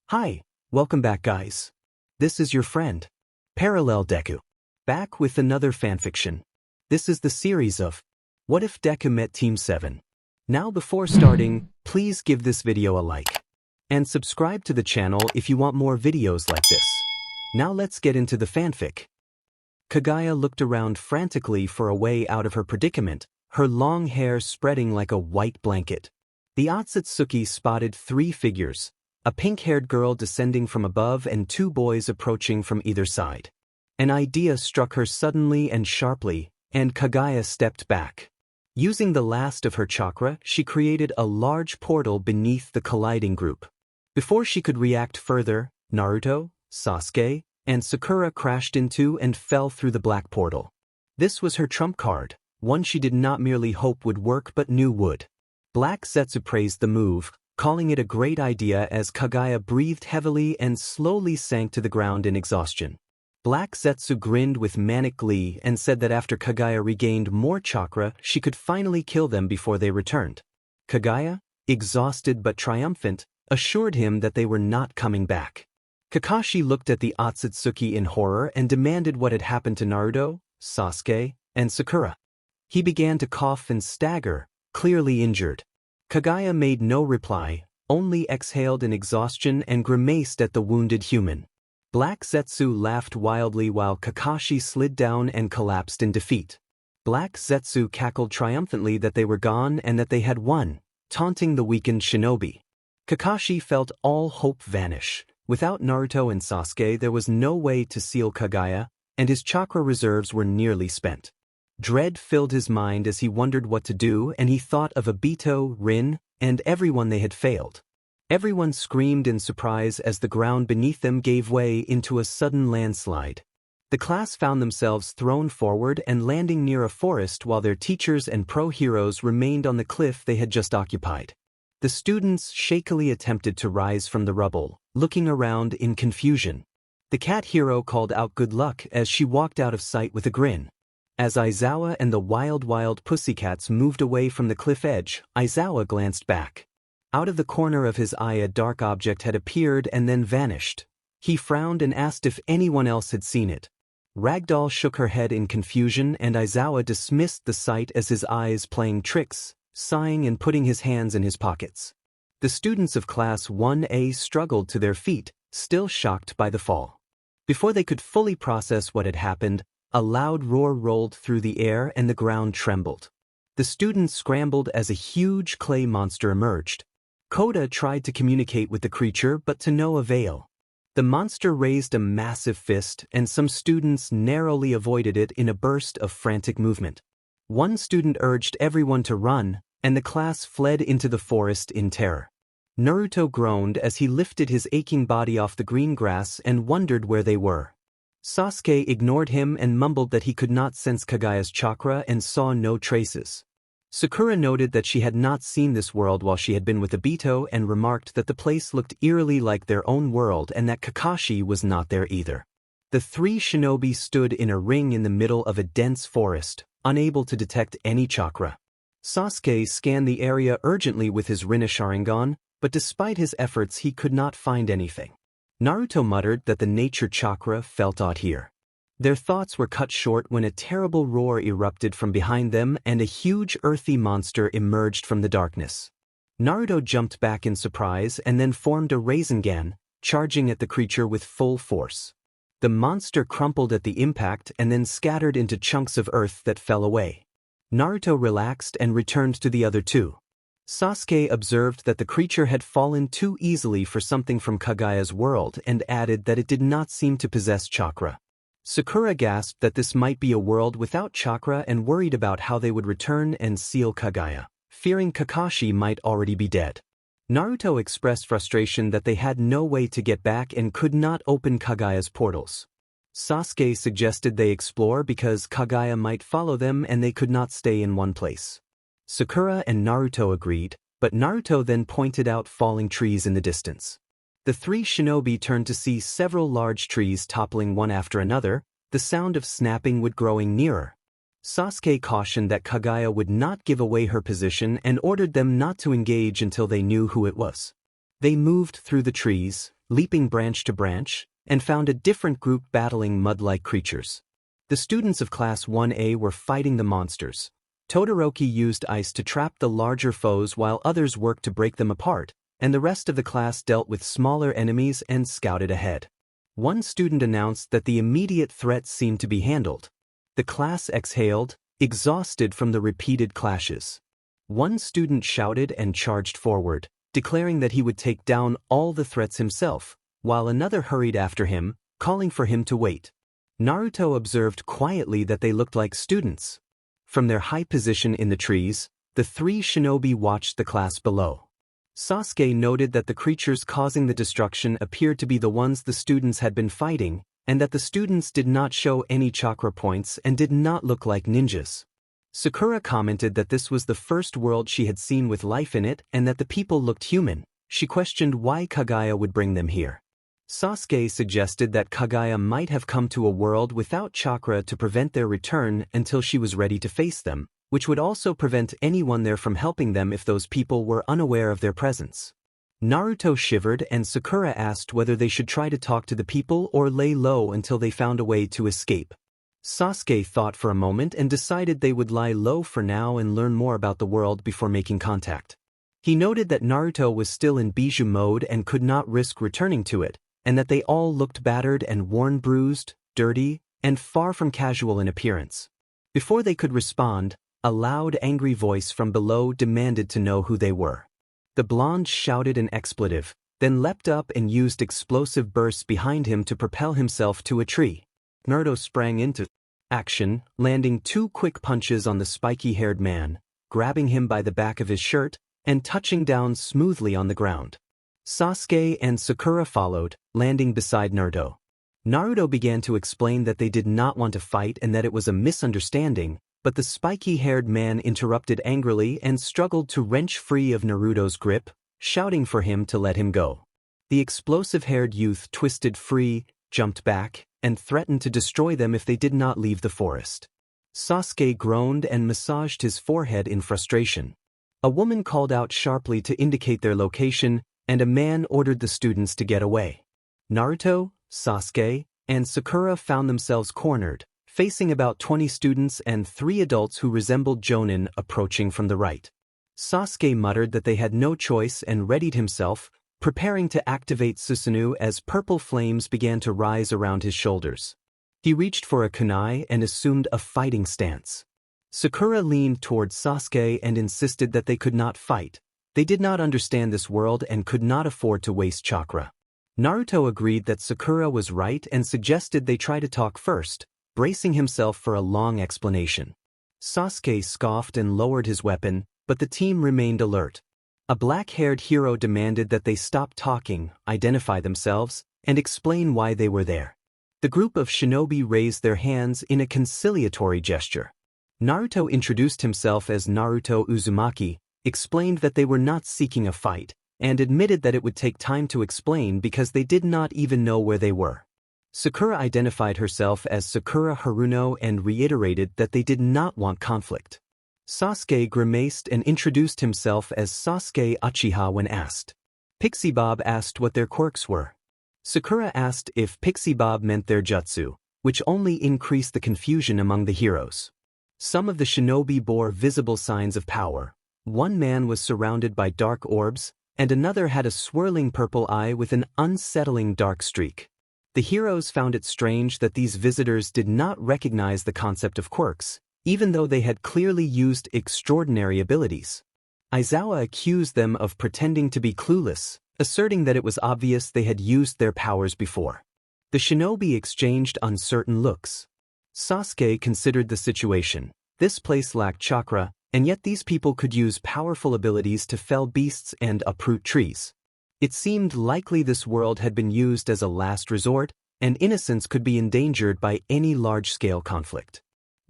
Hi, welcome back guys. This is your friend, Parallel Deku. Back with another fanfiction. This is the series of What If Deku Met Team 7. Now before starting, please give this video a like. And subscribe to the channel if you want more videos like this. Now let's get into the fanfic. Kaguya looked around frantically for a way out of her predicament, her long hair spreading like a white blanket. The Otsutsuki spotted three figures. A pink-haired girl descending from above and two boys approaching from either side. An idea struck her suddenly and sharply, and Kaguya stepped back. Using the last of her chakra, she created a large portal beneath the colliding group. Before she could react further, Naruto, Sasuke, and Sakura crashed into and fell through the black portal. This was her trump card, one she did not merely hope would work but knew would. Black Zetsu praised the move, calling it a great idea as Kaguya breathed heavily and slowly sank to the ground in exhaustion. Black Zetsu grinned with manic glee and said that after Kaguya regained more chakra, she could finally kill them before they returned. Kaguya, exhausted but triumphant, assured him that they were not coming back. Kakashi looked at the Otsutsuki in horror and demanded what had happened to Naruto, Sasuke, and Sakura. He began to cough and stagger, clearly injured. Kaguya made no reply, only exhaled in exhaustion and grimaced at the wounded human. Black Zetsu laughed wildly while Kakashi slid down and collapsed in defeat. Black Zetsu cackled triumphantly that they were gone and that they had won, taunting the weakened shinobi. Kakashi felt all hope vanish. Without Naruto and Sasuke there was no way to seal Kaguya, and his chakra reserves were nearly spent. Dread filled his mind as he wondered what to do, and he thought of Obito, Rin, and everyone they had failed. Everyone screamed in surprise as the ground beneath them gave way into a sudden landslide. The class found themselves thrown forward and landing near a forest while their teachers and pro-heroes remained on the cliff they had just occupied. The students shakily attempted to rise from the rubble, looking around in confusion. The cat hero called out good luck as she walked out of sight with a grin. As Aizawa and the wild pussycats moved away from the cliff edge, Aizawa glanced back. Out of the corner of his eye a dark object had appeared and then vanished. He frowned and asked if anyone else had seen it. Ragdoll shook her head in confusion and Aizawa dismissed the sight as his eyes playing tricks, sighing and putting his hands in his pockets. The students of Class 1A struggled to their feet, still shocked by the fall. Before they could fully process what had happened, a loud roar rolled through the air and the ground trembled. The students scrambled as a huge clay monster emerged. Koda tried to communicate with the creature but to no avail. The monster raised a massive fist and some students narrowly avoided it in a burst of frantic movement. One student urged everyone to run, and the class fled into the forest in terror. Naruto groaned as he lifted his aching body off the green grass and wondered where they were. Sasuke ignored him and mumbled that he could not sense Kaguya's chakra and saw no traces. Sakura noted that she had not seen this world while she had been with Obito and remarked that the place looked eerily like their own world and that Kakashi was not there either. The three shinobi stood in a ring in the middle of a dense forest, unable to detect any chakra. Sasuke scanned the area urgently with his Rinna Sharingan, but despite his efforts he could not find anything. Naruto muttered that the nature chakra felt odd here. Their thoughts were cut short when a terrible roar erupted from behind them and a huge earthy monster emerged from the darkness. Naruto jumped back in surprise and then formed a Rasengan, charging at the creature with full force. The monster crumpled at the impact and then scattered into chunks of earth that fell away. Naruto relaxed and returned to the other two. Sasuke observed that the creature had fallen too easily for something from Kaguya's world and added that it did not seem to possess chakra. Sakura gasped that this might be a world without chakra and worried about how they would return and seal Kaguya, fearing Kakashi might already be dead. Naruto expressed frustration that they had no way to get back and could not open Kaguya's portals. Sasuke suggested they explore because Kaguya might follow them and they could not stay in one place. Sakura and Naruto agreed, but Naruto then pointed out falling trees in the distance. The three shinobi turned to see several large trees toppling one after another, the sound of snapping wood growing nearer. Sasuke cautioned that Kaguya would not give away her position and ordered them not to engage until they knew who it was. They moved through the trees, leaping branch to branch, and found a different group battling mud-like creatures. The students of Class 1A were fighting the monsters. Todoroki used ice to trap the larger foes while others worked to break them apart, and the rest of the class dealt with smaller enemies and scouted ahead. One student announced that the immediate threat seemed to be handled. The class exhaled, exhausted from the repeated clashes. One student shouted and charged forward, declaring that he would take down all the threats himself, while another hurried after him, calling for him to wait. Naruto observed quietly that they looked like students. From their high position in the trees, the three shinobi watched the class below. Sasuke noted that the creatures causing the destruction appeared to be the ones the students had been fighting, and that the students did not show any chakra points and did not look like ninjas. Sakura commented that this was the first world she had seen with life in it and that the people looked human. She questioned why Kaguya would bring them here. Sasuke suggested that Kaguya might have come to a world without chakra to prevent their return until she was ready to face them, which would also prevent anyone there from helping them if those people were unaware of their presence. Naruto shivered and Sakura asked whether they should try to talk to the people or lay low until they found a way to escape. Sasuke thought for a moment and decided they would lie low for now and learn more about the world before making contact. He noted that Naruto was still in Bijou mode and could not risk returning to it, and that they all looked battered and worn, bruised, dirty, and far from casual in appearance. Before they could respond, a loud, angry voice from below demanded to know who they were. The blonde shouted an expletive, then leapt up and used explosive bursts behind him to propel himself to a tree. Naruto sprang into action, landing 2 quick punches on the spiky-haired man, grabbing him by the back of his shirt, and touching down smoothly on the ground. Sasuke and Sakura followed, landing beside Naruto. Naruto began to explain that they did not want to fight and that it was a misunderstanding, but the spiky-haired man interrupted angrily and struggled to wrench free of Naruto's grip, shouting for him to let him go. The explosive-haired youth twisted free, jumped back, and threatened to destroy them if they did not leave the forest. Sasuke groaned and massaged his forehead in frustration. A woman called out sharply to indicate their location, and a man ordered the students to get away. Naruto, Sasuke, and Sakura found themselves cornered, facing about 20 students and 3 adults who resembled Jonin approaching from the right. Sasuke muttered that they had no choice and readied himself, preparing to activate Susanoo as purple flames began to rise around his shoulders. He reached for a kunai and assumed a fighting stance. Sakura leaned towards Sasuke and insisted that they could not fight. They did not understand this world and could not afford to waste chakra. Naruto agreed that Sakura was right and suggested they try to talk first, bracing himself for a long explanation. Sasuke scoffed and lowered his weapon, but the team remained alert. A black-haired hero demanded that they stop talking, identify themselves, and explain why they were there. The group of shinobi raised their hands in a conciliatory gesture. Naruto introduced himself as Naruto Uzumaki, explained that they were not seeking a fight, and admitted that it would take time to explain because they did not even know where they were. Sakura identified herself as Sakura Haruno and reiterated that they did not want conflict. Sasuke grimaced and introduced himself as Sasuke Uchiha when asked. Pixie Bob asked what their quirks were. Sakura asked if Pixie Bob meant their jutsu, which only increased the confusion among the heroes. Some of the shinobi bore visible signs of power. One man was surrounded by dark orbs, and another had a swirling purple eye with an unsettling dark streak. The heroes found it strange that these visitors did not recognize the concept of quirks, even though they had clearly used extraordinary abilities. Aizawa accused them of pretending to be clueless, asserting that it was obvious they had used their powers before. The shinobi exchanged uncertain looks. Sasuke considered the situation. This place lacked chakra, and yet these people could use powerful abilities to fell beasts and uproot trees. It seemed likely this world had been used as a last resort, and innocents could be endangered by any large-scale conflict.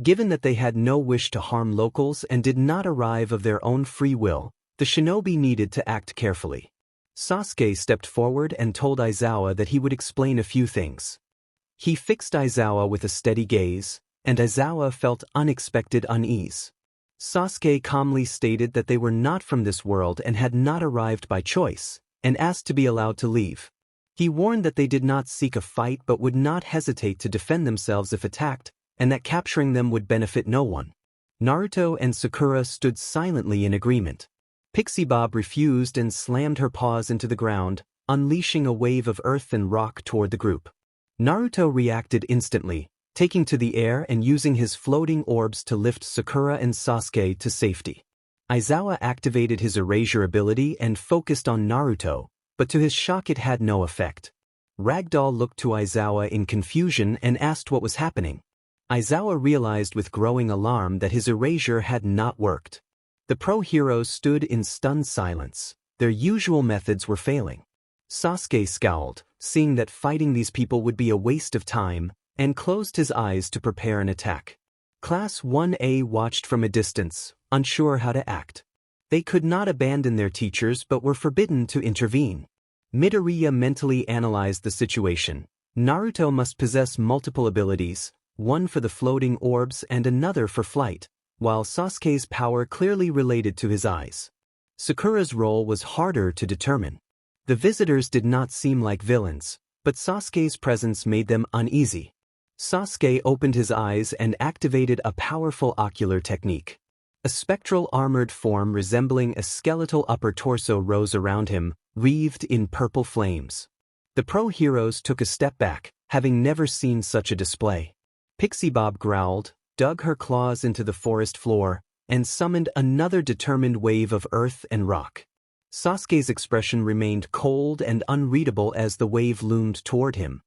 Given that they had no wish to harm locals and did not arrive of their own free will, the shinobi needed to act carefully. Sasuke stepped forward and told Aizawa that he would explain a few things. He fixed Aizawa with a steady gaze, and Aizawa felt unexpected unease. Sasuke calmly stated that they were not from this world and had not arrived by choice, and asked to be allowed to leave. He warned that they did not seek a fight but would not hesitate to defend themselves if attacked, and that capturing them would benefit no one. Naruto and Sakura stood silently in agreement. Pixie Bob refused and slammed her paws into the ground, unleashing a wave of earth and rock toward the group. Naruto reacted instantly, taking to the air and using his floating orbs to lift Sakura and Sasuke to safety. Aizawa activated his erasure ability and focused on Naruto, but to his shock it had no effect. Ragdoll looked to Aizawa in confusion and asked what was happening. Aizawa realized with growing alarm that his erasure had not worked. The pro-heroes stood in stunned silence. Their usual methods were failing. Sasuke scowled, seeing that fighting these people would be a waste of time, and closed his eyes to prepare an attack. Class 1A watched from a distance, unsure how to act. They could not abandon their teachers but were forbidden to intervene. Midoriya mentally analyzed the situation. Naruto must possess multiple abilities, one for the floating orbs and another for flight, while Sasuke's power clearly related to his eyes. Sakura's role was harder to determine. The visitors did not seem like villains, but Sasuke's presence made them uneasy. Sasuke opened his eyes and activated a powerful ocular technique. A spectral armored form resembling a skeletal upper torso rose around him, wreathed in purple flames. The pro-heroes took a step back, having never seen such a display. Pixie Bob growled, dug her claws into the forest floor, and summoned another determined wave of earth and rock. Sasuke's expression remained cold and unreadable as the wave loomed toward him.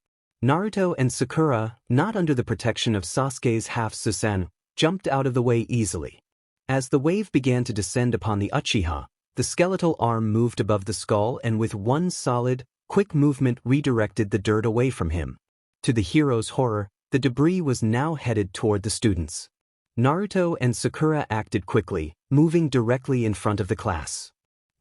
Naruto and Sakura, not under the protection of Sasuke's half-Susanoo, jumped out of the way easily. As the wave began to descend upon the Uchiha, the skeletal arm moved above the skull and with one solid, quick movement redirected the dirt away from him. To the hero's horror, the debris was now headed toward the students. Naruto and Sakura acted quickly, moving directly in front of the class.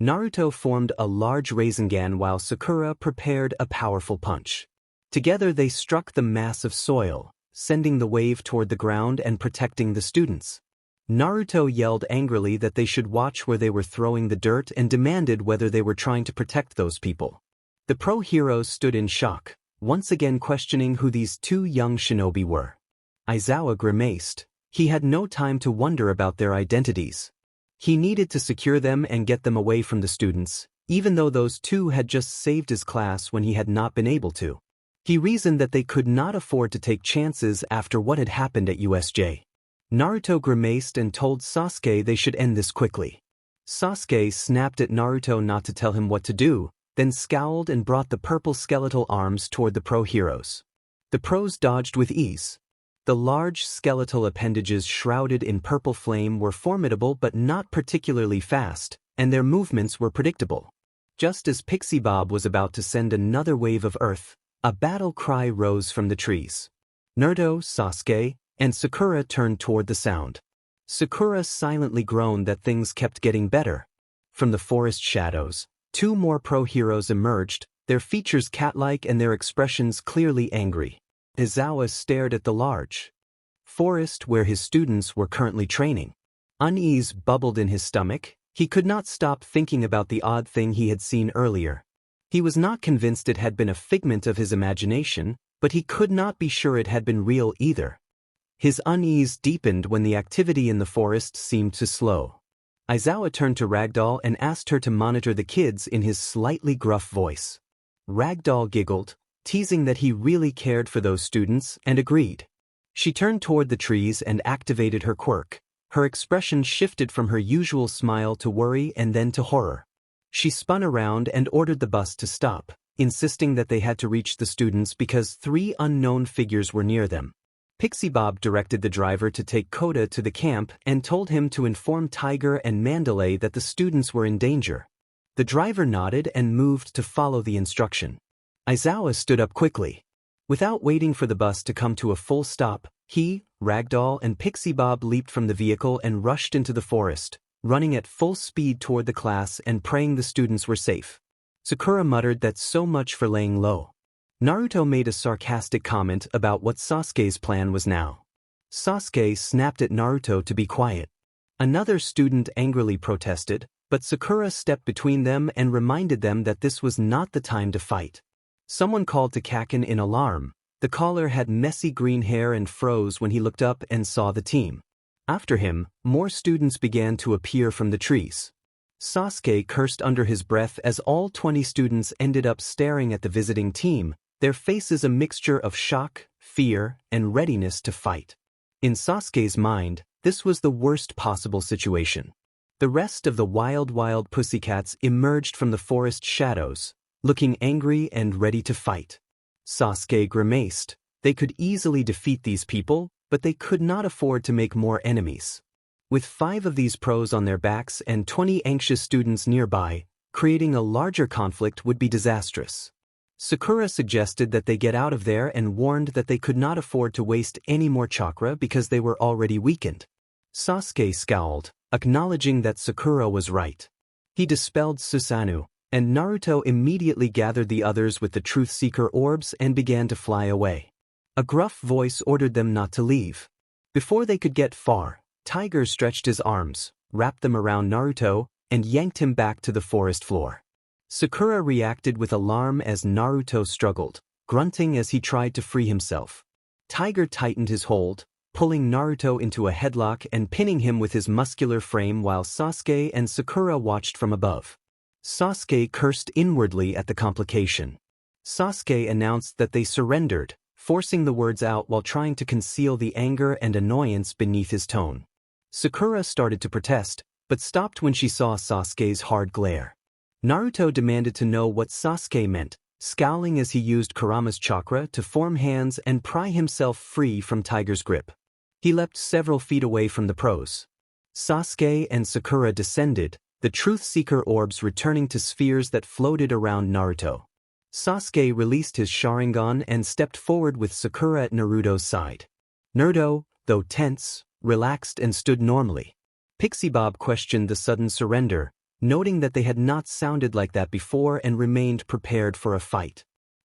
Naruto formed a large Rasengan while Sakura prepared a powerful punch. Together they struck the mass of soil, sending the wave toward the ground and protecting the students. Naruto yelled angrily that they should watch where they were throwing the dirt and demanded whether they were trying to protect those people. The pro-heroes stood in shock, once again questioning who these two young shinobi were. Aizawa grimaced. He had no time to wonder about their identities. He needed to secure them and get them away from the students, even though those two had just saved his class when he had not been able to. He reasoned that they could not afford to take chances after what had happened at USJ. Naruto grimaced and told Sasuke they should end this quickly. Sasuke snapped at Naruto not to tell him what to do, then scowled and brought the purple skeletal arms toward the pro-heroes. The pros dodged with ease. The large skeletal appendages shrouded in purple flame were formidable but not particularly fast, and their movements were predictable. Just as Pixie Bob was about to send another wave of earth, a battle cry rose from the trees. Naruto, Sasuke, and Sakura turned toward the sound. Sakura silently groaned that things kept getting better. From the forest shadows, two more pro-heroes emerged, their features cat-like and their expressions clearly angry. Aizawa stared at the large forest where his students were currently training. Unease bubbled in his stomach. He could not stop thinking about the odd thing he had seen earlier. He was not convinced it had been a figment of his imagination, but he could not be sure it had been real either. His unease deepened when the activity in the forest seemed to slow. Aizawa turned to Ragdoll and asked her to monitor the kids in his slightly gruff voice. Ragdoll giggled, teasing that he really cared for those students, and agreed. She turned toward the trees and activated her quirk. Her expression shifted from her usual smile to worry and then to horror. She spun around and ordered the bus to stop, insisting that they had to reach the students because three unknown figures were near them. Pixie Bob directed the driver to take Kota to the camp and told him to inform Tiger and Mandalay that the students were in danger. The driver nodded and moved to follow the instruction. Aizawa stood up quickly. Without waiting for the bus to come to a full stop, he, Ragdoll, and Pixie Bob leaped from the vehicle and rushed into the forest, running at full speed toward the class and praying the students were safe. Sakura muttered that so much for laying low. Naruto made a sarcastic comment about what Sasuke's plan was now. Sasuke snapped at Naruto to be quiet. Another student angrily protested, but Sakura stepped between them and reminded them that this was not the time to fight. Someone called to Kakin in alarm. The caller had messy green hair and froze when he looked up and saw the team. After him, more students began to appear from the trees. Sasuke cursed under his breath as all 20 students ended up staring at the visiting team, their faces a mixture of shock, fear, and readiness to fight. In Sasuke's mind, this was the worst possible situation. The rest of the wild pussycats emerged from the forest shadows, looking angry and ready to fight. Sasuke grimaced. They could easily defeat these people, but they could not afford to make more enemies. With 5 of these pros on their backs and 20 anxious students nearby, creating a larger conflict would be disastrous. Sakura suggested that they get out of there and warned that they could not afford to waste any more chakra because they were already weakened. Sasuke scowled, acknowledging that Sakura was right. He dispelled Susanoo, and Naruto immediately gathered the others with the Truth Seeker orbs and began to fly away. A gruff voice ordered them not to leave. Before they could get far, Tiger stretched his arms, wrapped them around Naruto, and yanked him back to the forest floor. Sakura reacted with alarm as Naruto struggled, grunting as he tried to free himself. Tiger tightened his hold, pulling Naruto into a headlock and pinning him with his muscular frame while Sasuke and Sakura watched from above. Sasuke cursed inwardly at the complication. Sasuke announced that they surrendered, forcing the words out while trying to conceal the anger and annoyance beneath his tone. Sakura started to protest, but stopped when she saw Sasuke's hard glare. Naruto demanded to know what Sasuke meant, scowling as he used Kurama's chakra to form hands and pry himself free from Tiger's grip. He leapt several feet away from the pros. Sasuke and Sakura descended, the Truth Seeker orbs returning to spheres that floated around Naruto. Sasuke released his Sharingan and stepped forward with Sakura at Naruto's side. Naruto, though tense, relaxed and stood normally. Pixie Bob questioned the sudden surrender, noting that they had not sounded like that before and remained prepared for a fight.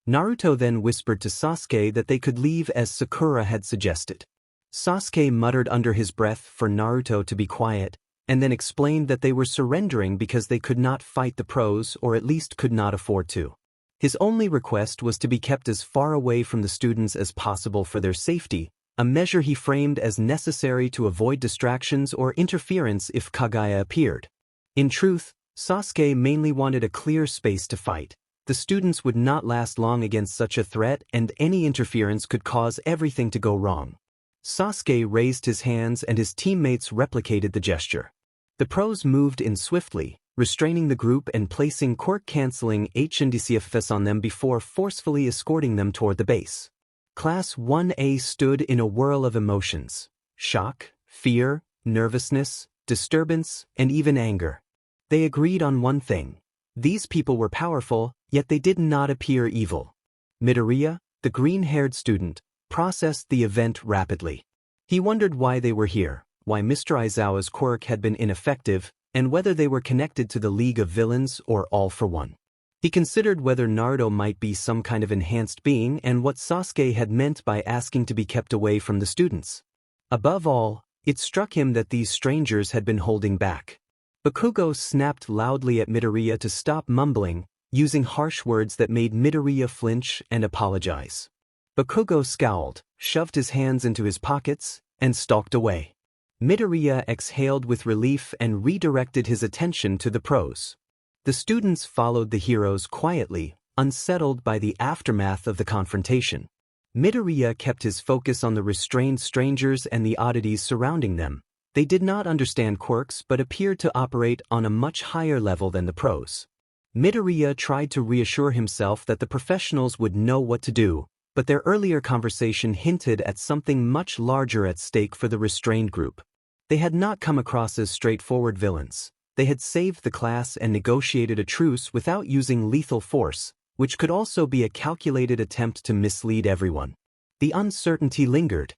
Naruto then whispered to Sasuke that they could leave as Sakura had suggested. Sasuke muttered under his breath for Naruto to be quiet, and then explained that they were surrendering because they could not fight the pros or at least could not afford to. His only request was to be kept as far away from the students as possible for their safety, a measure he framed as necessary to avoid distractions or interference if Kaguya appeared. In truth, Sasuke mainly wanted a clear space to fight. The students would not last long against such a threat, and any interference could cause everything to go wrong. Sasuke raised his hands and his teammates replicated the gesture. The pros moved in swiftly, restraining the group and placing quirk-canceling HNDCFS on them before forcefully escorting them toward the base. Class 1A stood in a whirl of emotions: shock, fear, nervousness, disturbance, and even anger. They agreed on one thing. These people were powerful, yet they did not appear evil. Midoriya, the green-haired student, processed the event rapidly. He wondered why they were here, why Mr. Aizawa's quirk had been ineffective, and whether they were connected to the League of Villains or All for One. He considered whether Naruto might be some kind of enhanced being and what Sasuke had meant by asking to be kept away from the students. Above all, it struck him that these strangers had been holding back. Bakugo snapped loudly at Midoriya to stop mumbling, using harsh words that made Midoriya flinch and apologize. Bakugo scowled, shoved his hands into his pockets, and stalked away. Midoriya exhaled with relief and redirected his attention to the pros. The students followed the heroes quietly, unsettled by the aftermath of the confrontation. Midoriya kept his focus on the restrained strangers and the oddities surrounding them. They did not understand quirks but appeared to operate on a much higher level than the pros. Midoriya tried to reassure himself that the professionals would know what to do, but their earlier conversation hinted at something much larger at stake for the restrained group. They had not come across as straightforward villains. They had saved the class and negotiated a truce without using lethal force, which could also be a calculated attempt to mislead everyone. The uncertainty lingered.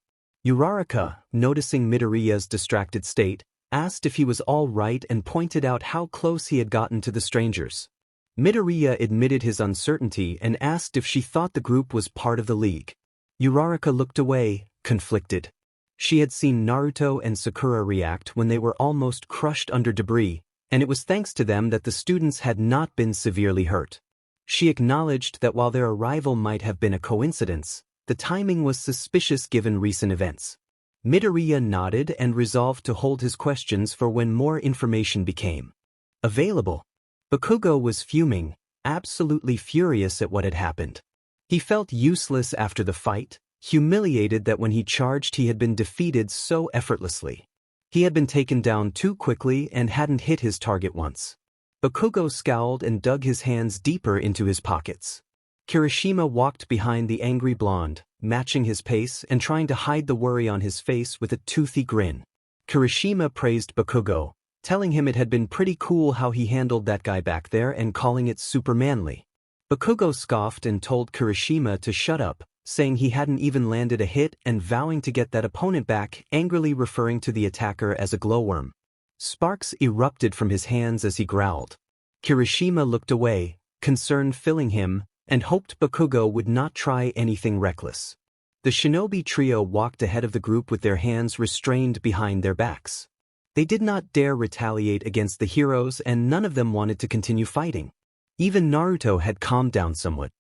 Uraraka, noticing Midoriya's distracted state, asked if he was all right and pointed out how close he had gotten to the strangers. Midoriya admitted his uncertainty and asked if she thought the group was part of the League. Uraraka looked away, conflicted. She had seen Naruto and Sakura react when they were almost crushed under debris, and it was thanks to them that the students had not been severely hurt. She acknowledged that while their arrival might have been a coincidence, the timing was suspicious given recent events. Midoriya nodded and resolved to hold his questions for when more information became available. Bakugo was fuming, absolutely furious at what had happened. He felt useless after the fight, humiliated that when he charged he had been defeated so effortlessly. He had been taken down too quickly and hadn't hit his target once. Bakugo scowled and dug his hands deeper into his pockets. Kirishima walked behind the angry blonde, matching his pace and trying to hide the worry on his face with a toothy grin. Kirishima praised Bakugo, telling him it had been pretty cool how he handled that guy back there and calling it super manly. Bakugo scoffed and told Kirishima to shut up, saying he hadn't even landed a hit and vowing to get that opponent back, angrily referring to the attacker as a glowworm. Sparks erupted from his hands as he growled. Kirishima looked away, concern filling him, and hoped Bakugo would not try anything reckless. The shinobi trio walked ahead of the group with their hands restrained behind their backs. They did not dare retaliate against the heroes and none of them wanted to continue fighting. Even Naruto had calmed down somewhat.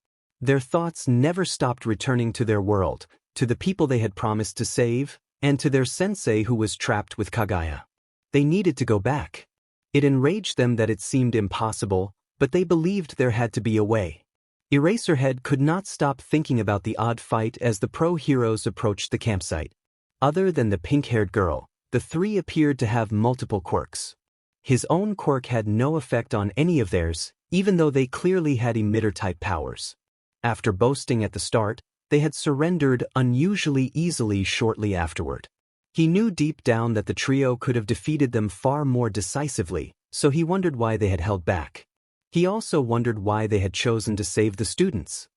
Their thoughts never stopped returning to their world, to the people they had promised to save, and to their sensei who was trapped with Kaguya. They needed to go back. It enraged them that it seemed impossible, but they believed there had to be a way. Eraserhead could not stop thinking about the odd fight as the pro-heroes approached the campsite. Other than the pink-haired girl, the three appeared to have multiple quirks. His own quirk had no effect on any of theirs, even though they clearly had emitter-type powers. After boasting at the start, they had surrendered unusually easily shortly afterward. He knew deep down that the trio could have defeated them far more decisively, so he wondered why they had held back. He also wondered why they had chosen to save the students.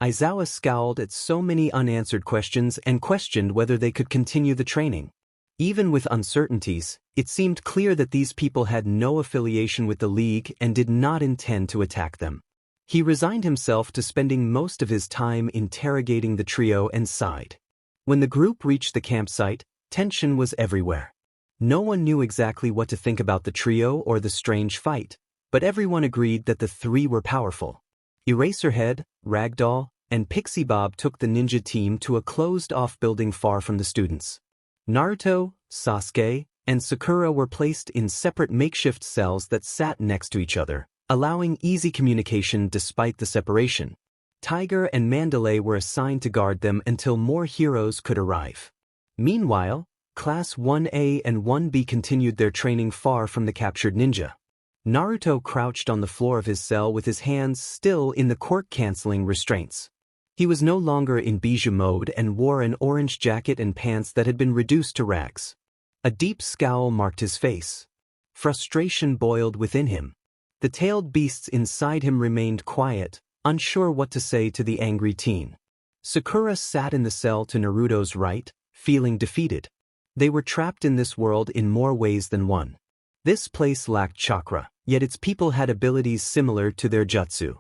Aizawa scowled at so many unanswered questions and questioned whether they could continue the training. Even with uncertainties, it seemed clear that these people had no affiliation with the League and did not intend to attack them. He resigned himself to spending most of his time interrogating the trio and sighed. When the group reached the campsite, tension was everywhere. No one knew exactly what to think about the trio or the strange fight, but everyone agreed that the three were powerful. Eraserhead, Ragdoll, and Pixie Bob took the ninja team to a closed-off building far from the students. Naruto, Sasuke, and Sakura were placed in separate makeshift cells that sat next to each other, allowing easy communication despite the separation. Tiger and Mandalay were assigned to guard them until more heroes could arrive. Meanwhile, Class 1A and 1B continued their training far from the captured ninja. Naruto crouched on the floor of his cell with his hands still in the quirk-canceling restraints. He was no longer in bijou mode and wore an orange jacket and pants that had been reduced to rags. A deep scowl marked his face. Frustration boiled within him. The tailed beasts inside him remained quiet, unsure what to say to the angry teen. Sakura sat in the cell to Naruto's right, feeling defeated. They were trapped in this world in more ways than one. This place lacked chakra, yet its people had abilities similar to their jutsu.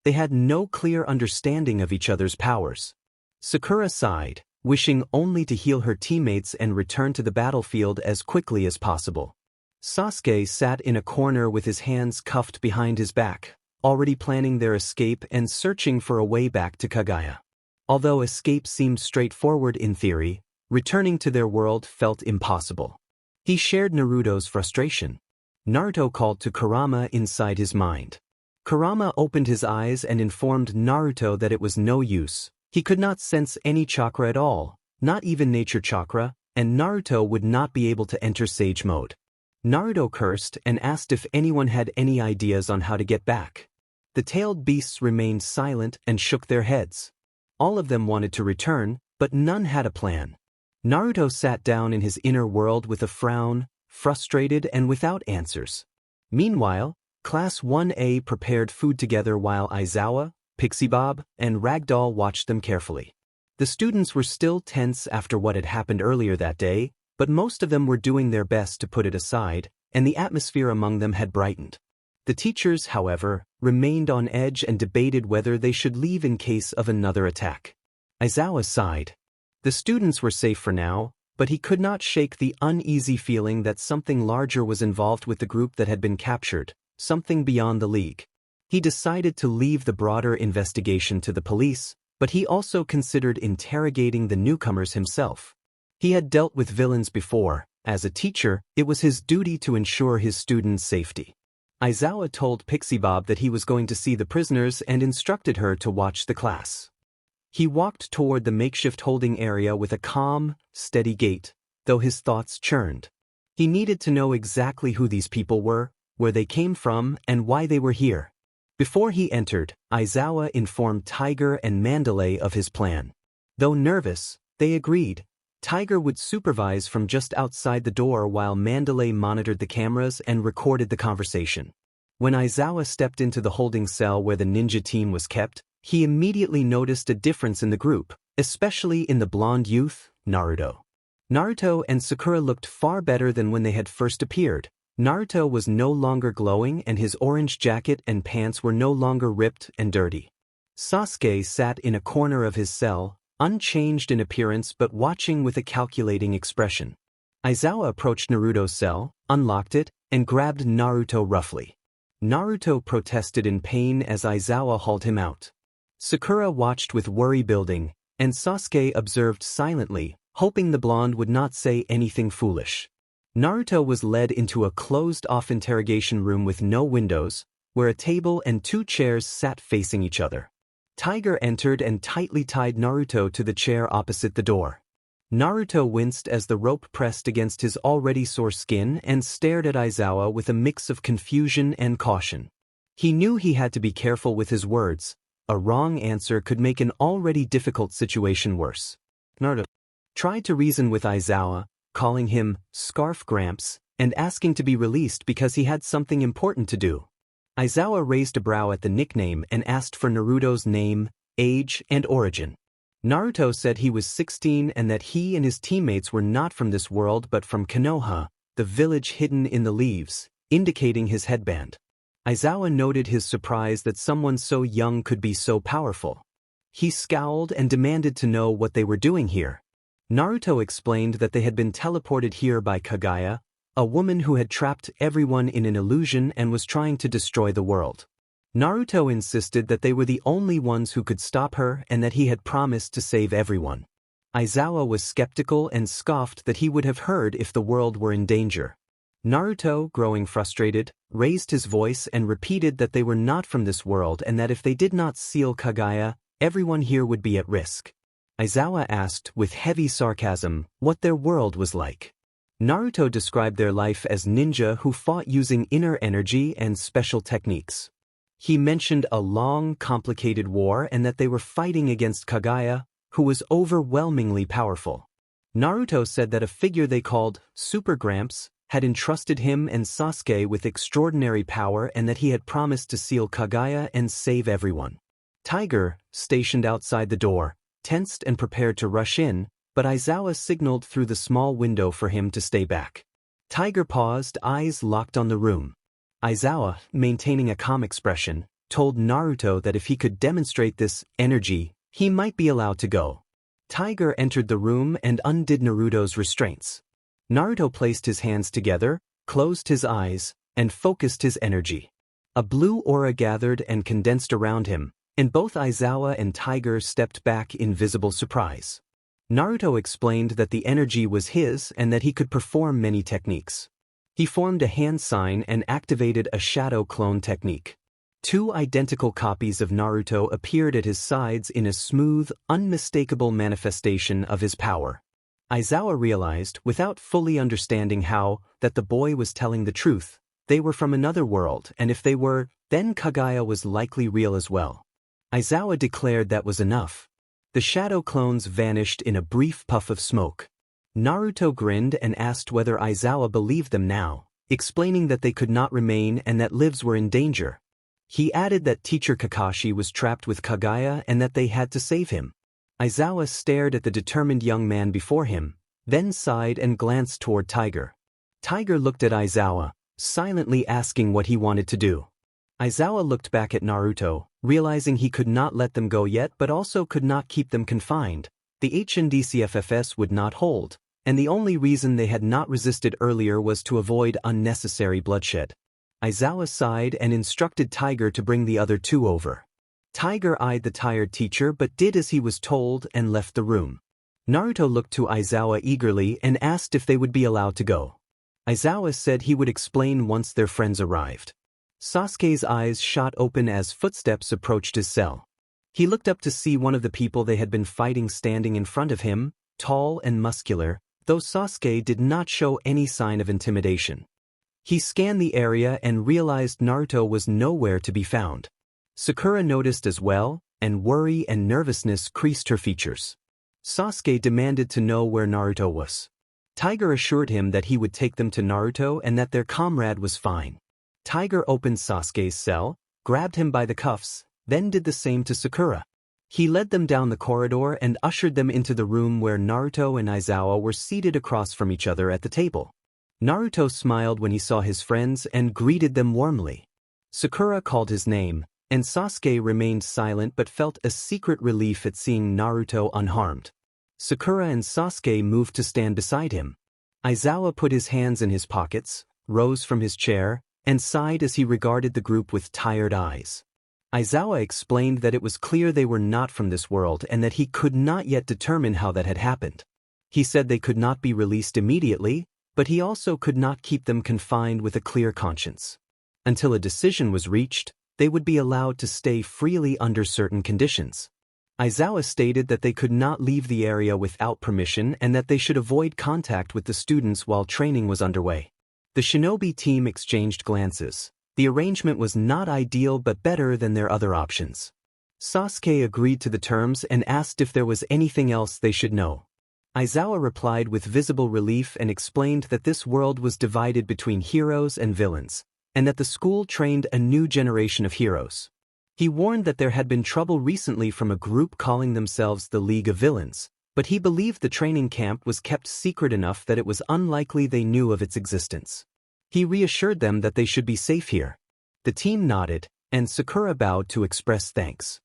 They had no clear understanding of each other's powers. Sakura sighed, wishing only to heal her teammates and return to the battlefield as quickly as possible. Sasuke sat in a corner with his hands cuffed behind his back, already planning their escape and searching for a way back to Kaguya. Although escape seemed straightforward in theory, returning to their world felt impossible. He shared Naruto's frustration. Naruto called to Kurama inside his mind. Kurama opened his eyes and informed Naruto that it was no use. He could not sense any chakra at all, not even nature chakra, and Naruto would not be able to enter Sage mode. Naruto cursed and asked if anyone had any ideas on how to get back. The tailed beasts remained silent and shook their heads. All of them wanted to return, but none had a plan. Naruto sat down in his inner world with a frown, frustrated and without answers. Meanwhile, Class 1A prepared food together while Aizawa, Pixie Bob, and Ragdoll watched them carefully. The students were still tense after what had happened earlier that day, but most of them were doing their best to put it aside, and the atmosphere among them had brightened. The teachers, however, remained on edge and debated whether they should leave in case of another attack. Aizawa sighed. The students were safe for now, but he could not shake the uneasy feeling that something larger was involved with the group that had been captured, something beyond the League. He decided to leave the broader investigation to the police, but he also considered interrogating the newcomers himself. He had dealt with villains before. As a teacher, it was his duty to ensure his students' safety. Aizawa told Pixie Bob that he was going to see the prisoners and instructed her to watch the class. He walked toward the makeshift holding area with a calm, steady gait, though his thoughts churned. He needed to know exactly who these people were, where they came from, and why they were here. Before he entered, Aizawa informed Tiger and Mandalay of his plan. Though nervous, they agreed. Tiger would supervise from just outside the door while Mandalay monitored the cameras and recorded the conversation. When Aizawa stepped into the holding cell where the ninja team was kept, he immediately noticed a difference in the group, especially in the blonde youth, Naruto. Naruto and Sakura looked far better than when they had first appeared. Naruto was no longer glowing and his orange jacket and pants were no longer ripped and dirty. Sasuke sat in a corner of his cell, unchanged in appearance but watching with a calculating expression. Aizawa approached Naruto's cell, unlocked it, and grabbed Naruto roughly. Naruto protested in pain as Aizawa hauled him out. Sakura watched with worry building, and Sasuke observed silently, hoping the blonde would not say anything foolish. Naruto was led into a closed-off interrogation room with no windows, where a table and 2 chairs sat facing each other. Tiger entered and tightly tied Naruto to the chair opposite the door. Naruto winced as the rope pressed against his already sore skin and stared at Aizawa with a mix of confusion and caution. He knew he had to be careful with his words. A wrong answer could make an already difficult situation worse. Naruto tried to reason with Aizawa, calling him Scarf Gramps, and asking to be released because he had something important to do. Aizawa raised a brow at the nickname and asked for Naruto's name, age, and origin. Naruto said he was 16 and that he and his teammates were not from this world but from Konoha, the village hidden in the leaves, indicating his headband. Aizawa noted his surprise that someone so young could be so powerful. He scowled and demanded to know what they were doing here. Naruto explained that they had been teleported here by Kaguya, a woman who had trapped everyone in an illusion and was trying to destroy the world. Naruto insisted that they were the only ones who could stop her and that he had promised to save everyone. Aizawa was skeptical and scoffed that he would have heard if the world were in danger. Naruto, growing frustrated, raised his voice and repeated that they were not from this world and that if they did not seal Kaguya, everyone here would be at risk. Aizawa asked, with heavy sarcasm, what their world was like. Naruto described their life as ninja who fought using inner energy and special techniques. He mentioned a long, complicated war and that they were fighting against Kaguya, who was overwhelmingly powerful. Naruto said that a figure they called Super Gramps had entrusted him and Sasuke with extraordinary power and that he had promised to seal Kaguya and save everyone. Tiger, stationed outside the door, tensed and prepared to rush in, but Aizawa signaled through the small window for him to stay back. Tiger paused, eyes locked on the room. Aizawa, maintaining a calm expression, told Naruto that if he could demonstrate this energy, he might be allowed to go. Tiger entered the room and undid Naruto's restraints. Naruto placed his hands together, closed his eyes, and focused his energy. A blue aura gathered and condensed around him, and both Aizawa and Tiger stepped back in visible surprise. Naruto explained that the energy was his and that he could perform many techniques. He formed a hand sign and activated a shadow clone technique. 2 identical copies of Naruto appeared at his sides in a smooth, unmistakable manifestation of his power. Aizawa realized, without fully understanding how, that the boy was telling the truth. They were from another world, and if they were, then Kaguya was likely real as well. Aizawa declared that was enough. The shadow clones vanished in a brief puff of smoke. Naruto grinned and asked whether Aizawa believed them now, explaining that they could not remain and that lives were in danger. He added that teacher Kakashi was trapped with Kaguya and that they had to save him. Aizawa stared at the determined young man before him, then sighed and glanced toward Tiger. Tiger looked at Aizawa, silently asking what he wanted to do. Aizawa looked back at Naruto, realizing he could not let them go yet but also could not keep them confined. The HNDCFFS would not hold, and the only reason they had not resisted earlier was to avoid unnecessary bloodshed. Aizawa sighed and instructed Tiger to bring the other two over. Tiger eyed the tired teacher but did as he was told and left the room. Naruto looked to Aizawa eagerly and asked if they would be allowed to go. Aizawa said he would explain once their friends arrived. Sasuke's eyes shot open as footsteps approached his cell. He looked up to see one of the people they had been fighting standing in front of him, tall and muscular, though Sasuke did not show any sign of intimidation. He scanned the area and realized Naruto was nowhere to be found. Sakura noticed as well, and worry and nervousness creased her features. Sasuke demanded to know where Naruto was. Tiger assured him that he would take them to Naruto and that their comrade was fine. Tiger opened Sasuke's cell, grabbed him by the cuffs, then did the same to Sakura. He led them down the corridor and ushered them into the room where Naruto and Aizawa were seated across from each other at the table. Naruto smiled when he saw his friends and greeted them warmly. Sakura called his name, and Sasuke remained silent but felt a secret relief at seeing Naruto unharmed. Sakura and Sasuke moved to stand beside him. Aizawa put his hands in his pockets, rose from his chair, and sighed as he regarded the group with tired eyes. Aizawa explained that it was clear they were not from this world and that he could not yet determine how that had happened. He said they could not be released immediately, but he also could not keep them confined with a clear conscience. Until a decision was reached, they would be allowed to stay freely under certain conditions. Aizawa stated that they could not leave the area without permission and that they should avoid contact with the students while training was underway. The shinobi team exchanged glances. The arrangement was not ideal but better than their other options. Sasuke agreed to the terms and asked if there was anything else they should know. Aizawa replied with visible relief and explained that this world was divided between heroes and villains, and that the school trained a new generation of heroes. He warned that there had been trouble recently from a group calling themselves the League of Villains, but he believed the training camp was kept secret enough that it was unlikely they knew of its existence. He reassured them that they should be safe here. The team nodded, and Sakura bowed to express thanks.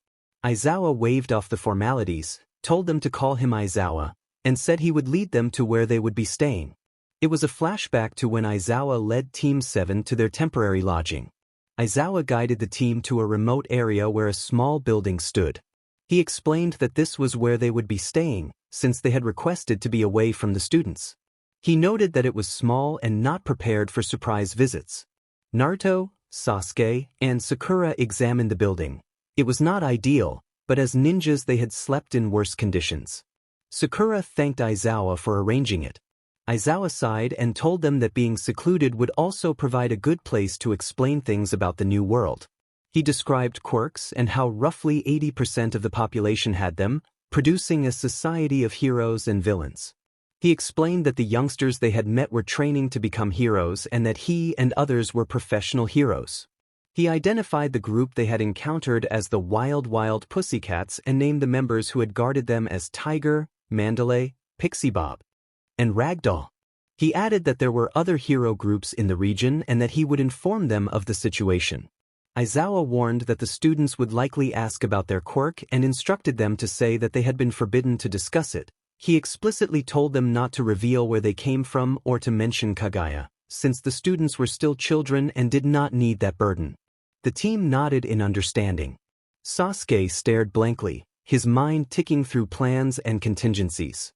Aizawa waved off the formalities, told them to call him Aizawa, and said he would lead them to where they would be staying. It was a flashback to when Aizawa led Team 7 to their temporary lodging. Aizawa guided the team to a remote area where a small building stood. He explained that this was where they would be staying, since they had requested to be away from the students. He noted that it was small and not prepared for surprise visits. Naruto, Sasuke, and Sakura examined the building. It was not ideal, but as ninjas they had slept in worse conditions. Sakura thanked Aizawa for arranging it. Aizawa sighed and told them that being secluded would also provide a good place to explain things about the new world. He described quirks and how roughly 80% of the population had them, producing a society of heroes and villains. He explained that the youngsters they had met were training to become heroes and that he and others were professional heroes. He identified the group they had encountered as the Wild Pussycats and named the members who had guarded them as Tiger, Mandalay, Pixie Bob, and Ragdoll. He added that there were other hero groups in the region and that he would inform them of the situation. Aizawa warned that the students would likely ask about their quirk and instructed them to say that they had been forbidden to discuss it. He explicitly told them not to reveal where they came from or to mention Kaguya, since the students were still children and did not need that burden. The team nodded in understanding. Sasuke stared blankly, his mind ticking through plans and contingencies.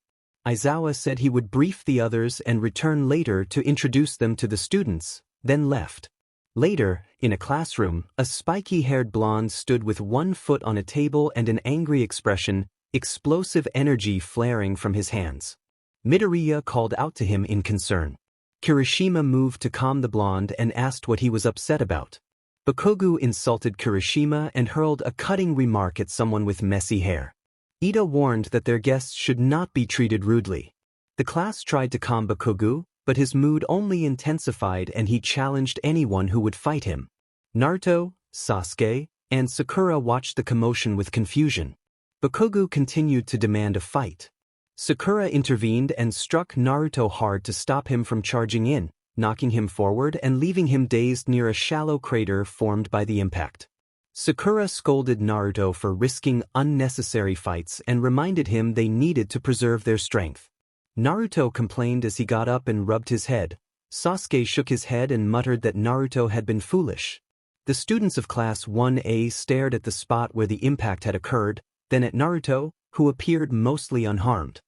Aizawa said he would brief the others and return later to introduce them to the students, then left. Later, in a classroom, a spiky-haired blonde stood with one foot on a table and an angry expression, explosive energy flaring from his hands. Midoriya called out to him in concern. Kirishima moved to calm the blonde and asked what he was upset about. Bakugo insulted Kirishima and hurled a cutting remark at someone with messy hair. Ida warned that their guests should not be treated rudely. The class tried to calm Bakugo, but his mood only intensified and he challenged anyone who would fight him. Naruto, Sasuke, and Sakura watched the commotion with confusion. Bakugo continued to demand a fight. Sakura intervened and struck Naruto hard to stop him from charging in, knocking him forward and leaving him dazed near a shallow crater formed by the impact. Sakura scolded Naruto for risking unnecessary fights and reminded him they needed to preserve their strength. Naruto complained as he got up and rubbed his head. Sasuke shook his head and muttered that Naruto had been foolish. The students of Class 1A stared at the spot where the impact had occurred, then at Naruto, who appeared mostly unharmed.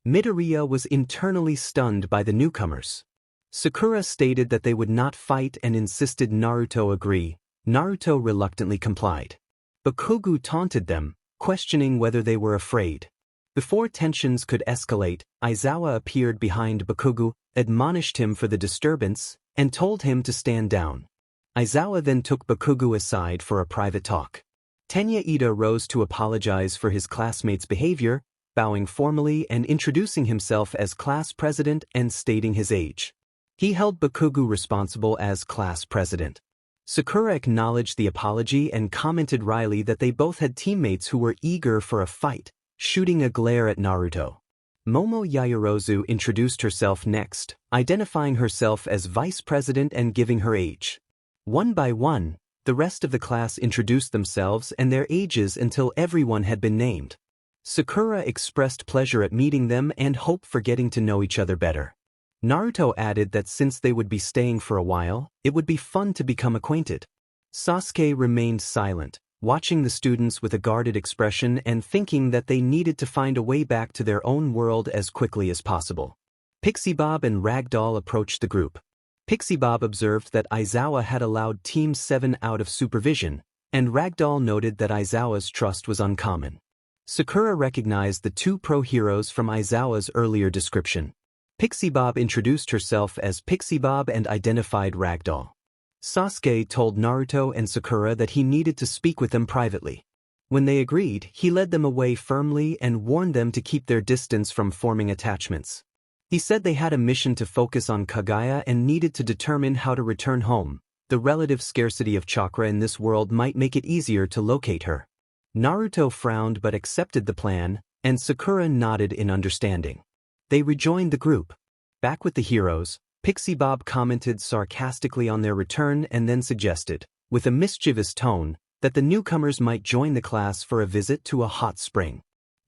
Midoriya was internally stunned by the newcomers. Sakura stated that they would not fight and insisted Naruto agree. Naruto reluctantly complied. Bakugo taunted them, questioning whether they were afraid. Before tensions could escalate, Aizawa appeared behind Bakugo, admonished him for the disturbance, and told him to stand down. Aizawa then took Bakugo aside for a private talk. Tenya Ida rose to apologize for his classmates' behavior, bowing formally and introducing himself as class president and stating his age. He held Bakugo responsible as class president. Sakura acknowledged the apology and commented wryly that they both had teammates who were eager for a fight, shooting a glare at Naruto. Momo Yaoyorozu introduced herself next, identifying herself as vice president and giving her age. One by one, the rest of the class introduced themselves and their ages until everyone had been named. Sakura expressed pleasure at meeting them and hope for getting to know each other better. Naruto added that since they would be staying for a while, it would be fun to become acquainted. Sasuke remained silent, watching the students with a guarded expression and thinking that they needed to find a way back to their own world as quickly as possible. Pixie Bob and Ragdoll approached the group. Pixie Bob observed that Aizawa had allowed Team 7 out of supervision, and Ragdoll noted that Aizawa's trust was uncommon. Sakura recognized the two pro-heroes from Aizawa's earlier description. Pixie Bob introduced herself as Pixie Bob and identified Ragdoll. Sasuke told Naruto and Sakura that he needed to speak with them privately. When they agreed, he led them away firmly and warned them to keep their distance from forming attachments. He said they had a mission to focus on Kaguya and needed to determine how to return home. The relative scarcity of chakra in this world might make it easier to locate her. Naruto frowned but accepted the plan, and Sakura nodded in understanding. They rejoined the group. Back with the heroes, Pixie Bob commented sarcastically on their return and then suggested, with a mischievous tone, that the newcomers might join the class for a visit to a hot spring.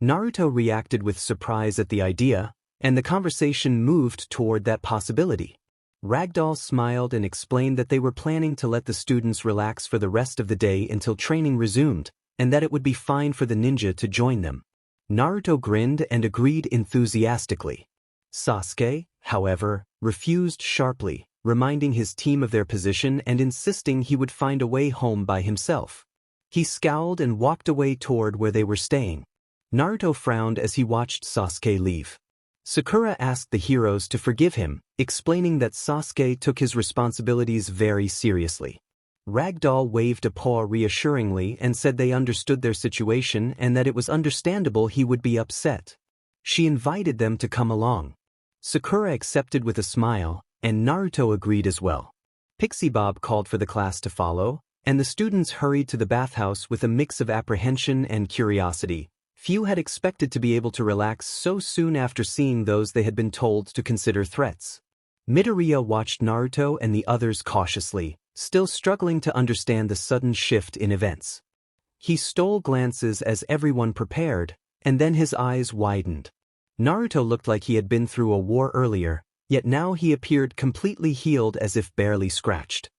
Naruto reacted with surprise at the idea, and the conversation moved toward that possibility. Ragdoll smiled and explained that they were planning to let the students relax for the rest of the day until training resumed, and that it would be fine for the ninja to join them. Naruto grinned and agreed enthusiastically. Sasuke, however, refused sharply, reminding his team of their position and insisting he would find a way home by himself. He scowled and walked away toward where they were staying. Naruto frowned as he watched Sasuke leave. Sakura asked the heroes to forgive him, explaining that Sasuke took his responsibilities very seriously. Ragdoll waved a paw reassuringly and said they understood their situation and that it was understandable he would be upset. She invited them to come along. Sakura accepted with a smile, and Naruto agreed as well. Pixie Bob called for the class to follow, and the students hurried to the bathhouse with a mix of apprehension and curiosity. Few had expected to be able to relax so soon after seeing those they had been told to consider threats. Midoriya watched Naruto and the others cautiously, still struggling to understand the sudden shift in events. He stole glances as everyone prepared, and then his eyes widened. Naruto looked like he had been through a war earlier, yet now he appeared completely healed as if barely scratched.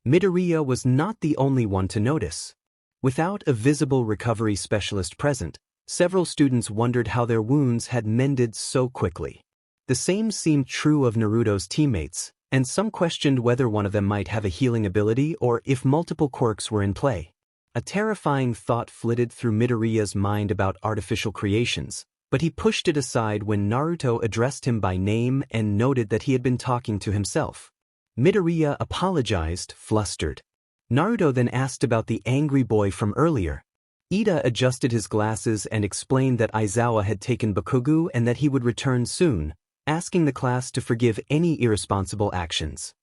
Midoriya was not the only one to notice. Without a visible recovery specialist present, several students wondered how their wounds had mended so quickly. The same seemed true of Naruto's teammates, and some questioned whether one of them might have a healing ability or if multiple quirks were in play. A terrifying thought flitted through Midoriya's mind about artificial creations, but he pushed it aside when Naruto addressed him by name and noted that he had been talking to himself. Midoriya apologized, flustered. Naruto then asked about the angry boy from earlier. Ida adjusted his glasses and explained that Aizawa had taken Bakugo and that he would return soon, asking the class to forgive any irresponsible actions.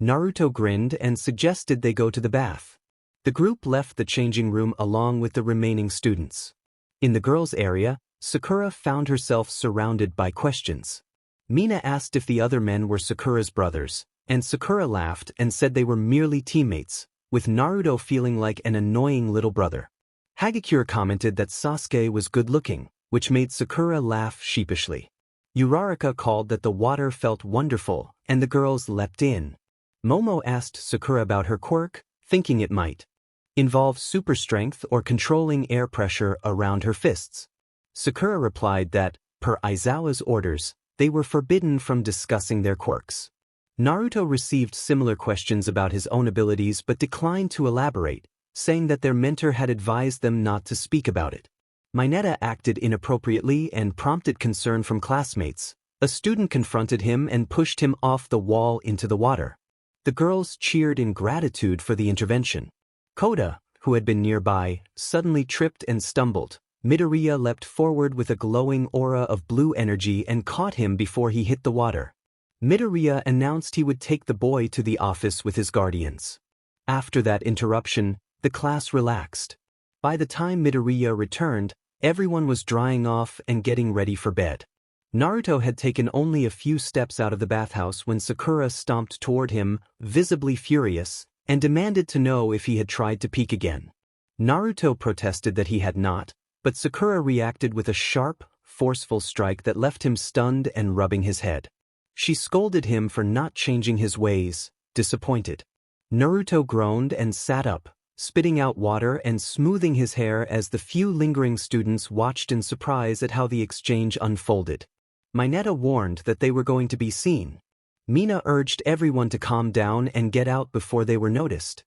Naruto grinned and suggested they go to the bath. The group left the changing room along with the remaining students. In the girls' area, Sakura found herself surrounded by questions. Mina asked if the other men were Sakura's brothers, and Sakura laughed and said they were merely teammates, with Naruto feeling like an annoying little brother. Hagakure commented that Sasuke was good-looking, which made Sakura laugh sheepishly. Uraraka called that the water felt wonderful, and the girls leapt in. Momo asked Sakura about her quirk, thinking it might involve super strength or controlling air pressure around her fists. Sakura replied that, per Aizawa's orders, they were forbidden from discussing their quirks. Naruto received similar questions about his own abilities but declined to elaborate, saying that their mentor had advised them not to speak about it. Mineta acted inappropriately and prompted concern from classmates. A student confronted him and pushed him off the wall into the water. The girls cheered in gratitude for the intervention. Koda, who had been nearby, suddenly tripped and stumbled. Midoriya leapt forward with a glowing aura of blue energy and caught him before he hit the water. Midoriya announced he would take the boy to the office with his guardians. After that interruption, the class relaxed. By the time Midoriya returned, everyone was drying off and getting ready for bed. Naruto had taken only a few steps out of the bathhouse when Sakura stomped toward him, visibly furious, and demanded to know if he had tried to peek again. Naruto protested that he had not, but Sakura reacted with a sharp, forceful strike that left him stunned and rubbing his head. She scolded him for not changing his ways, disappointed. Naruto groaned and sat up, spitting out water and smoothing his hair as the few lingering students watched in surprise at how the exchange unfolded. Mineta warned that they were going to be seen. Mina urged everyone to calm down and get out before they were noticed.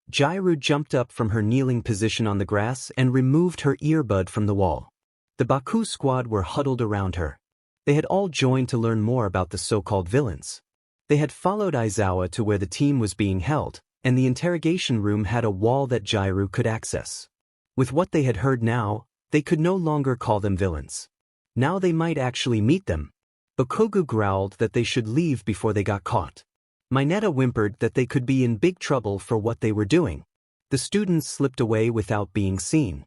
Jiru jumped up from her kneeling position on the grass and removed her earbud from the wall. The Baku squad were huddled around her. They had all joined to learn more about the so-called villains. They had followed Aizawa to where the team was being held, and the interrogation room had a wall that Jiru could access. With what they had heard now, they could no longer call them villains. Now they might actually meet them. Bakugo growled that they should leave before they got caught. Mineta whimpered that they could be in big trouble for what they were doing. The students slipped away without being seen.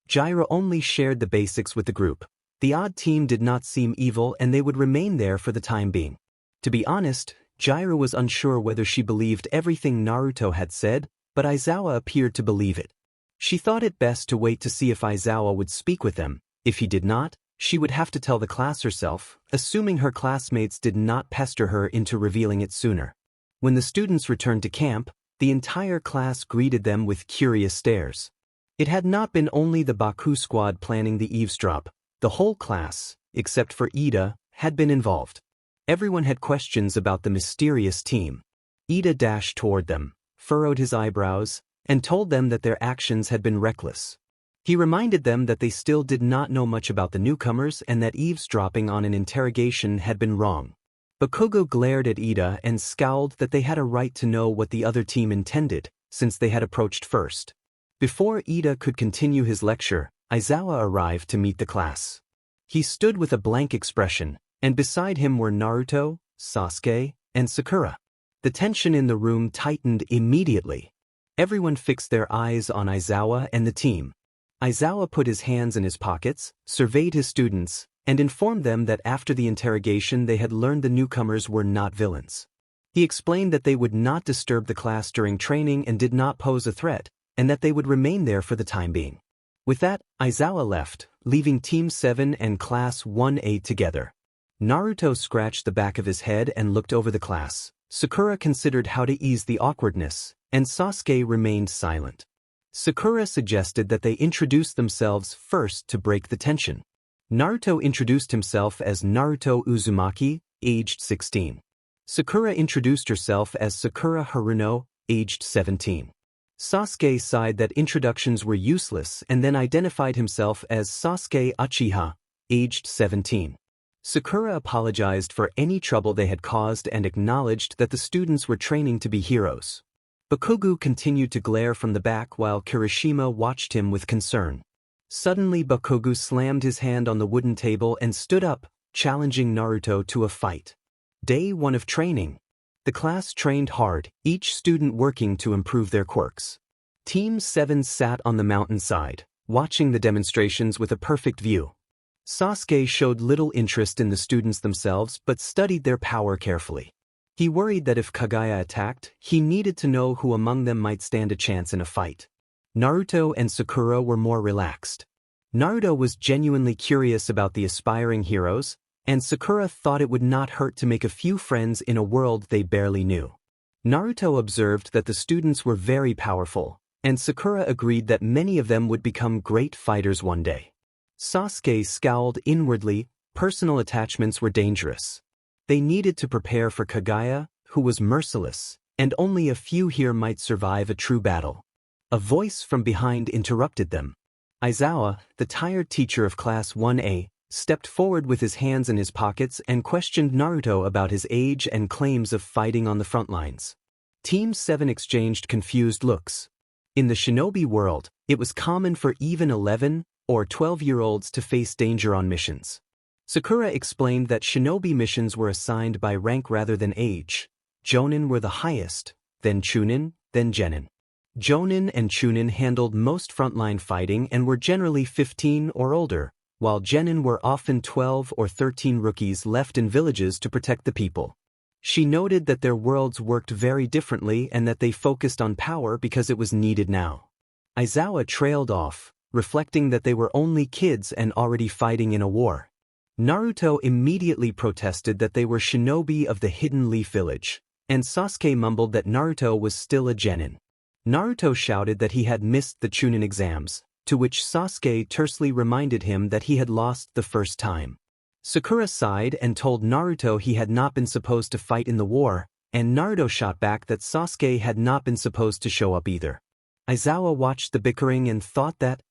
Jiru only shared the basics with the group. The odd team did not seem evil and they would remain there for the time being. To be honest, Jiru was unsure whether she believed everything Naruto had said, but Aizawa appeared to believe it. She thought it best to wait to see if Aizawa would speak with them. If he did not, she would have to tell the class herself, assuming her classmates did not pester her into revealing it sooner. When the students returned to camp, the entire class greeted them with curious stares. It had not been only the Baku squad planning the eavesdrop. The whole class, except for Ida, had been involved. Everyone had questions about the mysterious team. Ida dashed toward them, furrowed his eyebrows, and told them that their actions had been reckless. He reminded them that they still did not know much about the newcomers and that eavesdropping on an interrogation had been wrong. Bakugo glared at Ida and scowled that they had a right to know what the other team intended, since they had approached first. Before Ida could continue his lecture, Aizawa arrived to meet the class. He stood with a blank expression, and beside him were Naruto, Sasuke, and Sakura. The tension in the room tightened immediately. Everyone fixed their eyes on Aizawa and the team. Aizawa put his hands in his pockets, surveyed his students, and informed them that after the interrogation they had learned the newcomers were not villains. He explained that they would not disturb the class during training and did not pose a threat, and that they would remain there for the time being. With that, Aizawa left, leaving Team 7 and Class 1A together. Naruto scratched the back of his head and looked over the class. Sakura considered how to ease the awkwardness, and Sasuke remained silent. Sakura suggested that they introduce themselves first to break the tension. Naruto introduced himself as Naruto Uzumaki, aged 16. Sakura introduced herself as Sakura Haruno, aged 17. Sasuke sighed that introductions were useless and then identified himself as Sasuke Uchiha, aged 17. Sakura apologized for any trouble they had caused and acknowledged that the students were training to be heroes. Bakugo continued to glare from the back while Kirishima watched him with concern. Suddenly Bakugo slammed his hand on the wooden table and stood up, challenging Naruto to a fight. Day 1 of training. The class trained hard, each student working to improve their quirks. Team 7 sat on the mountainside, watching the demonstrations with a perfect view. Sasuke showed little interest in the students themselves but studied their power carefully. He worried that if Kaguya attacked, he needed to know who among them might stand a chance in a fight. Naruto and Sakura were more relaxed. Naruto was genuinely curious about the aspiring heroes, and Sakura thought it would not hurt to make a few friends in a world they barely knew. Naruto observed that the students were very powerful, and Sakura agreed that many of them would become great fighters one day. Sasuke scowled inwardly. Personal attachments were dangerous. They needed to prepare for Kaguya, who was merciless, and only a few here might survive a true battle. A voice from behind interrupted them. Aizawa, the tired teacher of Class 1A, stepped forward with his hands in his pockets and questioned Naruto about his age and claims of fighting on the front lines. Team 7 exchanged confused looks. In the shinobi world, it was common for even 11 or 12-year-olds to face danger on missions. Sakura explained that shinobi missions were assigned by rank rather than age. Jonin were the highest, then Chunin, then Genin. Jonin and Chunin handled most frontline fighting and were generally 15 or older, while Genin were often 12 or 13 rookies left in villages to protect the people. She noted that their worlds worked very differently and that they focused on power because it was needed now. Aizawa trailed off, reflecting that they were only kids and already fighting in a war. Naruto immediately protested that they were shinobi of the Hidden Leaf Village, and Sasuke mumbled that Naruto was still a Genin. Naruto shouted that he had missed the Chunin exams, to which Sasuke tersely reminded him that he had lost the first time. Sakura sighed and told Naruto he had not been supposed to fight in the war, and Naruto shot back that Sasuke had not been supposed to show up either. Aizawa watched the bickering and thought that,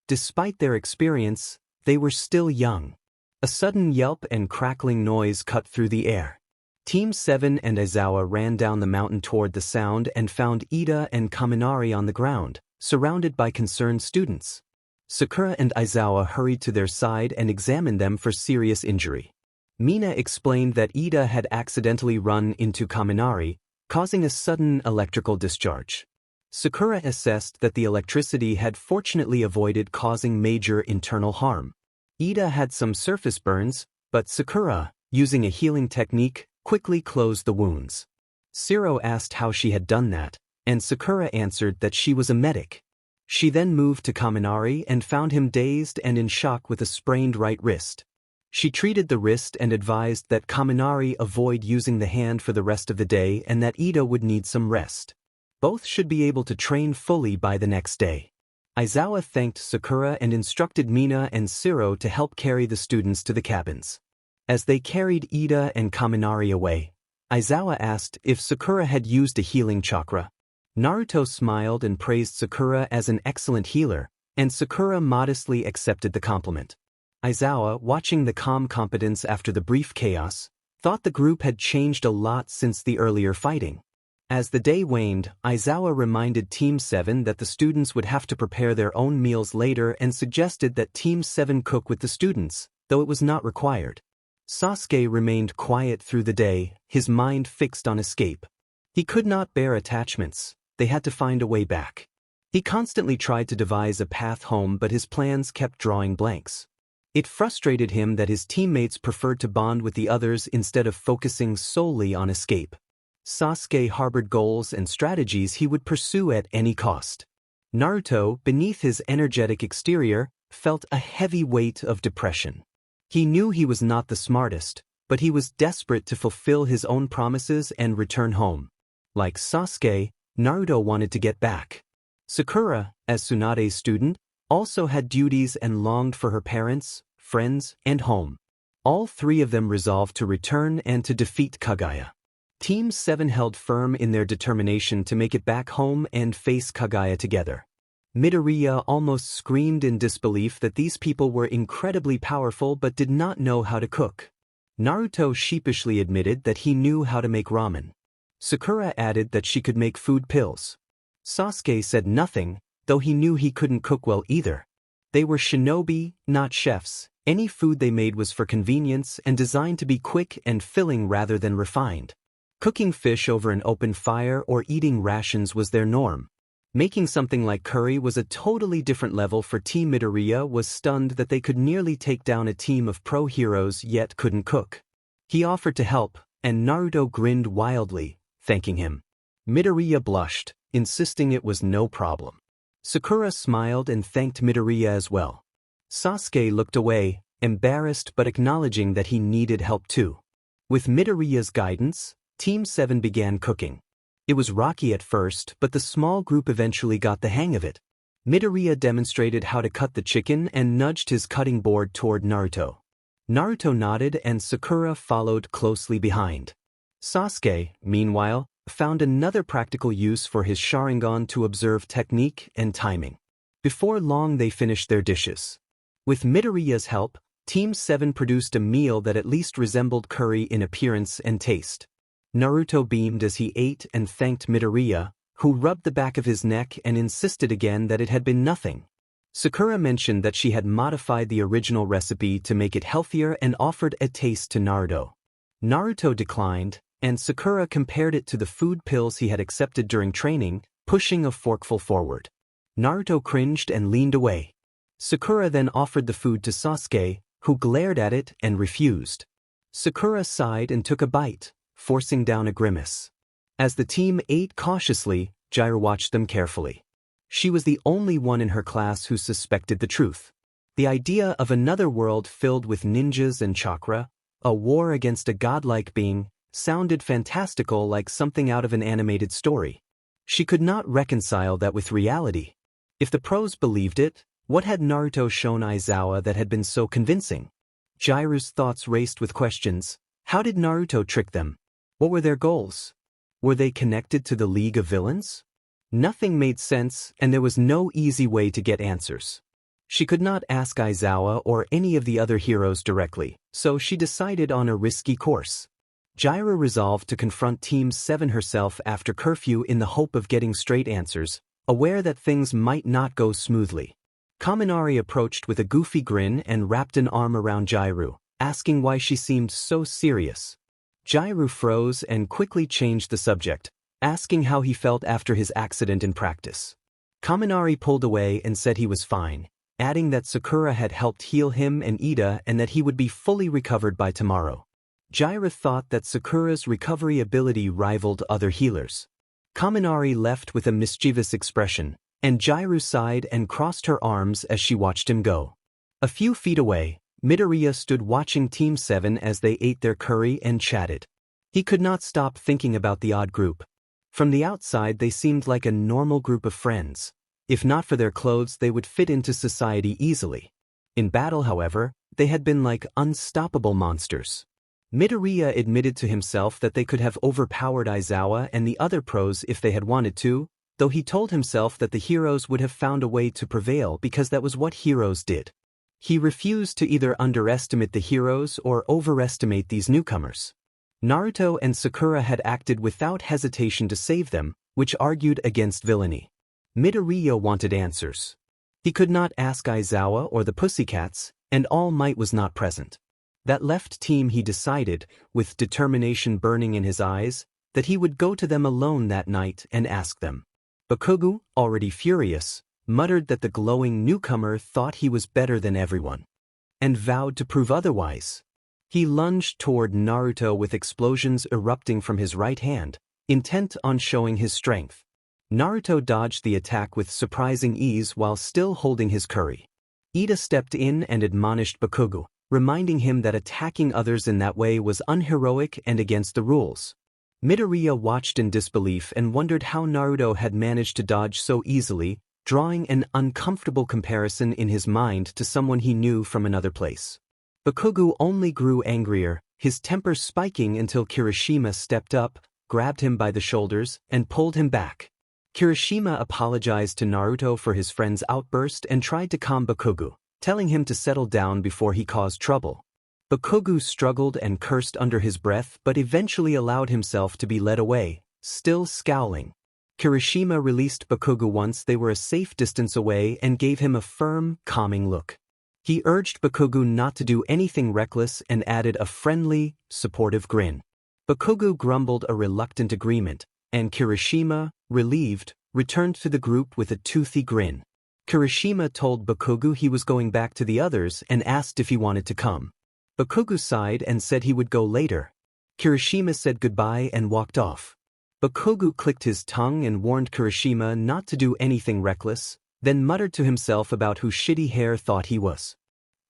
despite their experience, they were still young. A sudden yelp and crackling noise cut through the air. Team 7 and Aizawa ran down the mountain toward the sound and found Ida and Kaminari on the ground, surrounded by concerned students. Sakura and Aizawa hurried to their side and examined them for serious injury. Mina explained that Ida had accidentally run into Kaminari, causing a sudden electrical discharge. Sakura assessed that the electricity had fortunately avoided causing major internal harm. Ida had some surface burns, but Sakura, using a healing technique, quickly closed the wounds. Shiro asked how she had done that, and Sakura answered that she was a medic. She then moved to Kaminari and found him dazed and in shock with a sprained right wrist. She treated the wrist and advised that Kaminari avoid using the hand for the rest of the day and that Ida would need some rest. Both should be able to train fully by the next day. Aizawa thanked Sakura and instructed Mina and Shiro to help carry the students to the cabins. As they carried Ida and Kaminari away, Aizawa asked if Sakura had used a healing chakra. Naruto smiled and praised Sakura as an excellent healer, and Sakura modestly accepted the compliment. Aizawa, watching the calm competence after the brief chaos, thought the group had changed a lot since the earlier fighting. As the day waned, Aizawa reminded Team 7 that the students would have to prepare their own meals later and suggested that Team 7 cook with the students, though it was not required. Sasuke remained quiet through the day, his mind fixed on escape. He could not bear attachments. They had to find a way back. He constantly tried to devise a path home, but his plans kept drawing blanks. It frustrated him that his teammates preferred to bond with the others instead of focusing solely on escape. Sasuke harbored goals and strategies he would pursue at any cost. Naruto, beneath his energetic exterior, felt a heavy weight of depression. He knew he was not the smartest, but he was desperate to fulfill his own promises and return home. Like Sasuke, Naruto wanted to get back. Sakura, as Tsunade's student, also had duties and longed for her parents, friends, and home. All three of them resolved to return and to defeat Kaguya. Team 7 held firm in their determination to make it back home and face Kaguya together. Midoriya almost screamed in disbelief that these people were incredibly powerful but did not know how to cook. Naruto sheepishly admitted that he knew how to make ramen. Sakura added that she could make food pills. Sasuke said nothing, though he knew he couldn't cook well either. They were shinobi, not chefs. Any food they made was for convenience and designed to be quick and filling rather than refined. Cooking fish over an open fire or eating rations was their norm. Making something like curry was a totally different level for Team Midoriya was stunned that they could nearly take down a team of pro heroes yet couldn't cook. He offered to help, and Naruto grinned wildly, thanking him. Midoriya blushed, insisting it was no problem. Sakura smiled and thanked Midoriya as well. Sasuke looked away, embarrassed but acknowledging that he needed help too. With Midoriya's guidance, Team 7 began cooking. It was rocky at first, but the small group eventually got the hang of it. Midoriya demonstrated how to cut the chicken and nudged his cutting board toward Naruto. Naruto nodded and Sakura followed closely behind. Sasuke, meanwhile, found another practical use for his Sharingan to observe technique and timing. Before long they finished their dishes. With Midoriya's help, Team 7 produced a meal that at least resembled curry in appearance and taste. Naruto beamed as he ate and thanked Midoriya, who rubbed the back of his neck and insisted again that it had been nothing. Sakura mentioned that she had modified the original recipe to make it healthier and offered a taste to Naruto. Naruto declined, and Sakura compared it to the food pills he had accepted during training, pushing a forkful forward. Naruto cringed and leaned away. Sakura then offered the food to Sasuke, who glared at it and refused. Sakura sighed and took a bite, forcing down a grimace. As the team ate cautiously, Jiraiya watched them carefully. She was the only one in her class who suspected the truth. The idea of another world filled with ninjas and chakra, a war against a godlike being, sounded fantastical, like something out of an animated story. She could not reconcile that with reality. If the pros believed it, what had Naruto shown Aizawa that had been so convincing? Jiraiya's thoughts raced with questions. How did Naruto trick them? What were their goals? Were they connected to the League of Villains? Nothing made sense, and there was no easy way to get answers. She could not ask Aizawa or any of the other heroes directly, so she decided on a risky course. Jiraiya resolved to confront Team 7 herself after curfew in the hope of getting straight answers, aware that things might not go smoothly. Kaminari approached with a goofy grin and wrapped an arm around Jiraiya, asking why she seemed so serious. Jiraiya froze and quickly changed the subject, asking how he felt after his accident in practice. Kaminari pulled away and said he was fine, adding that Sakura had helped heal him and Ida and that he would be fully recovered by tomorrow. Jiraiya thought that Sakura's recovery ability rivaled other healers. Kaminari left with a mischievous expression, and Jiraiya sighed and crossed her arms as she watched him go. A few feet away, Midoriya stood watching Team 7 as they ate their curry and chatted. He could not stop thinking about the odd group. From the outside they seemed like a normal group of friends. If not for their clothes they would fit into society easily. In battle, however, they had been like unstoppable monsters. Midoriya admitted to himself that they could have overpowered Aizawa and the other pros if they had wanted to, though he told himself that the heroes would have found a way to prevail because that was what heroes did. He refused to either underestimate the heroes or overestimate these newcomers. Naruto and Sakura had acted without hesitation to save them, which argued against villainy. Midoriya wanted answers. He could not ask Aizawa or the Pussycats, and All Might was not present. That left Team he decided, with determination burning in his eyes, that he would go to them alone that night and ask them. Bakugo, already furious, muttered that the glowing newcomer thought he was better than everyone, and vowed to prove otherwise. He lunged toward Naruto with explosions erupting from his right hand, intent on showing his strength. Naruto dodged the attack with surprising ease while still holding his curry. Ida stepped in and admonished Bakugo, reminding him that attacking others in that way was unheroic and against the rules. Midoriya watched in disbelief and wondered how Naruto had managed to dodge so easily, drawing an uncomfortable comparison in his mind to someone he knew from another place. Bakugo only grew angrier, his temper spiking until Kirishima stepped up, grabbed him by the shoulders, and pulled him back. Kirishima apologized to Naruto for his friend's outburst and tried to calm Bakugo, telling him to settle down before he caused trouble. Bakugo struggled and cursed under his breath but eventually allowed himself to be led away, still scowling. Kirishima released Bakugo once they were a safe distance away and gave him a firm, calming look. He urged Bakugo not to do anything reckless and added a friendly, supportive grin. Bakugo grumbled a reluctant agreement, and Kirishima, relieved, returned to the group with a toothy grin. Kirishima told Bakugo he was going back to the others and asked if he wanted to come. Bakugo sighed and said he would go later. Kirishima said goodbye and walked off. Bakugo clicked his tongue and warned Kirishima not to do anything reckless, then muttered to himself about who Shitty Hair thought he was.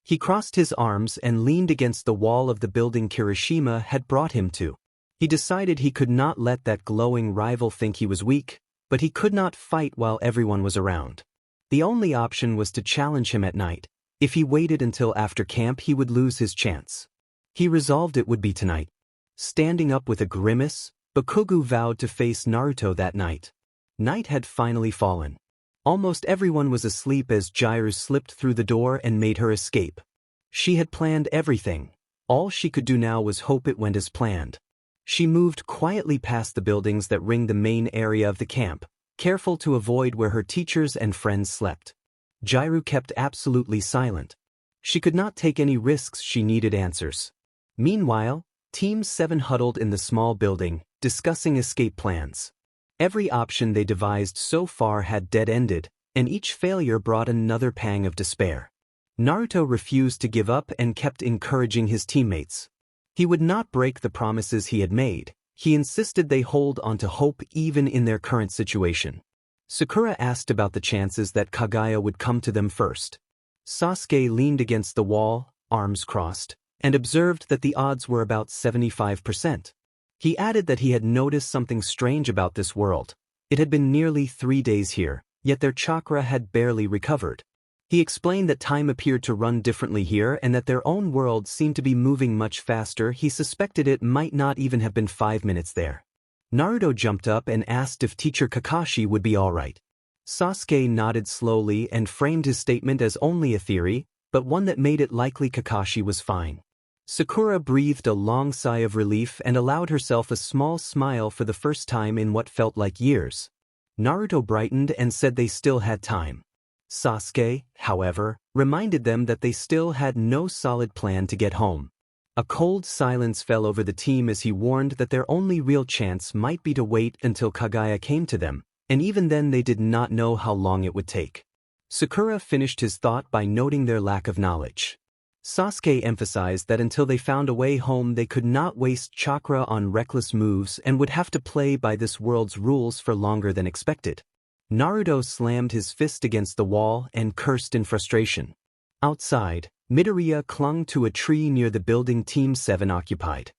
He crossed his arms and leaned against the wall of the building Kirishima had brought him to. He decided he could not let that glowing rival think he was weak, but he could not fight while everyone was around. The only option was to challenge him at night. If he waited until after camp, he would lose his chance. He resolved it would be tonight. Standing up with a grimace, Bakugo vowed to face Naruto that night. Night had finally fallen. Almost everyone was asleep as Jiraiya slipped through the door and made her escape. She had planned everything. All she could do now was hope it went as planned. She moved quietly past the buildings that ring the main area of the camp, careful to avoid where her teachers and friends slept. Jiraiya kept absolutely silent. She could not take any risks, she needed answers. Meanwhile, Team 7 huddled in the small building, discussing escape plans. Every option they devised so far had dead-ended, and each failure brought another pang of despair. Naruto refused to give up and kept encouraging his teammates. He would not break the promises he had made. He insisted they hold on to hope even in their current situation. Sakura asked about the chances that Kaguya would come to them first. Sasuke leaned against the wall, arms crossed, and observed that the odds were about 75%. He added that he had noticed something strange about this world. It had been nearly 3 days here, yet their chakra had barely recovered. He explained that time appeared to run differently here and that their own world seemed to be moving much faster. He suspected it might not even have been 5 minutes there. Naruto jumped up and asked if teacher Kakashi would be alright. Sasuke nodded slowly and framed his statement as only a theory, but one that made it likely Kakashi was fine. Sakura breathed a long sigh of relief and allowed herself a small smile for the first time in what felt like years. Naruto brightened and said they still had time. Sasuke, however, reminded them that they still had no solid plan to get home. A cold silence fell over the team as he warned that their only real chance might be to wait until Kaguya came to them, and even then they did not know how long it would take. Sakura finished his thought by noting their lack of knowledge. Sasuke emphasized that until they found a way home they could not waste chakra on reckless moves and would have to play by this world's rules for longer than expected. Naruto slammed his fist against the wall and cursed in frustration. Outside, Midoriya clung to a tree near the building Team 7 occupied.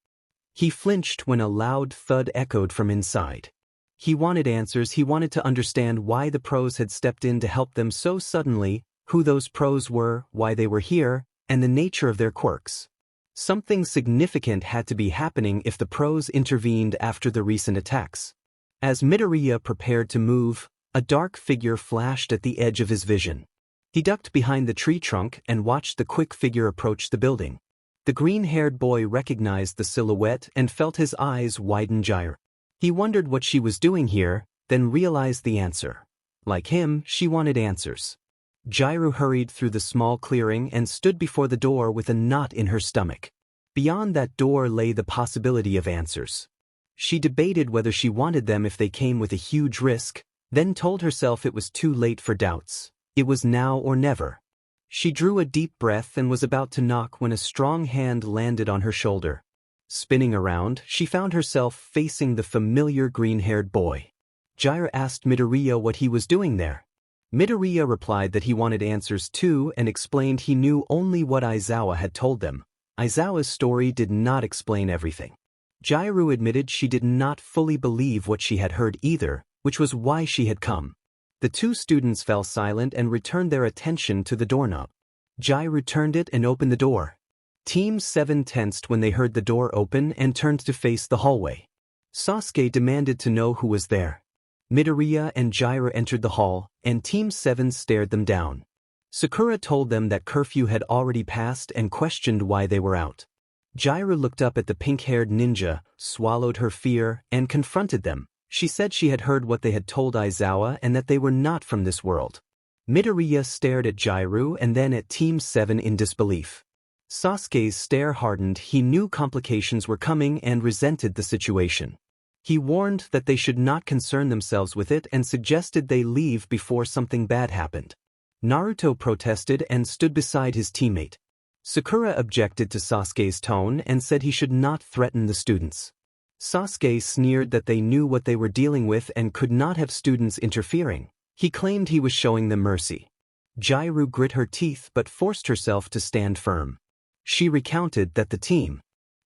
He flinched when a loud thud echoed from inside. He wanted answers. He wanted to understand why the pros had stepped in to help them so suddenly, who those pros were, why they were here, and the nature of their quirks. Something significant had to be happening if the pros intervened after the recent attacks. As Midoriya prepared to move, a dark figure flashed at the edge of his vision. He ducked behind the tree trunk and watched the quick figure approach the building. The green-haired boy recognized the silhouette and felt his eyes widen. Jiraiya. He wondered what she was doing here, then realized the answer. Like him, she wanted answers. Jiraiya hurried through the small clearing and stood before the door with a knot in her stomach. Beyond that door lay the possibility of answers. She debated whether she wanted them if they came with a huge risk, then told herself it was too late for doubts. It was now or never. She drew a deep breath and was about to knock when a strong hand landed on her shoulder. Spinning around, she found herself facing the familiar green-haired boy. Jiraiya asked Midoriya what he was doing there. Midoriya replied that he wanted answers too and explained he knew only what Aizawa had told them. Aizawa's story did not explain everything. Jiraiya admitted she did not fully believe what she had heard either, which was why she had come. The two students fell silent and returned their attention to the doorknob. Jiraiya turned it and opened the door. Team 7 tensed when they heard the door open and turned to face the hallway. Sasuke demanded to know who was there. Midoriya and Jiraiya entered the hall, and Team 7 stared them down. Sakura told them that curfew had already passed and questioned why they were out. Jiraiya looked up at the pink-haired ninja, swallowed her fear, and confronted them. She said she had heard what they had told Aizawa and that they were not from this world. Midoriya stared at Jiraiya and then at Team 7 in disbelief. Sasuke's stare hardened. He knew complications were coming and resented the situation. He warned that they should not concern themselves with it and suggested they leave before something bad happened. Naruto protested and stood beside his teammate. Sakura objected to Sasuke's tone and said he should not threaten the students. Sasuke sneered that they knew what they were dealing with and could not have students interfering. He claimed he was showing them mercy. Jairu grit her teeth but forced herself to stand firm. She recounted that the team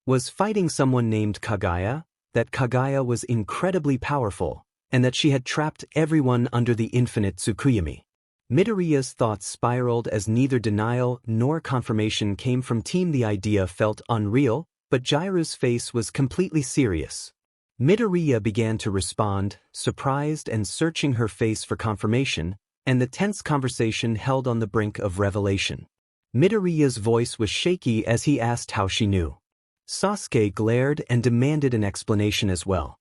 was fighting someone named Kaguya, that Kaguya was incredibly powerful, and that she had trapped everyone under the infinite Tsukuyami. Midoriya's thoughts spiraled as neither denial nor confirmation came from Team. The idea felt unreal, but Jairu's face was completely serious. Midoriya began to respond, surprised and searching her face for confirmation, and the tense conversation held on the brink of revelation. Midoriya's voice was shaky as he asked how she knew. Sasuke glared and demanded an explanation as well.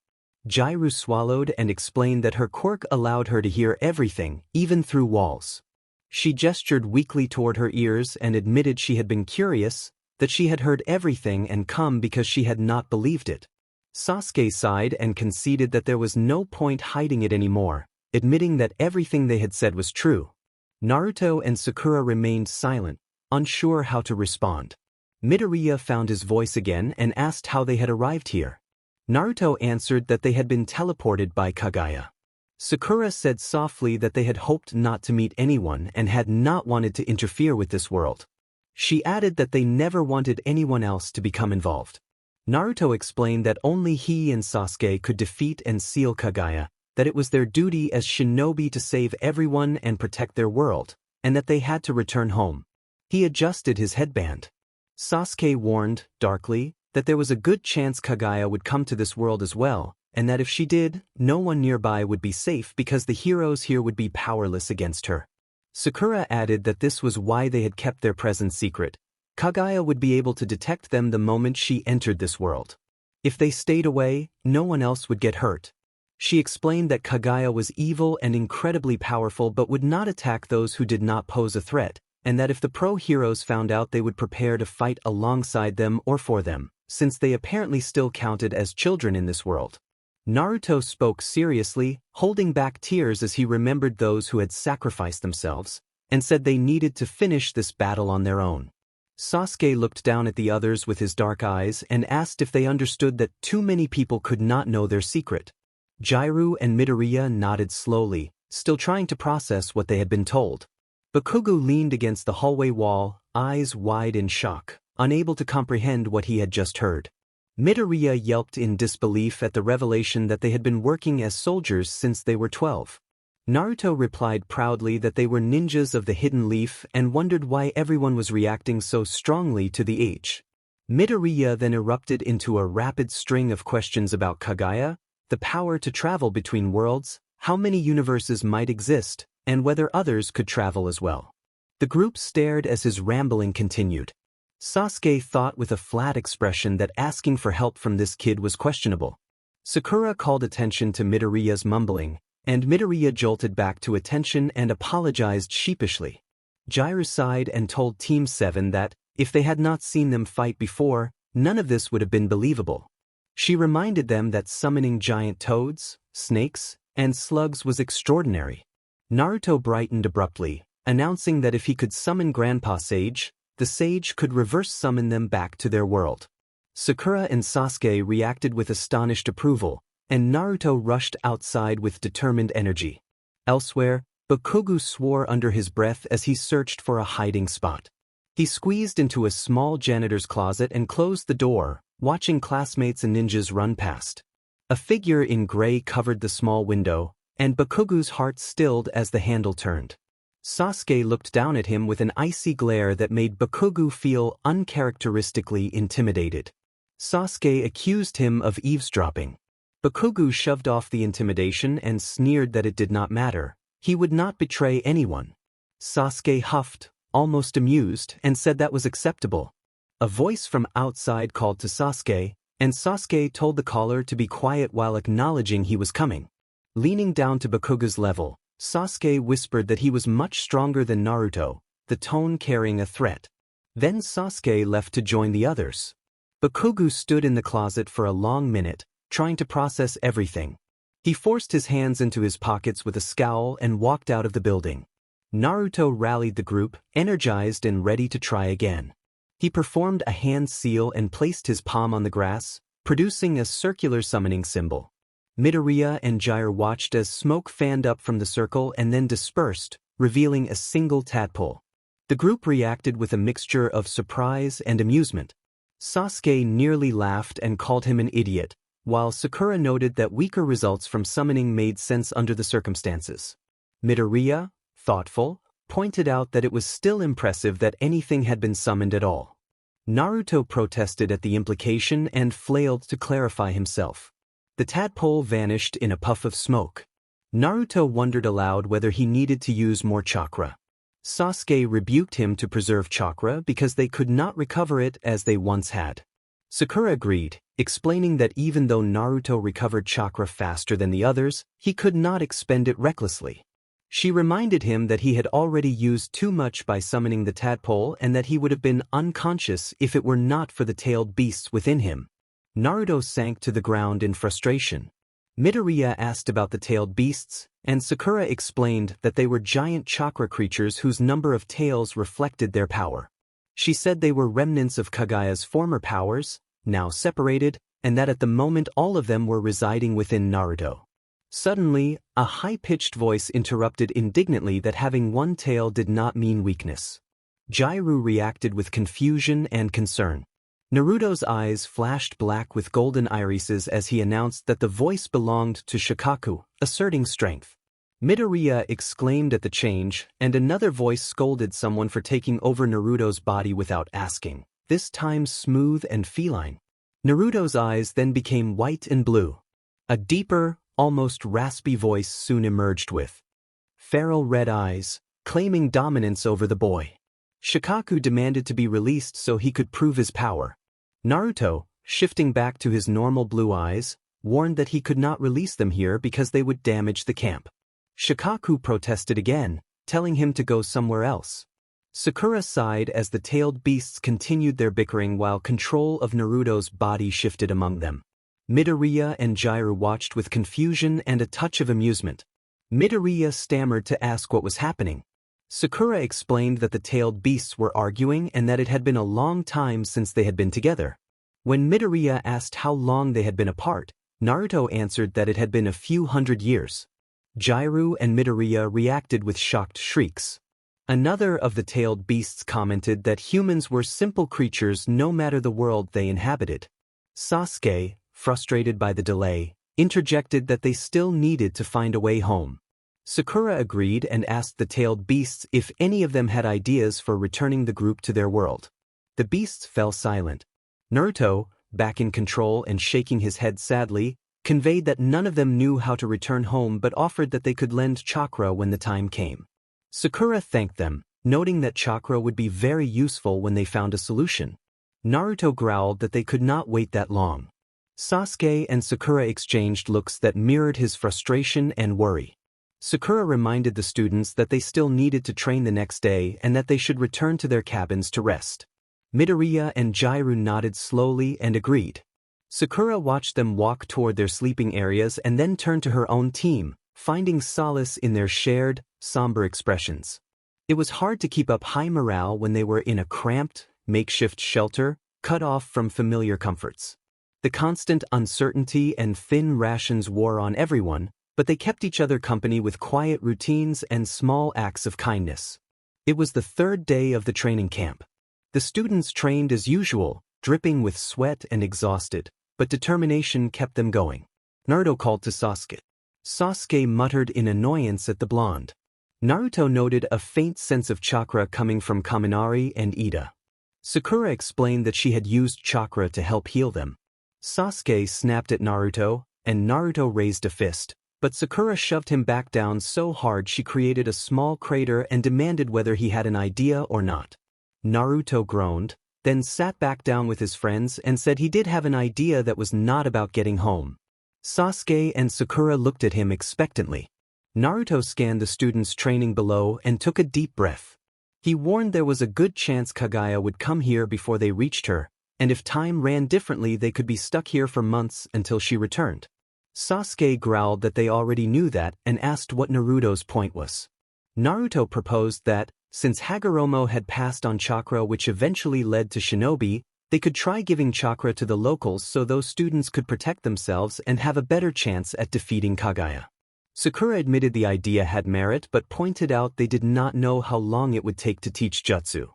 Jairu swallowed and explained that her quirk allowed her to hear everything, even through walls. She gestured weakly toward her ears and admitted she had been curious, that she had heard everything and come because she had not believed it. Sasuke sighed and conceded that there was no point hiding it anymore, admitting that everything they had said was true. Naruto and Sakura remained silent, unsure how to respond. Midoriya found his voice again and asked how they had arrived here. Naruto answered that they had been teleported by Kaguya. Sakura said softly that they had hoped not to meet anyone and had not wanted to interfere with this world. She added that they never wanted anyone else to become involved. Naruto explained that only he and Sasuke could defeat and seal Kaguya, that it was their duty as shinobi to save everyone and protect their world, and that they had to return home. He adjusted his headband. Sasuke warned, darkly, that there was a good chance Kaguya would come to this world as well, and that if she did, no one nearby would be safe because the heroes here would be powerless against her. Sakura added that this was why they had kept their presence secret. Kaguya would be able to detect them the moment she entered this world. If they stayed away, no one else would get hurt. She explained that Kaguya was evil and incredibly powerful but would not attack those who did not pose a threat, and that if the pro-heroes found out they would prepare to fight alongside them or for them, since they apparently still counted as children in this world. Naruto spoke seriously, holding back tears as he remembered those who had sacrificed themselves, and said they needed to finish this battle on their own. Sasuke looked down at the others with his dark eyes and asked if they understood that too many people could not know their secret. Jairu and Midoriya nodded slowly, still trying to process what they had been told. Bakugo leaned against the hallway wall, eyes wide in shock, unable to comprehend what he had just heard. Midoriya yelped in disbelief at the revelation that they had been working as soldiers since they were 12. Naruto replied proudly that they were ninjas of the Hidden Leaf and wondered why everyone was reacting so strongly to the age. Midoriya then erupted into a rapid string of questions about Kaguya, the power to travel between worlds, how many universes might exist, and whether others could travel as well. The group stared as his rambling continued. Sasuke thought with a flat expression that asking for help from this kid was questionable. Sakura called attention to Midoriya's mumbling, and Midoriya jolted back to attention and apologized sheepishly. Jairu sighed and told Team 7 that, if they had not seen them fight before, none of this would have been believable. She reminded them that summoning giant toads, snakes, and slugs was extraordinary. Naruto brightened abruptly, announcing that if he could summon Grandpa Sage, the sage could reverse summon them back to their world. Sakura and Sasuke reacted with astonished approval, and Naruto rushed outside with determined energy. Elsewhere, Bakugo swore under his breath as he searched for a hiding spot. He squeezed into a small janitor's closet and closed the door, watching classmates and ninjas run past. A figure in gray covered the small window, and Bakugo's heart stilled as the handle turned. Sasuke looked down at him with an icy glare that made Bakugo feel uncharacteristically intimidated. Sasuke accused him of eavesdropping. Bakugo shoved off the intimidation and sneered that it did not matter. He would not betray anyone. Sasuke huffed, almost amused, and said that was acceptable. A voice from outside called to Sasuke, and Sasuke told the caller to be quiet while acknowledging he was coming. Leaning down to Bakugo's level, Sasuke whispered that he was much stronger than Naruto, the tone carrying a threat. Then Sasuke left to join the others. Bakugo stood in the closet for a long minute, trying to process everything. He forced his hands into his pockets with a scowl and walked out of the building. Naruto rallied the group, energized and ready to try again. He performed a hand seal and placed his palm on the grass, producing a circular summoning symbol. Midoriya and Jairu watched as smoke fanned up from the circle and then dispersed, revealing a single tadpole. The group reacted with a mixture of surprise and amusement. Sasuke nearly laughed and called him an idiot, while Sakura noted that weaker results from summoning made sense under the circumstances. Midoriya, thoughtful, pointed out that it was still impressive that anything had been summoned at all. Naruto protested at the implication and flailed to clarify himself. The tadpole vanished in a puff of smoke. Naruto wondered aloud whether he needed to use more chakra. Sasuke rebuked him to preserve chakra because they could not recover it as they once had. Sakura agreed, explaining that even though Naruto recovered chakra faster than the others, he could not expend it recklessly. She reminded him that he had already used too much by summoning the tadpole and that he would have been unconscious if it were not for the tailed beasts within him. Naruto sank to the ground in frustration. Midoriya asked about the tailed beasts, and Sakura explained that they were giant chakra creatures whose number of tails reflected their power. She said they were remnants of Kaguya's former powers, now separated, and that at the moment all of them were residing within Naruto. Suddenly, a high-pitched voice interrupted indignantly that having one tail did not mean weakness. Jiraiya reacted with confusion and concern. Naruto's eyes flashed black with golden irises as he announced that the voice belonged to Shikaku, asserting strength. Midoriya exclaimed at the change, and another voice scolded someone for taking over Naruto's body without asking, this time smooth and feline. Naruto's eyes then became white and blue. A deeper, almost raspy voice soon emerged with feral red eyes, claiming dominance over the boy. Shikaku demanded to be released so he could prove his power. Naruto, shifting back to his normal blue eyes, warned that he could not release them here because they would damage the camp. Shikaku protested again, telling him to go somewhere else. Sakura sighed as the tailed beasts continued their bickering while control of Naruto's body shifted among them. Midoriya and Jiraiya watched with confusion and a touch of amusement. Midoriya stammered to ask what was happening. Sakura explained that the tailed beasts were arguing and that it had been a long time since they had been together. When Midoriya asked how long they had been apart, Naruto answered that it had been a few hundred years. Jiraiya and Midoriya reacted with shocked shrieks. Another of the tailed beasts commented that humans were simple creatures no matter the world they inhabited. Sasuke, frustrated by the delay, interjected that they still needed to find a way home. Sakura agreed and asked the tailed beasts if any of them had ideas for returning the group to their world. The beasts fell silent. Naruto, back in control and shaking his head sadly, conveyed that none of them knew how to return home but offered that they could lend chakra when the time came. Sakura thanked them, noting that chakra would be very useful when they found a solution. Naruto growled that they could not wait that long. Sasuke and Sakura exchanged looks that mirrored his frustration and worry. Sakura reminded the students that they still needed to train the next day and that they should return to their cabins to rest. Midoriya and Jiraiya nodded slowly and agreed. Sakura watched them walk toward their sleeping areas and then turned to her own team, finding solace in their shared, somber expressions. It was hard to keep up high morale when they were in a cramped, makeshift shelter, cut off from familiar comforts. The constant uncertainty and thin rations wore on everyone, but they kept each other company with quiet routines and small acts of kindness. It was the third day of the training camp. The students trained as usual, dripping with sweat and exhausted, but determination kept them going. Naruto called to Sasuke. Sasuke muttered in annoyance at the blonde. Naruto noted a faint sense of chakra coming from Kaminari and Ida. Sakura explained that she had used chakra to help heal them. Sasuke snapped at Naruto, and Naruto raised a fist. But Sakura shoved him back down so hard she created a small crater and demanded whether he had an idea or not. Naruto groaned, then sat back down with his friends and said he did have an idea that was not about getting home. Sasuke and Sakura looked at him expectantly. Naruto scanned the students training below and took a deep breath. He warned there was a good chance Kaguya would come here before they reached her, and if time ran differently they could be stuck here for months until she returned. Sasuke growled that they already knew that and asked what Naruto's point was. Naruto proposed that, since Hagoromo had passed on chakra which eventually led to shinobi, they could try giving chakra to the locals so those students could protect themselves and have a better chance at defeating Kaguya. Sakura admitted the idea had merit but pointed out they did not know how long it would take to teach jutsu.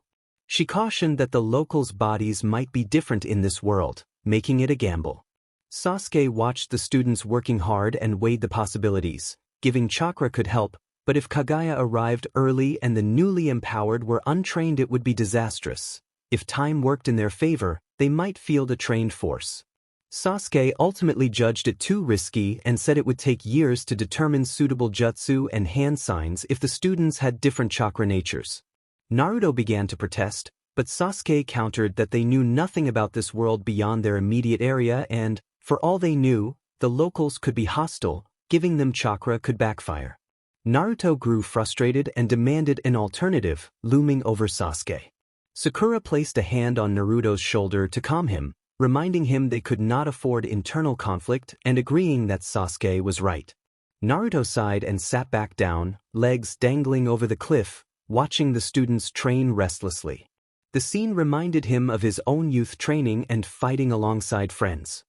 She cautioned that the locals' bodies might be different in this world, making it a gamble. Sasuke watched the students working hard and weighed the possibilities. Giving chakra could help, but if Kaguya arrived early and the newly empowered were untrained, it would be disastrous. If time worked in their favor, they might field a trained force. Sasuke ultimately judged it too risky and said it would take years to determine suitable jutsu and hand signs if the students had different chakra natures. Naruto began to protest, but Sasuke countered that they knew nothing about this world beyond their immediate area and, for all they knew, the locals could be hostile. Giving them chakra could backfire. Naruto grew frustrated and demanded an alternative, looming over Sasuke. Sakura placed a hand on Naruto's shoulder to calm him, reminding him they could not afford internal conflict and agreeing that Sasuke was right. Naruto sighed and sat back down, legs dangling over the cliff, watching the students train restlessly. The scene reminded him of his own youth training and fighting alongside friends.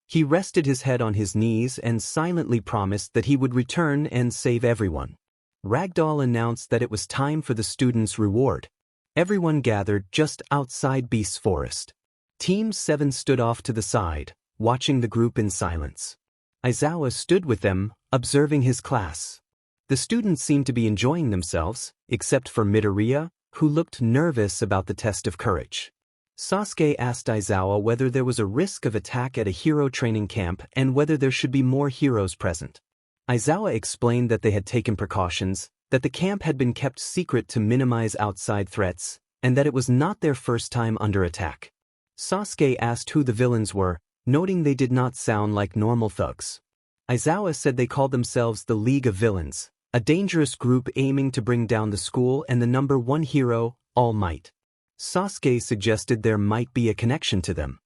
He rested his head on his knees and silently promised that he would return and save everyone. Ragdoll announced that it was time for the students' reward. Everyone gathered just outside Beast's forest. Team 7 stood off to the side, watching the group in silence. Aizawa stood with them, observing his class. The students seemed to be enjoying themselves, except for Midoriya, who looked nervous about the test of courage. Sasuke asked Aizawa whether there was a risk of attack at a hero training camp and whether there should be more heroes present. Aizawa explained that they had taken precautions, that the camp had been kept secret to minimize outside threats, and that it was not their first time under attack. Sasuke asked who the villains were, noting they did not sound like normal thugs. Aizawa said they called themselves the League of Villains, a dangerous group aiming to bring down the school and the number one hero, All Might. Sasuke suggested there might be a connection to them.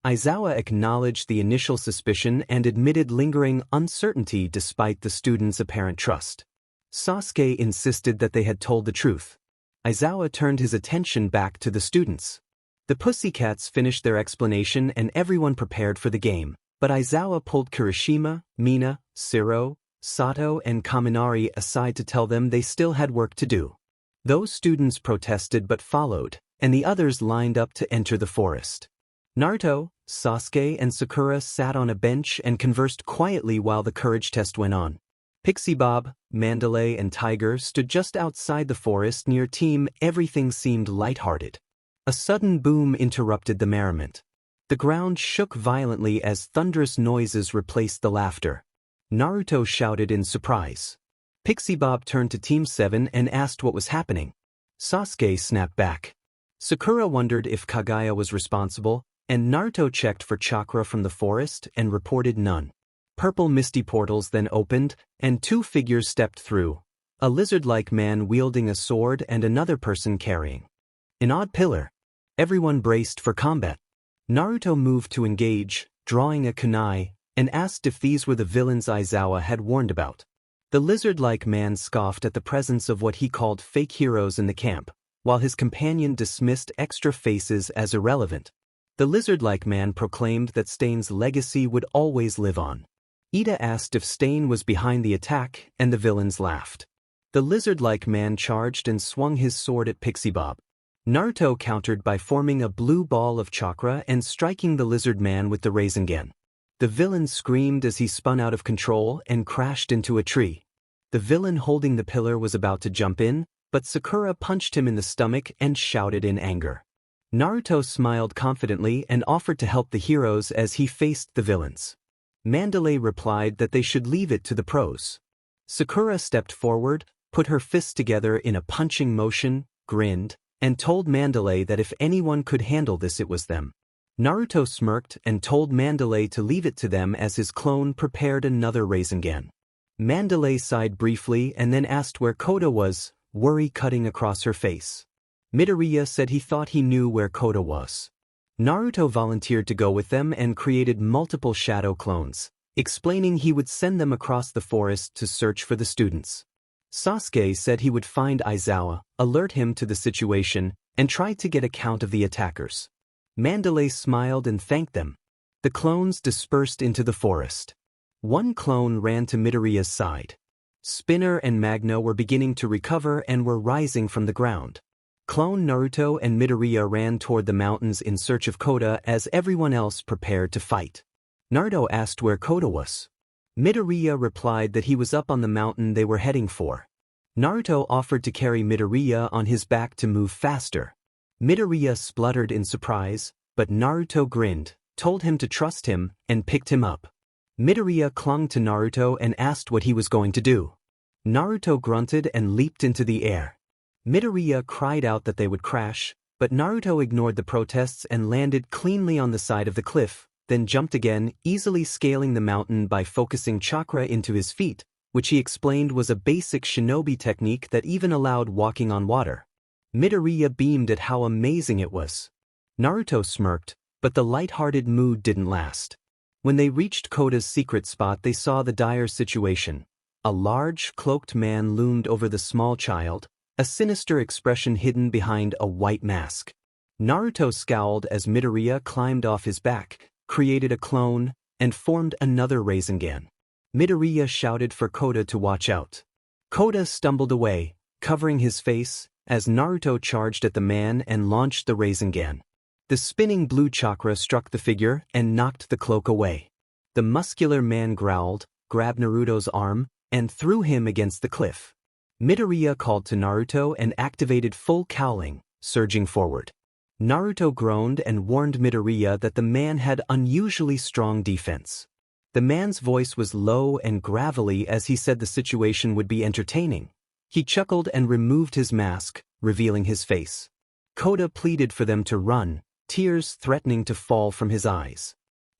Aizawa acknowledged the initial suspicion and admitted lingering uncertainty despite the students' apparent trust. Sasuke insisted that they had told the truth. Aizawa turned his attention back to the students. The Pussycats finished their explanation and everyone prepared for the game, but Aizawa pulled Kirishima, Mina, Siro, Sato and Kaminari aside to tell them they still had work to do. Those students protested but followed, and the others lined up to enter the forest. Naruto, Sasuke and Sakura sat on a bench and conversed quietly while the courage test went on. Pixie Bob, Mandalay and Tiger stood just outside the forest near Team. Everything seemed lighthearted. A sudden boom interrupted the merriment. The ground shook violently as thunderous noises replaced the laughter. Naruto shouted in surprise. Pixie Bob turned to Team 7 and asked what was happening. Sasuke snapped back. Sakura wondered if Kaguya was responsible, and Naruto checked for chakra from the forest and reported none. Purple misty portals then opened, and two figures stepped through, a lizard-like man wielding a sword and another person carrying an odd pillar. Everyone braced for combat. Naruto moved to engage, drawing a kunai, and asked if these were the villains Aizawa had warned about. The lizard-like man scoffed at the presence of what he called fake heroes in the camp, while his companion dismissed extra faces as irrelevant. The lizard-like man proclaimed that Stain's legacy would always live on. Ida asked if Stain was behind the attack, and the villains laughed. The lizard-like man charged and swung his sword at Pixie Bob. Naruto countered by forming a blue ball of chakra and striking the lizard man with the Rasengan. The villain screamed as he spun out of control and crashed into a tree. The villain holding the pillar was about to jump in, but Sakura punched him in the stomach and shouted in anger. Naruto smiled confidently and offered to help the heroes as he faced the villains. Mandalay replied that they should leave it to the pros. Sakura stepped forward, put her fists together in a punching motion, grinned, and told Mandalay that if anyone could handle this it was them. Naruto smirked and told Mandalay to leave it to them as his clone prepared another Rasengan. Mandalay sighed briefly and then asked where Koda was, worry cutting across her face. Midoriya said he thought he knew where Koda was. Naruto volunteered to go with them and created multiple shadow clones, explaining he would send them across the forest to search for the students. Sasuke said he would find Aizawa, alert him to the situation, and tried to get a count of the attackers. Mandalay smiled and thanked them. The clones dispersed into the forest. One clone ran to Midoriya's side. Spinner and Magna were beginning to recover and were rising from the ground. Clone Naruto and Midoriya ran toward the mountains in search of Koda as everyone else prepared to fight. Naruto asked where Koda was. Midoriya replied that he was up on the mountain they were heading for. Naruto offered to carry Midoriya on his back to move faster. Midoriya spluttered in surprise, but Naruto grinned, told him to trust him, and picked him up. Midoriya clung to Naruto and asked what he was going to do. Naruto grunted and leaped into the air. Midoriya cried out that they would crash, but Naruto ignored the protests and landed cleanly on the side of the cliff, then jumped again, easily scaling the mountain by focusing chakra into his feet, which he explained was a basic shinobi technique that even allowed walking on water. Midoriya beamed at how amazing it was. Naruto smirked, but the light-hearted mood didn't last. When they reached Koda's secret spot, they saw the dire situation. A large, cloaked man loomed over the small child, a sinister expression hidden behind a white mask. Naruto scowled as Midoriya climbed off his back, created a clone, and formed another Rasengan. Midoriya shouted for Koda to watch out. Koda stumbled away, covering his face, as Naruto charged at the man and launched the Rasengan. The spinning blue chakra struck the figure and knocked the cloak away. The muscular man growled, grabbed Naruto's arm, and threw him against the cliff. Midoriya called to Naruto and activated full cowling, surging forward. Naruto groaned and warned Midoriya that the man had unusually strong defense. The man's voice was low and gravelly as he said the situation would be entertaining. He chuckled and removed his mask, revealing his face. Koda pleaded for them to run, tears threatening to fall from his eyes.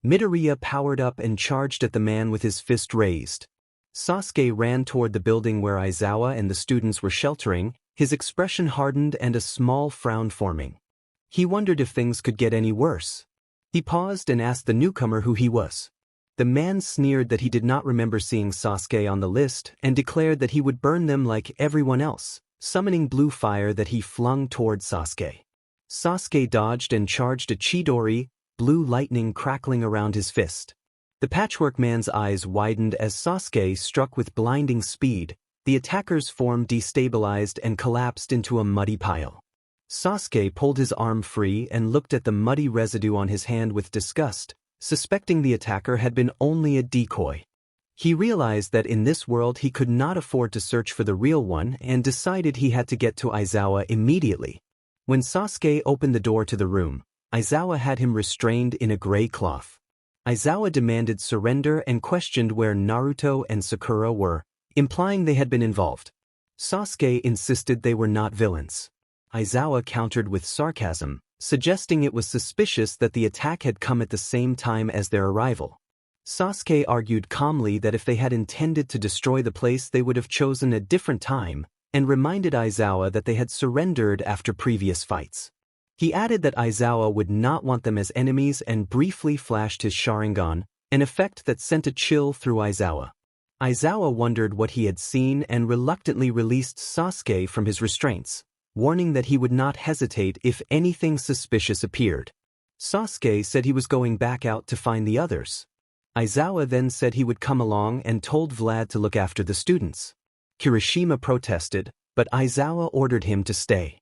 Midoriya powered up and charged at the man with his fist raised. Sasuke ran toward the building where Aizawa and the students were sheltering, his expression hardened and a small frown forming. He wondered if things could get any worse. He paused and asked the newcomer who he was. The man sneered that he did not remember seeing Sasuke on the list and declared that he would burn them like everyone else, summoning blue fire that he flung toward Sasuke. Sasuke dodged and charged a Chidori, blue lightning crackling around his fist. The patchwork man's eyes widened as Sasuke struck with blinding speed. The attacker's form destabilized and collapsed into a muddy pile. Sasuke pulled his arm free and looked at the muddy residue on his hand with disgust, suspecting the attacker had been only a decoy. He realized that in this world he could not afford to search for the real one and decided he had to get to Aizawa immediately. When Sasuke opened the door to the room, Aizawa had him restrained in a gray cloth. Aizawa demanded surrender and questioned where Naruto and Sakura were, implying they had been involved. Sasuke insisted they were not villains. Aizawa countered with sarcasm, suggesting it was suspicious that the attack had come at the same time as their arrival. Sasuke argued calmly that if they had intended to destroy the place they would have chosen a different time, and reminded Aizawa that they had surrendered after previous fights. He added that Aizawa would not want them as enemies and briefly flashed his Sharingan, an effect that sent a chill through Aizawa. Aizawa wondered what he had seen and reluctantly released Sasuke from his restraints, warning that he would not hesitate if anything suspicious appeared. Sasuke said he was going back out to find the others. Aizawa then said he would come along and told Vlad to look after the students. Kirishima protested, but Aizawa ordered him to stay.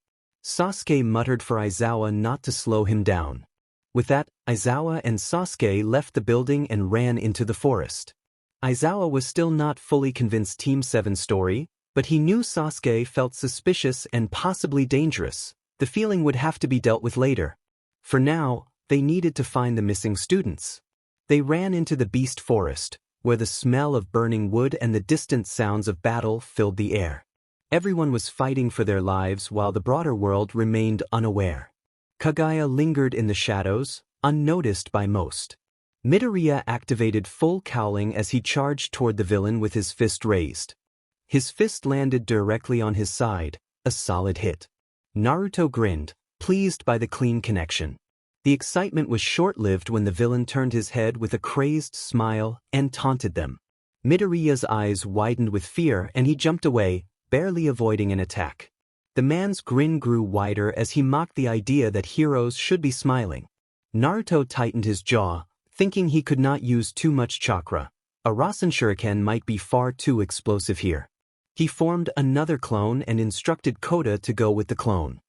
Sasuke muttered for Aizawa not to slow him down. With that, Aizawa and Sasuke left the building and ran into the forest. Aizawa was still not fully convinced Team 7's story, but he knew Sasuke felt suspicious and possibly dangerous. The feeling would have to be dealt with later. For now, they needed to find the missing students. They ran into the beast forest, where the smell of burning wood and the distant sounds of battle filled the air. Everyone was fighting for their lives while the broader world remained unaware. Kaguya lingered in the shadows, unnoticed by most. Midoriya activated full cowling as he charged toward the villain with his fist raised. His fist landed directly on his side, a solid hit. Naruto grinned, pleased by the clean connection. The excitement was short-lived when the villain turned his head with a crazed smile and taunted them. Midoriya's eyes widened with fear and he jumped away, barely avoiding an attack. The man's grin grew wider as he mocked the idea that heroes should be smiling. Naruto tightened his jaw, thinking he could not use too much chakra. A Rasen Shuriken might be far too explosive here. He formed another clone and instructed Kota to go with the clone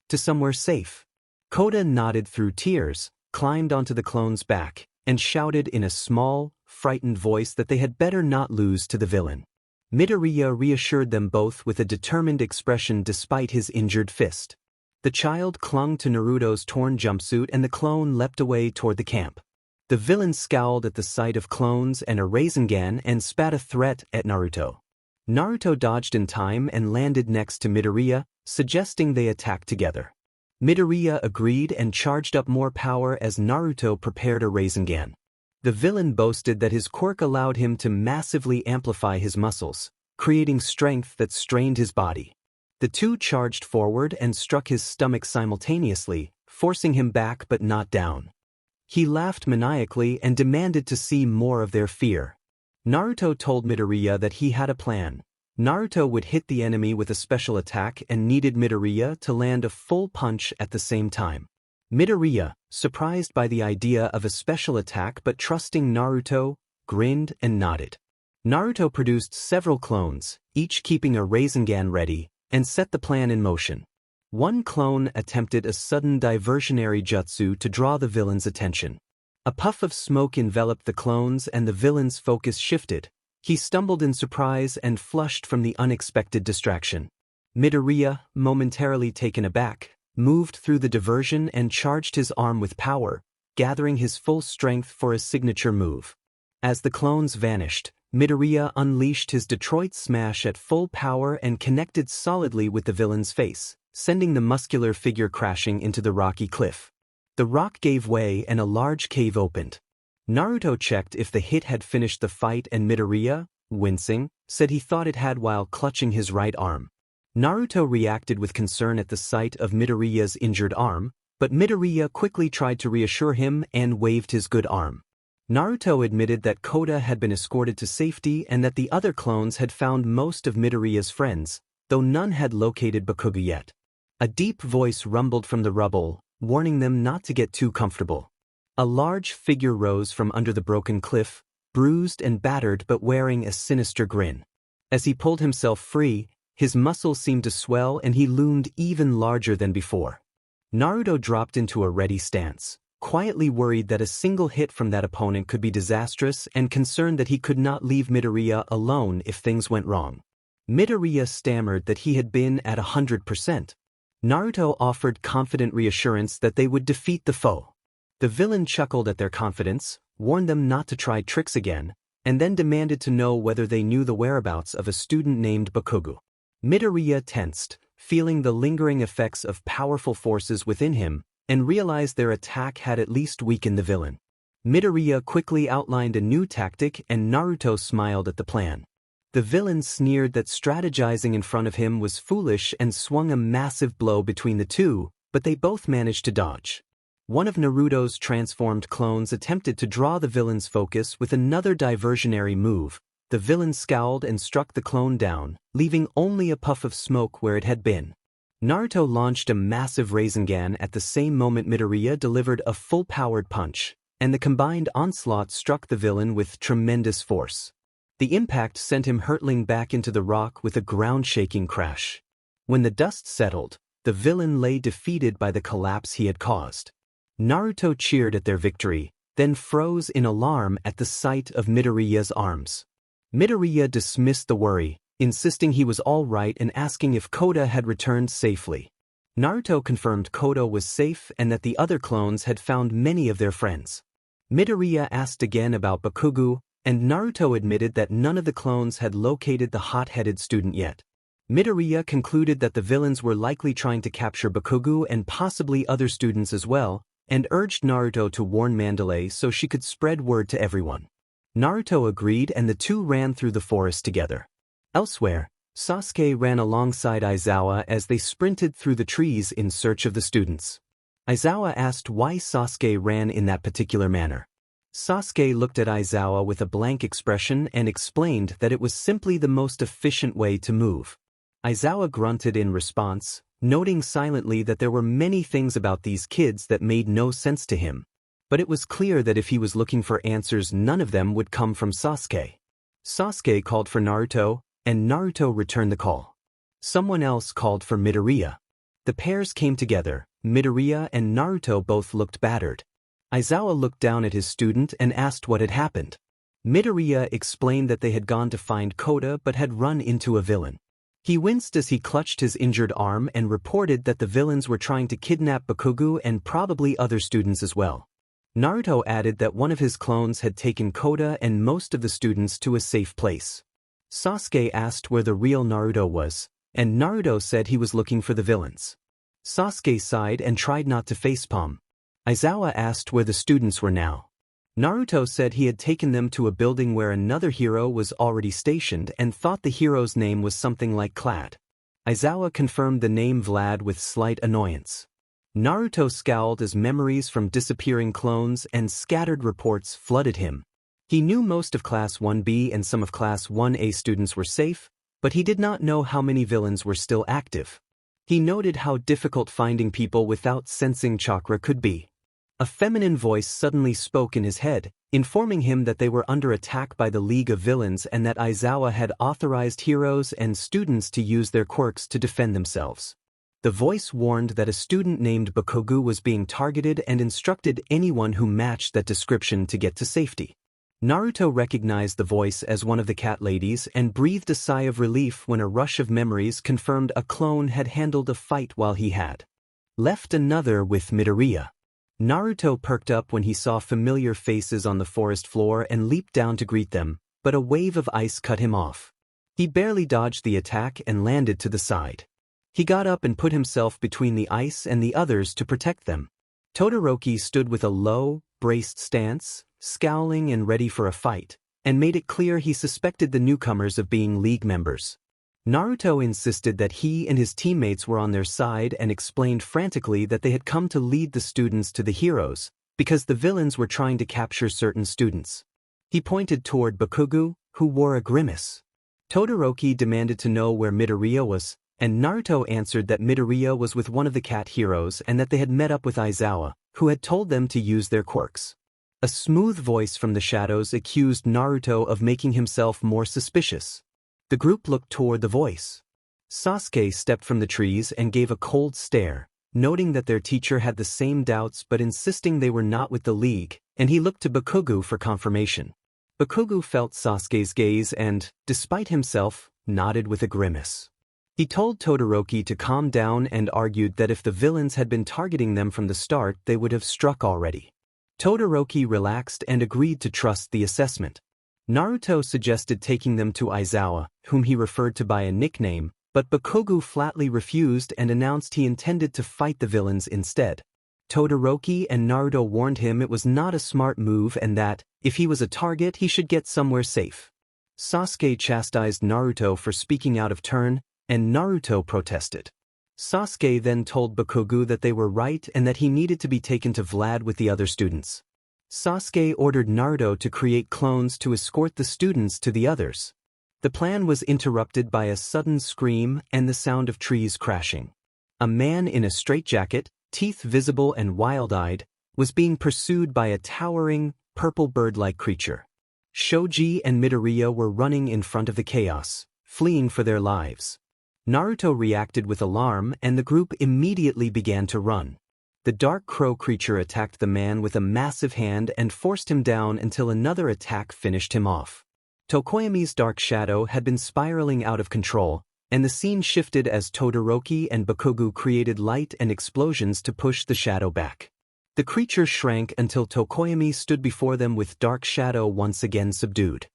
to somewhere safe. Kota nodded through tears, climbed onto the clone's back, and shouted in a small, frightened voice that they had better not lose to the villain. Midoriya reassured them both with a determined expression despite his injured fist. The child clung to Naruto's torn jumpsuit and the clone leapt away toward the camp. The villain scowled at the sight of clones and a Rasengan and spat a threat at Naruto. Naruto dodged in time and landed next to Midoriya, suggesting they attack together. Midoriya agreed and charged up more power as Naruto prepared a Rasengan. The villain boasted that his quirk allowed him to massively amplify his muscles, creating strength that strained his body. The two charged forward and struck his stomach simultaneously, forcing him back but not down. He laughed maniacally and demanded to see more of their fear. Naruto told Midoriya that he had a plan. Naruto would hit the enemy with a special attack and needed Midoriya to land a full punch at the same time. Midoriya, surprised by the idea of a special attack but trusting Naruto, grinned and nodded. Naruto produced several clones, each keeping a Rasengan ready, and set the plan in motion. One clone attempted a sudden diversionary jutsu to draw the villain's attention. A puff of smoke enveloped the clones and the villain's focus shifted. He stumbled in surprise and flushed from the unexpected distraction. Midoriya, momentarily taken aback, moved through the diversion and charged his arm with power, gathering his full strength for a signature move. As the clones vanished, Midoriya unleashed his Detroit Smash at full power and connected solidly with the villain's face, sending the muscular figure crashing into the rocky cliff. The rock gave way and a large cave opened. Naruto checked if the hit had finished the fight and Midoriya, wincing, said he thought it had while clutching his right arm. Naruto reacted with concern at the sight of Midoriya's injured arm, but Midoriya quickly tried to reassure him and waved his good arm. Naruto admitted that Kota had been escorted to safety and that the other clones had found most of Midoriya's friends, though none had located Bakugo yet. A deep voice rumbled from the rubble, warning them not to get too comfortable. A large figure rose from under the broken cliff, bruised and battered but wearing a sinister grin. As he pulled himself free, his muscles seemed to swell and he loomed even larger than before. Naruto dropped into a ready stance, quietly worried that a single hit from that opponent could be disastrous and concerned that he could not leave Midoriya alone if things went wrong. Midoriya stammered that he had been at 100%. Naruto offered confident reassurance that they would defeat the foe. The villain chuckled at their confidence, warned them not to try tricks again, and then demanded to know whether they knew the whereabouts of a student named Bakugo. Midoriya tensed, feeling the lingering effects of powerful forces within him, and realized their attack had at least weakened the villain. Midoriya quickly outlined a new tactic and Naruto smiled at the plan. The villain sneered that strategizing in front of him was foolish and swung a massive blow between the two, but they both managed to dodge. One of Naruto's transformed clones attempted to draw the villain's focus with another diversionary move. The villain scowled and struck the clone down, leaving only a puff of smoke where it had been. Naruto launched a massive Rasengan at the same moment Midoriya delivered a full-powered punch, and the combined onslaught struck the villain with tremendous force. The impact sent him hurtling back into the rock with a ground-shaking crash. When the dust settled, the villain lay defeated by the collapse he had caused. Naruto cheered at their victory, then froze in alarm at the sight of Midoriya's arms. Midoriya dismissed the worry, insisting he was all right and asking if Kota had returned safely. Naruto confirmed Kota was safe and that the other clones had found many of their friends. Midoriya asked again about Bakugo, and Naruto admitted that none of the clones had located the hot-headed student yet. Midoriya concluded that the villains were likely trying to capture Bakugo and possibly other students as well, and urged Naruto to warn Mandalay so she could spread word to everyone. Naruto agreed and the two ran through the forest together. Elsewhere, Sasuke ran alongside Aizawa as they sprinted through the trees in search of the students. Aizawa asked why Sasuke ran in that particular manner. Sasuke looked at Aizawa with a blank expression and explained that it was simply the most efficient way to move. Aizawa grunted in response, noting silently that there were many things about these kids that made no sense to him. But it was clear that if he was looking for answers, none of them would come from Sasuke. Sasuke called for Naruto, and Naruto returned the call. Someone else called for Midoriya. The pairs came together. Midoriya and Naruto both looked battered. Aizawa looked down at his student and asked what had happened. Midoriya explained that they had gone to find Koda but had run into a villain. He winced as he clutched his injured arm and reported that the villains were trying to kidnap Bakugo and probably other students as well. Naruto added that one of his clones had taken Koda and most of the students to a safe place. Sasuke asked where the real Naruto was, and Naruto said he was looking for the villains. Sasuke sighed and tried not to facepalm. Aizawa asked where the students were now. Naruto said he had taken them to a building where another hero was already stationed and thought the hero's name was something like Clad. Aizawa confirmed the name Vlad with slight annoyance. Naruto scowled as memories from disappearing clones and scattered reports flooded him. He knew most of Class 1B and some of Class 1A students were safe, but he did not know how many villains were still active. He noted how difficult finding people without sensing chakra could be. A feminine voice suddenly spoke in his head, informing him that they were under attack by the League of Villains and that Aizawa had authorized heroes and students to use their quirks to defend themselves. The voice warned that a student named Bakugo was being targeted and instructed anyone who matched that description to get to safety. Naruto recognized the voice as one of the cat ladies and breathed a sigh of relief when a rush of memories confirmed a clone had handled a fight while he had left another with Midoriya. Naruto perked up when he saw familiar faces on the forest floor and leaped down to greet them, but a wave of ice cut him off. He barely dodged the attack and landed to the side. He got up and put himself between the ice and the others to protect them. Todoroki stood with a low, braced stance, scowling and ready for a fight, and made it clear he suspected the newcomers of being League members. Naruto insisted that he and his teammates were on their side and explained frantically that they had come to lead the students to the heroes, because the villains were trying to capture certain students. He pointed toward Bakugo, who wore a grimace. Todoroki demanded to know where Midoriya was, and Naruto answered that Midoriya was with one of the cat heroes and that they had met up with Aizawa, who had told them to use their quirks. A smooth voice from the shadows accused Naruto of making himself more suspicious. The group looked toward the voice. Sasuke stepped from the trees and gave a cold stare, noting that their teacher had the same doubts but insisting they were not with the League, and he looked to Bakugo for confirmation. Bakugo felt Sasuke's gaze and, despite himself, nodded with a grimace. He told Todoroki to calm down and argued that if the villains had been targeting them from the start, they would have struck already. Todoroki relaxed and agreed to trust the assessment. Naruto suggested taking them to Aizawa, whom he referred to by a nickname, but Bakugo flatly refused and announced he intended to fight the villains instead. Todoroki and Naruto warned him it was not a smart move and that, if he was a target, he should get somewhere safe. Sasuke chastised Naruto for speaking out of turn, and Naruto protested. Sasuke then told Bakugo that they were right and that he needed to be taken to Vlad with the other students. Sasuke ordered Naruto to create clones to escort the students to the others. The plan was interrupted by a sudden scream and the sound of trees crashing. A man in a straitjacket, teeth visible and wild-eyed, was being pursued by a towering, purple bird-like creature. Shoji and Midoriya were running in front of the chaos, fleeing for their lives. Naruto reacted with alarm and the group immediately began to run. The dark crow creature attacked the man with a massive hand and forced him down until another attack finished him off. Tokoyami's dark shadow had been spiraling out of control, and the scene shifted as Todoroki and Bakugo created light and explosions to push the shadow back. The creature shrank until Tokoyami stood before them with dark shadow once again subdued.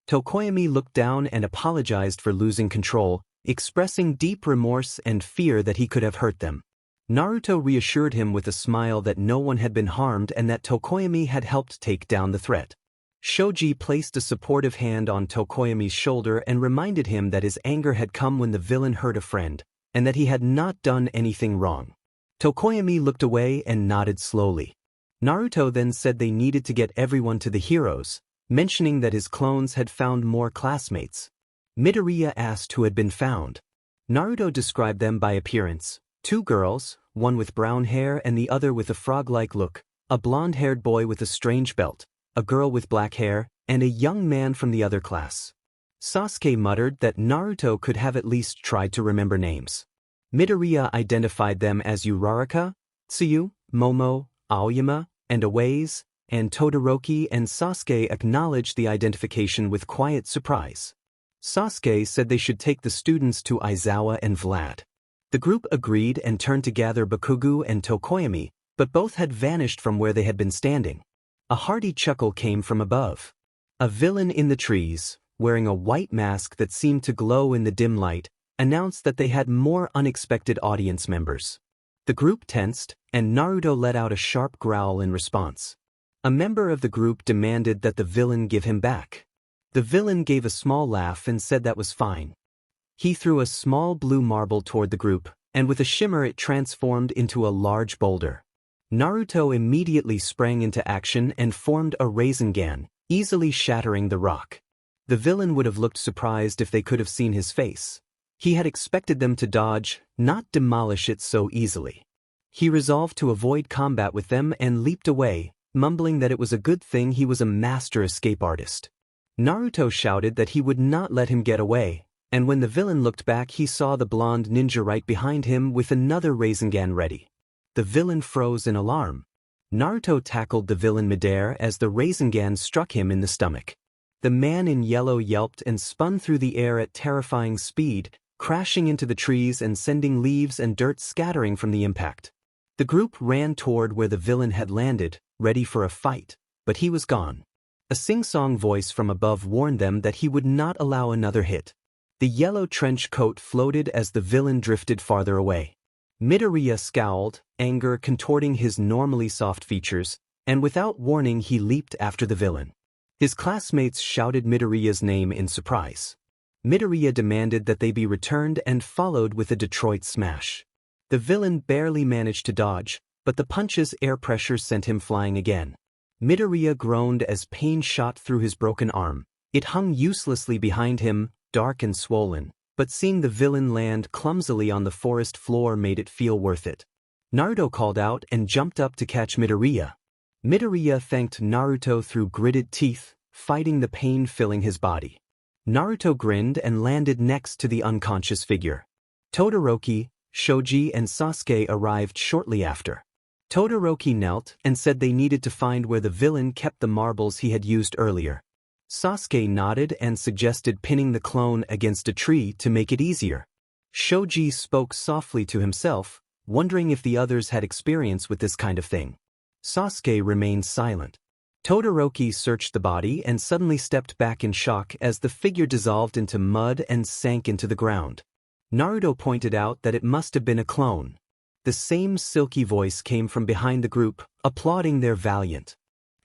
Tokoyami looked down and apologized for losing control, expressing deep remorse and fear that he could have hurt them. Naruto reassured him with a smile that no one had been harmed and that Tokoyami had helped take down the threat. Shoji placed a supportive hand on Tokoyami's shoulder and reminded him that his anger had come when the villain hurt a friend, and that he had not done anything wrong. Tokoyami looked away and nodded slowly. Naruto then said they needed to get everyone to the heroes, mentioning that his clones had found more classmates. Midoriya asked who had been found. Naruto described them by appearance. 2 girls, one with brown hair and the other with a frog-like look, a blonde-haired boy with a strange belt, a girl with black hair, and a young man from the other class. Sasuke muttered that Naruto could have at least tried to remember names. Midoriya identified them as Uraraka, Tsuyu, Momo, Aoyama, and Aways, and Todoroki and Sasuke acknowledged the identification with quiet surprise. Sasuke said they should take the students to Aizawa and Vlad. The group agreed and turned to gather Bakugo and Tokoyami, but both had vanished from where they had been standing. A hearty chuckle came from above. A villain in the trees, wearing a white mask that seemed to glow in the dim light, announced that they had more unexpected audience members. The group tensed, and Naruto let out a sharp growl in response. A member of the group demanded that the villain give him back. The villain gave a small laugh and said that was fine. He threw a small blue marble toward the group, and with a shimmer it transformed into a large boulder. Naruto immediately sprang into action and formed a Rasengan, easily shattering the rock. The villain would have looked surprised if they could have seen his face. He had expected them to dodge, not demolish it so easily. He resolved to avoid combat with them and leaped away, mumbling that it was a good thing he was a master escape artist. Naruto shouted that he would not let him get away, and when the villain looked back he saw the blonde ninja right behind him with another Rasengan ready. The villain froze in alarm. Naruto tackled the villain midair as the Rasengan struck him in the stomach. The man in yellow yelped and spun through the air at terrifying speed, crashing into the trees and sending leaves and dirt scattering from the impact. The group ran toward where the villain had landed, ready for a fight, but he was gone. A sing-song voice from above warned them that he would not allow another hit. The yellow trench coat floated as the villain drifted farther away. Midoriya scowled, anger contorting his normally soft features, and without warning he leaped after the villain. His classmates shouted Midoriya's name in surprise. Midoriya demanded that they be returned and followed with a Detroit smash. The villain barely managed to dodge, but the punch's air pressure sent him flying again. Midoriya groaned as pain shot through his broken arm. It hung uselessly behind him, dark and swollen, but seeing the villain land clumsily on the forest floor made it feel worth it. Naruto called out and jumped up to catch Midoriya. Midoriya thanked Naruto through gritted teeth, fighting the pain filling his body. Naruto grinned and landed next to the unconscious figure. Todoroki, Shoji and Sasuke arrived shortly after. Todoroki knelt and said they needed to find where the villain kept the marbles he had used earlier. Sasuke nodded and suggested pinning the clone against a tree to make it easier. Shoji spoke softly to himself, wondering if the others had experience with this kind of thing. Sasuke remained silent. Todoroki searched the body and suddenly stepped back in shock as the figure dissolved into mud and sank into the ground. Naruto pointed out that it must have been a clone. The same silky voice came from behind the group, applauding their valiant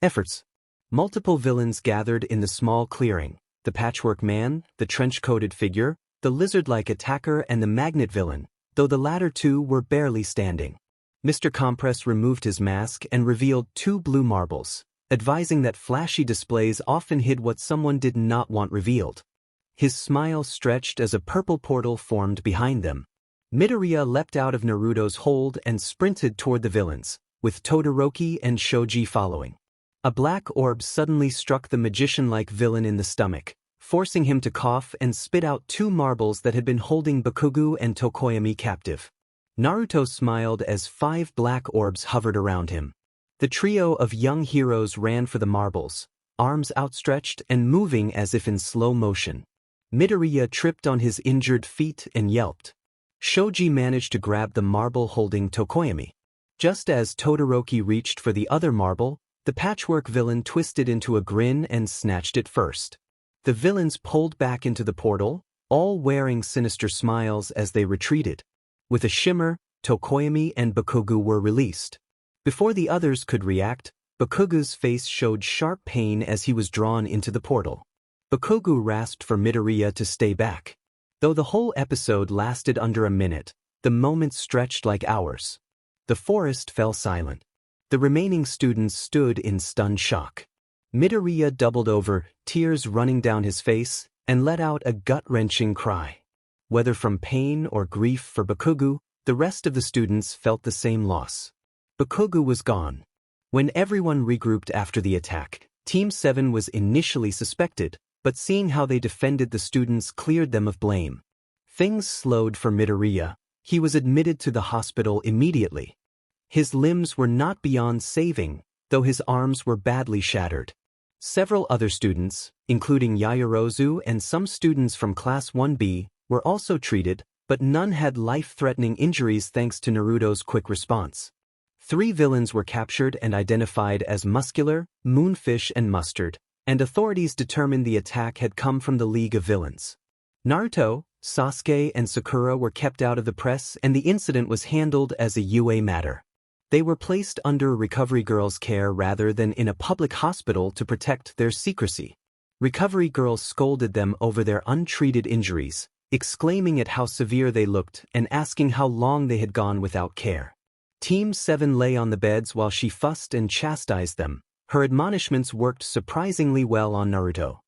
efforts. Multiple villains gathered in the small clearing: the patchwork man, the trench-coated figure, the lizard-like attacker and the magnet villain, though the latter two were barely standing. Mr. Compress removed his mask and revealed 2 blue marbles, advising that flashy displays often hid what someone did not want revealed. His smile stretched as a purple portal formed behind them. Midoriya leapt out of Naruto's hold and sprinted toward the villains, with Todoroki and Shoji following. A black orb suddenly struck the magician-like villain in the stomach, forcing him to cough and spit out 2 marbles that had been holding Bakugo and Tokoyami captive. Naruto smiled as 5 black orbs hovered around him. The trio of young heroes ran for the marbles, arms outstretched and moving as if in slow motion. Midoriya tripped on his injured feet and yelped. Shoji managed to grab the marble holding Tokoyami. Just as Todoroki reached for the other marble, the patchwork villain twisted into a grin and snatched it first. The villains pulled back into the portal, all wearing sinister smiles as they retreated. With a shimmer, Tokoyami and Bakugo were released. Before the others could react, Bakugo's face showed sharp pain as he was drawn into the portal. Bakugo rasped for Midoriya to stay back. Though the whole episode lasted under a minute, the moments stretched like hours. The forest fell silent. The remaining students stood in stunned shock. Midoriya doubled over, tears running down his face, and let out a gut-wrenching cry. Whether from pain or grief for Bakugo, the rest of the students felt the same loss. Bakugo was gone. When everyone regrouped after the attack, Team 7 was initially suspected, but seeing how they defended the students cleared them of blame. Things slowed for Midoriya. He was admitted to the hospital immediately. His limbs were not beyond saving, though his arms were badly shattered. Several other students, including Yaoyorozu and some students from Class 1B, were also treated, but none had life-threatening injuries thanks to Naruto's quick response. 3 villains were captured and identified as Muscular, Moonfish and Mustard, and authorities determined the attack had come from the League of Villains. Naruto, Sasuke and Sakura were kept out of the press and the incident was handled as a UA matter. They were placed under a recovery girl's care rather than in a public hospital to protect their secrecy. Recovery girls scolded them over their untreated injuries, exclaiming at how severe they looked and asking how long they had gone without care. Team 7 lay on the beds while she fussed and chastised them. Her admonishments worked surprisingly well on Naruto.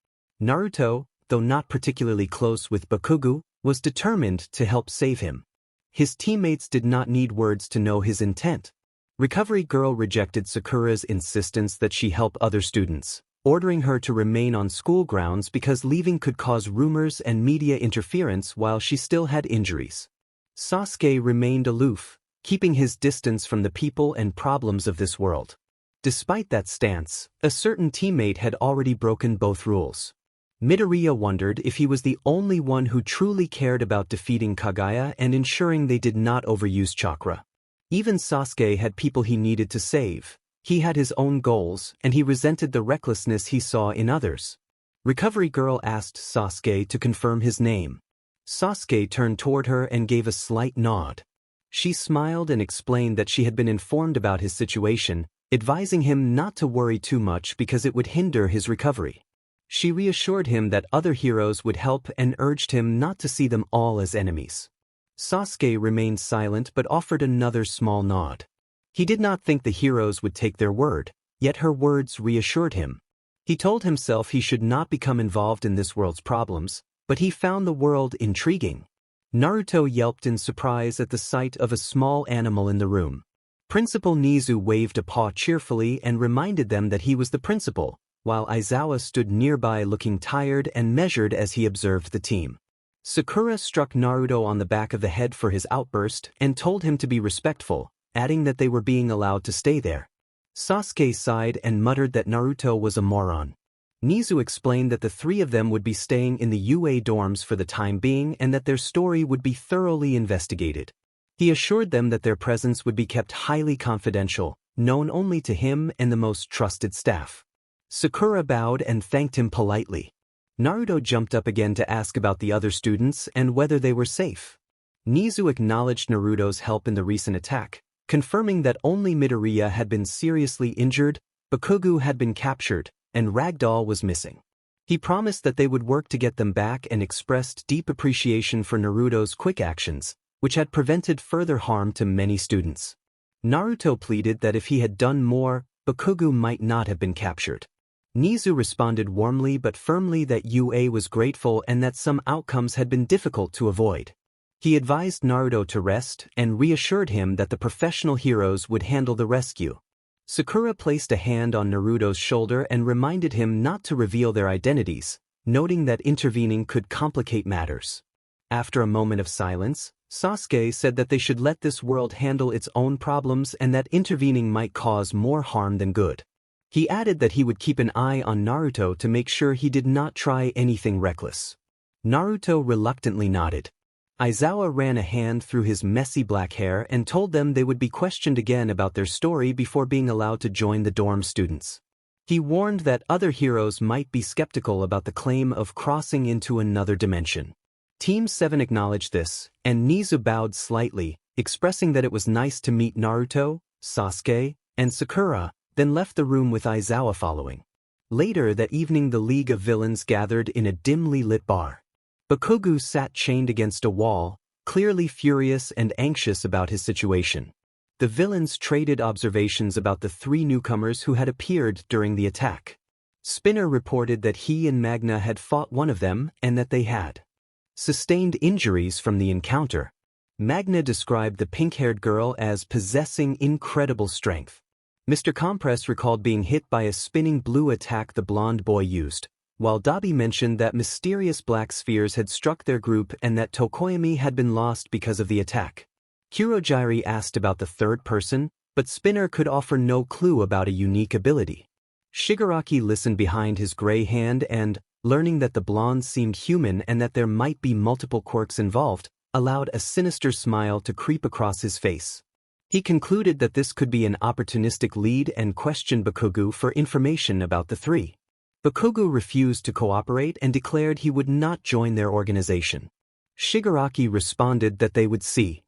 Naruto, though not particularly close with Bakugo, was determined to help save him. His teammates did not need words to know his intent. Recovery Girl rejected Sakura's insistence that she help other students, ordering her to remain on school grounds because leaving could cause rumors and media interference while she still had injuries. Sasuke remained aloof, keeping his distance from the people and problems of this world. Despite that stance, a certain teammate had already broken both rules. Midoriya wondered if he was the only one who truly cared about defeating Kaguya and ensuring they did not overuse chakra. Even Sasuke had people he needed to save. He had his own goals, and he resented the recklessness he saw in others. Recovery Girl asked Sasuke to confirm his name. Sasuke turned toward her and gave a slight nod. She smiled and explained that she had been informed about his situation, advising him not to worry too much because it would hinder his recovery. She reassured him that other heroes would help and urged him not to see them all as enemies. Sasuke remained silent but offered another small nod. He did not think the heroes would take their word, yet her words reassured him. He told himself he should not become involved in this world's problems, but he found the world intriguing. Naruto yelped in surprise at the sight of a small animal in the room. Principal Nizu waved a paw cheerfully and reminded them that he was the principal, while Aizawa stood nearby looking tired and measured as he observed the team. Sakura struck Naruto on the back of the head for his outburst and told him to be respectful, adding that they were being allowed to stay there. Sasuke sighed and muttered that Naruto was a moron. Nizu explained that the 3 of them would be staying in the UA dorms for the time being and that their story would be thoroughly investigated. He assured them that their presence would be kept highly confidential, known only to him and the most trusted staff. Sakura bowed and thanked him politely. Naruto jumped up again to ask about the other students and whether they were safe. Nizu acknowledged Naruto's help in the recent attack, confirming that only Midoriya had been seriously injured, Bakugo had been captured, and Ragdoll was missing. He promised that they would work to get them back and expressed deep appreciation for Naruto's quick actions, which had prevented further harm to many students. Naruto pleaded that if he had done more, Bakugo might not have been captured. Nizu responded warmly but firmly that UA was grateful and that some outcomes had been difficult to avoid. He advised Naruto to rest and reassured him that the professional heroes would handle the rescue. Sakura placed a hand on Naruto's shoulder and reminded him not to reveal their identities, noting that intervening could complicate matters. After a moment of silence, Sasuke said that they should let this world handle its own problems and that intervening might cause more harm than good. He added that he would keep an eye on Naruto to make sure he did not try anything reckless. Naruto reluctantly nodded. Aizawa ran a hand through his messy black hair and told them they would be questioned again about their story before being allowed to join the dorm students. He warned that other heroes might be skeptical about the claim of crossing into another dimension. Team 7 acknowledged this, and Nizu bowed slightly, expressing that it was nice to meet Naruto, Sasuke, and Sakura, then left the room with Aizawa following. Later that evening the League of Villains gathered in a dimly lit bar. Bakugo sat chained against a wall, clearly furious and anxious about his situation. The villains traded observations about the 3 newcomers who had appeared during the attack. Spinner reported that he and Magna had fought one of them and that they had sustained injuries from the encounter. Magna described the pink-haired girl as possessing incredible strength. Mr. Compress recalled being hit by a spinning blue attack the blonde boy used, while Dabi mentioned that mysterious black spheres had struck their group and that Tokoyami had been lost because of the attack. Kurogiri asked about the third person, but Spinner could offer no clue about a unique ability. Shigaraki listened behind his gray hand and, learning that the blonde seemed human and that there might be multiple quirks involved, allowed a sinister smile to creep across his face. He concluded that this could be an opportunistic lead and questioned Bakugo for information about the three. Bakugo refused to cooperate and declared he would not join their organization. Shigaraki responded that they would see.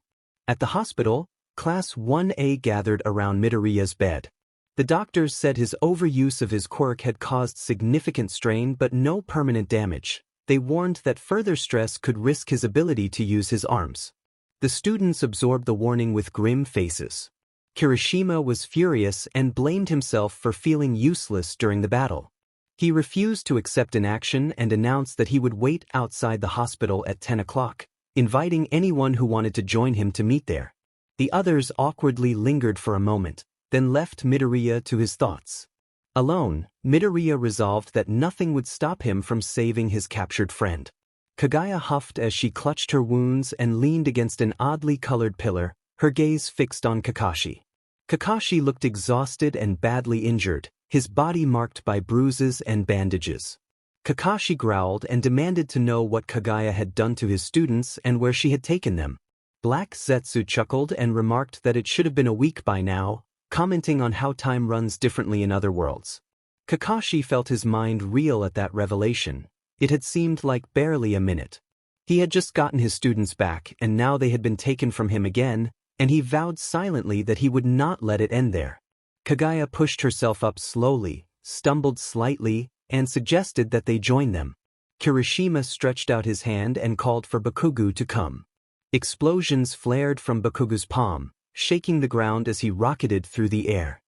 At the hospital, Class 1A gathered around Midoriya's bed. The doctors said his overuse of his quirk had caused significant strain but no permanent damage. They warned that further stress could risk his ability to use his arms. The students absorbed the warning with grim faces. Kirishima was furious and blamed himself for feeling useless during the battle. He refused to accept inaction and announced that he would wait outside the hospital at 10 o'clock, inviting anyone who wanted to join him to meet there. The others awkwardly lingered for a moment, then left Midoriya to his thoughts. Alone, Midoriya resolved that nothing would stop him from saving his captured friend. Kaguya huffed as she clutched her wounds and leaned against an oddly colored pillar, her gaze fixed on Kakashi. Kakashi looked exhausted and badly injured, his body marked by bruises and bandages. Kakashi growled and demanded to know what Kaguya had done to his students and where she had taken them. Black Zetsu chuckled and remarked that it should have been a week by now, commenting on how time runs differently in other worlds. Kakashi felt his mind reel at that revelation. It had seemed like barely a minute. He had just gotten his students back and now they had been taken from him again, and he vowed silently that he would not let it end there. Kaguya pushed herself up slowly, stumbled slightly, and suggested that they join them. Kirishima stretched out his hand and called for Bakugo to come. Explosions flared from Bakugo's palm, shaking the ground as he rocketed through the air.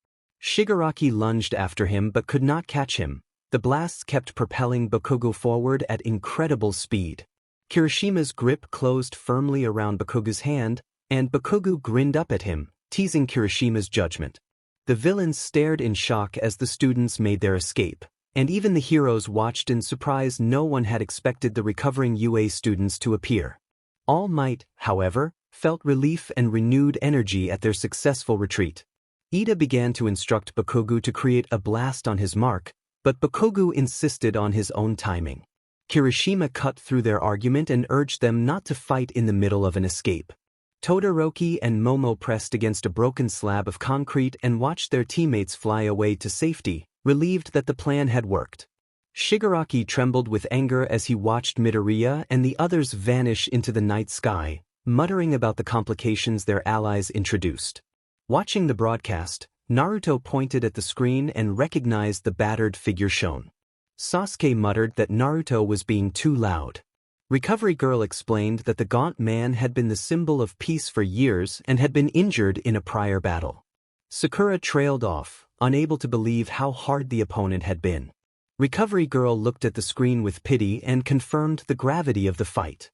Shigaraki lunged after him but could not catch him. The blasts kept propelling Bakugo forward at incredible speed. Kirishima's grip closed firmly around Bakugo's hand, and Bakugo grinned up at him, teasing Kirishima's judgment. The villains stared in shock as the students made their escape, and even the heroes watched in surprise. No one had expected the recovering UA students to appear. All Might, however, felt relief and renewed energy at their successful retreat. Ida began to instruct Bakugo to create a blast on his mark, but Bakugo insisted on his own timing. Kirishima cut through their argument and urged them not to fight in the middle of an escape. Todoroki and Momo pressed against a broken slab of concrete and watched their teammates fly away to safety, relieved that the plan had worked. Shigaraki trembled with anger as he watched Midoriya and the others vanish into the night sky, muttering about the complications their allies introduced. Watching the broadcast, Naruto pointed at the screen and recognized the battered figure shown. Sasuke muttered that Naruto was being too loud. Recovery Girl explained that the gaunt man had been the symbol of peace for years and had been injured in a prior battle. Sakura trailed off, unable to believe how hard the opponent had been. Recovery Girl looked at the screen with pity and confirmed the gravity of the fight.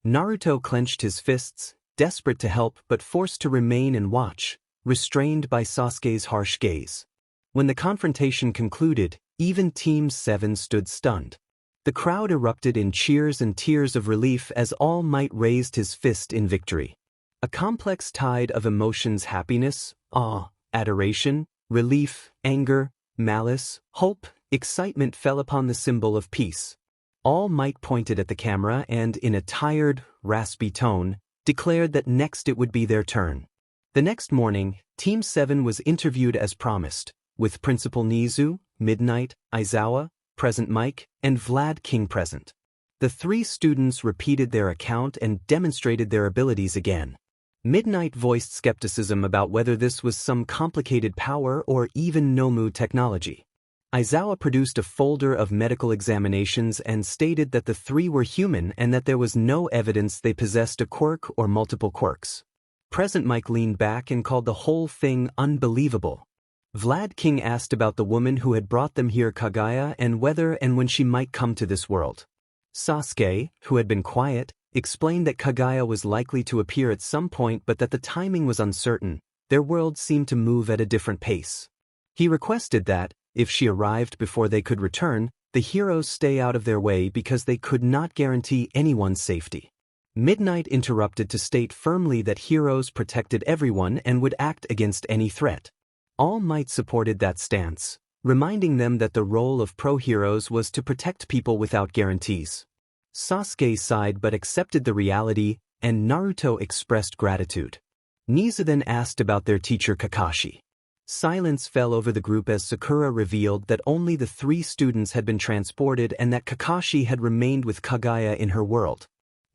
Naruto clenched his fists, desperate to help but forced to remain and watch, restrained by Sasuke's harsh gaze. When the confrontation concluded, even Team 7 stood stunned. The crowd erupted in cheers and tears of relief as All Might raised his fist in victory. A complex tide of emotions: happiness, awe, adoration, relief, anger, malice, hope, excitement fell upon the symbol of peace. All Might pointed at the camera and, in a tired, raspy tone, declared that next it would be their turn. The next morning, Team 7 was interviewed as promised, with Principal Nizu, Midnight, Aizawa, Present Mike, and Vlad King present. The three students repeated their account and demonstrated their abilities again. Midnight voiced skepticism about whether this was some complicated power or even Nomu technology. Aizawa produced a folder of medical examinations and stated that the three were human and that there was no evidence they possessed a quirk or multiple quirks. Present Mike leaned back and called the whole thing unbelievable. Vlad King asked about the woman who had brought them here, Kaguya, and whether and when she might come to this world. Sasuke, who had been quiet, explained that Kaguya was likely to appear at some point but that the timing was uncertain. Their world seemed to move at a different pace. He requested that, if she arrived before they could return, The heroes stay out of their way because they could not guarantee anyone's safety. Midnight interrupted to state firmly that heroes protected everyone and would act against any threat. All Might supported that stance, reminding them that the role of pro-heroes was to protect people without guarantees. Sasuke sighed but accepted the reality, and Naruto expressed gratitude. Nisa then asked about their teacher Kakashi. Silence fell over the group as Sakura revealed that only the 3 students had been transported and that Kakashi had remained with Kaguya in her world.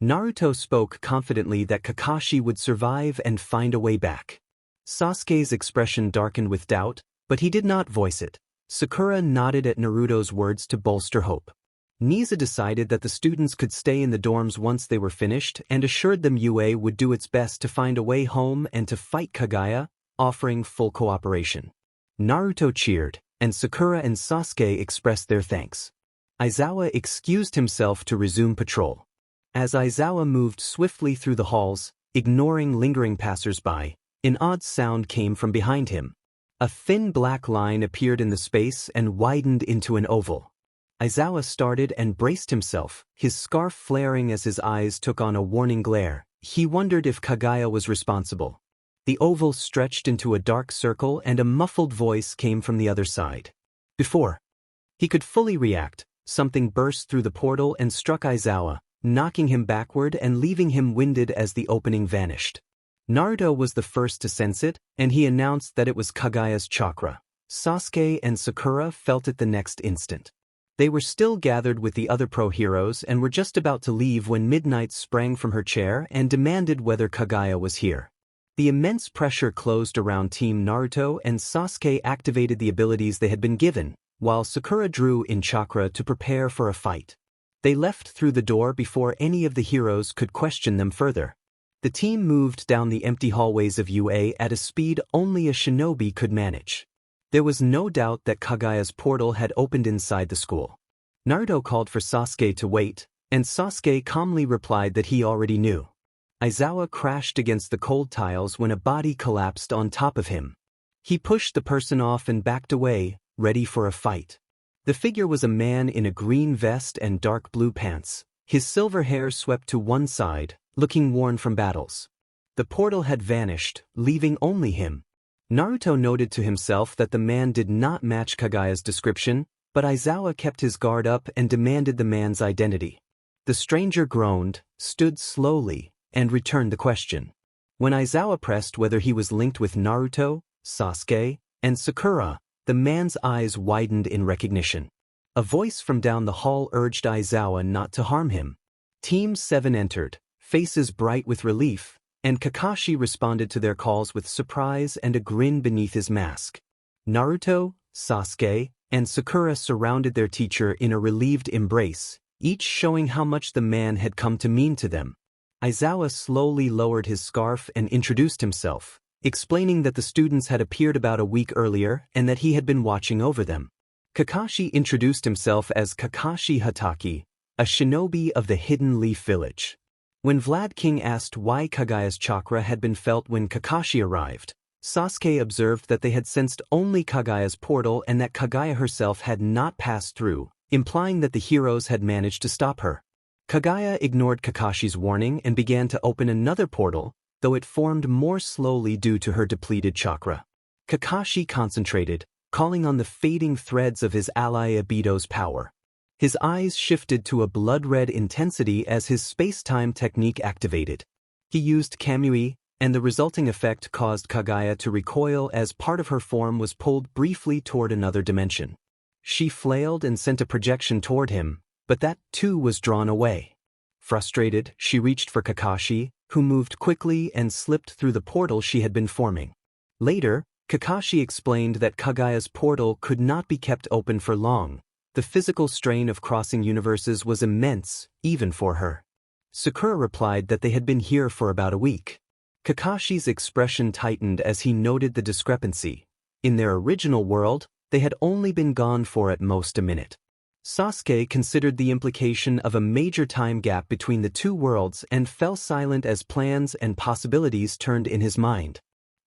Naruto spoke confidently that Kakashi would survive and find a way back. Sasuke's expression darkened with doubt, but he did not voice it. Sakura nodded at Naruto's words to bolster hope. Nisa decided that the students could stay in the dorms once they were finished and assured them UA would do its best to find a way home and to fight Kaguya, offering full cooperation. Naruto cheered, and Sakura and Sasuke expressed their thanks. Aizawa excused himself to resume patrol. As Aizawa moved swiftly through the halls, ignoring lingering passers-by, an odd sound came from behind him. A thin black line appeared in the space and widened into an oval. Aizawa started and braced himself, his scarf flaring as his eyes took on a warning glare. He wondered if Kaguya was responsible. The oval stretched into a dark circle and a muffled voice came from the other side. Before he could fully react, something burst through the portal and struck Aizawa, knocking him backward and leaving him winded as the opening vanished. Naruto was the first to sense it, and he announced that it was Kaguya's chakra. Sasuke and Sakura felt it the next instant. They were still gathered with the other pro-heroes and were just about to leave when Midnight sprang from her chair and demanded whether Kaguya was here. The immense pressure closed around Team Naruto and Sasuke activated the abilities they had been given, while Sakura drew in chakra to prepare for a fight. They left through the door before any of the heroes could question them further. The team moved down the empty hallways of UA at a speed only a shinobi could manage. There was no doubt that Kaguya's portal had opened inside the school. Naruto called for Sasuke to wait, and Sasuke calmly replied that he already knew. Aizawa crashed against the cold tiles when a body collapsed on top of him. He pushed the person off and backed away, ready for a fight. The figure was a man in a green vest and dark blue pants, his silver hair swept to one side, looking worn from battles. The portal had vanished, leaving only him. Naruto noted to himself that the man did not match Kaguya's description, but Aizawa kept his guard up and demanded the man's identity. The stranger groaned, stood slowly, and returned the question. When Aizawa pressed whether he was linked with Naruto, Sasuke, and Sakura, the man's eyes widened in recognition. A voice from down the hall urged Aizawa not to harm him. Team 7 entered, faces bright with relief, and Kakashi responded to their calls with surprise and a grin beneath his mask. Naruto, Sasuke, and Sakura surrounded their teacher in a relieved embrace, each showing how much the man had come to mean to them. Aizawa slowly lowered his scarf and introduced himself, explaining that the students had appeared about a week earlier and that he had been watching over them. Kakashi introduced himself as Kakashi Hatake, a shinobi of the Hidden Leaf Village. When Vlad King asked why Kaguya's chakra had been felt when Kakashi arrived, Sasuke observed that they had sensed only Kaguya's portal and that Kaguya herself had not passed through, implying that the heroes had managed to stop her. Kaguya ignored Kakashi's warning and began to open another portal, though it formed more slowly due to her depleted chakra. Kakashi concentrated, calling on the fading threads of his ally Obito's power. His eyes shifted to a blood-red intensity as his space-time technique activated. He used Kamui, and the resulting effect caused Kaguya to recoil as part of her form was pulled briefly toward another dimension. She flailed and sent a projection toward him, but that too was drawn away. Frustrated, she reached for Kakashi, who moved quickly and slipped through the portal she had been forming. Later, Kakashi explained that Kaguya's portal could not be kept open for long. The physical strain of crossing universes was immense, even for her. Sakura replied that they had been here for about a week. Kakashi's expression tightened as he noted the discrepancy. In their original world, they had only been gone for at most a minute. Sasuke considered the implication of a major time gap between the two worlds and fell silent as plans and possibilities turned in his mind.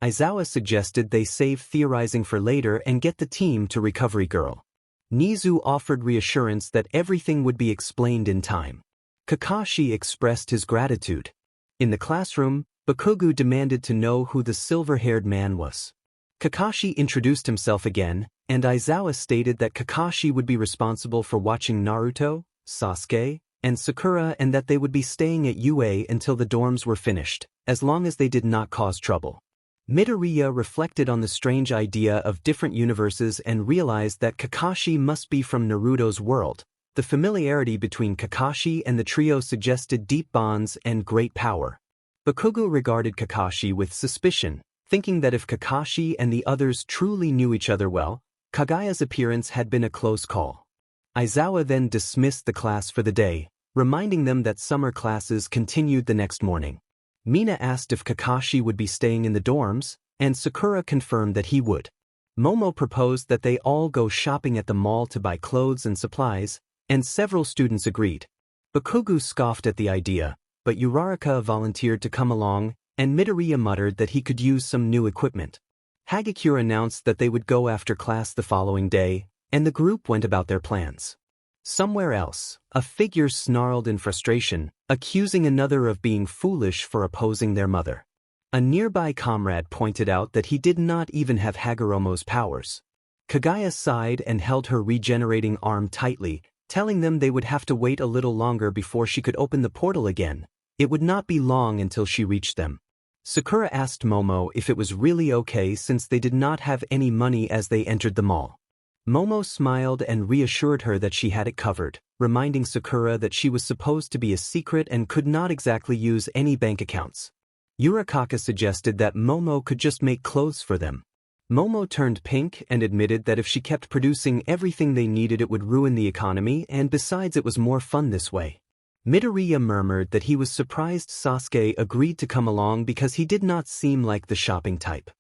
Aizawa suggested they save theorizing for later and get the team to Recovery Girl. Nizu offered reassurance that everything would be explained in time. Kakashi expressed his gratitude. In the classroom, Bakugo demanded to know who the silver-haired man was. Kakashi introduced himself again, and Aizawa stated that Kakashi would be responsible for watching Naruto, Sasuke, and Sakura and that they would be staying at UA until the dorms were finished, as long as they did not cause trouble. Midoriya reflected on the strange idea of different universes and realized that Kakashi must be from Naruto's world. The familiarity between Kakashi and the trio suggested deep bonds and great power. Bakugo regarded Kakashi with suspicion, thinking that if Kakashi and the others truly knew each other well, Kaguya's appearance had been a close call. Aizawa then dismissed the class for the day, reminding them that summer classes continued the next morning. Mina asked if Kakashi would be staying in the dorms, and Sakura confirmed that he would. Momo proposed that they all go shopping at the mall to buy clothes and supplies, and several students agreed. Bakugo scoffed at the idea, but Uraraka volunteered to come along, and Midoriya muttered that he could use some new equipment. Hagakure announced that they would go after class the following day, and the group went about their plans. Somewhere else, a figure snarled in frustration, accusing another of being foolish for opposing their mother. A nearby comrade pointed out that he did not even have Hagoromo's powers. Kaguya sighed and held her regenerating arm tightly, telling them they would have to wait a little longer before she could open the portal again. It would not be long until she reached them. Sakura asked Momo if it was really okay since they did not have any money as they entered the mall. Momo smiled and reassured her that she had it covered, reminding Sakura that she was supposed to be a secret and could not exactly use any bank accounts. Uraraka suggested that Momo could just make clothes for them. Momo turned pink and admitted that if she kept producing everything they needed it would ruin the economy, and besides it was more fun this way. Midoriya murmured that he was surprised Sasuke agreed to come along because he did not seem like the shopping type.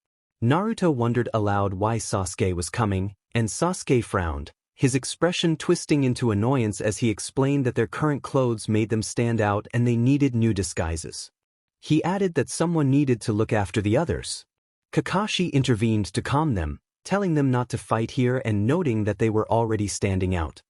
Naruto wondered aloud why Sasuke was coming, and Sasuke frowned, his expression twisting into annoyance as he explained that their current clothes made them stand out and they needed new disguises. He added that someone needed to look after the others. Kakashi intervened to calm them, telling them not to fight here and noting that they were already standing out.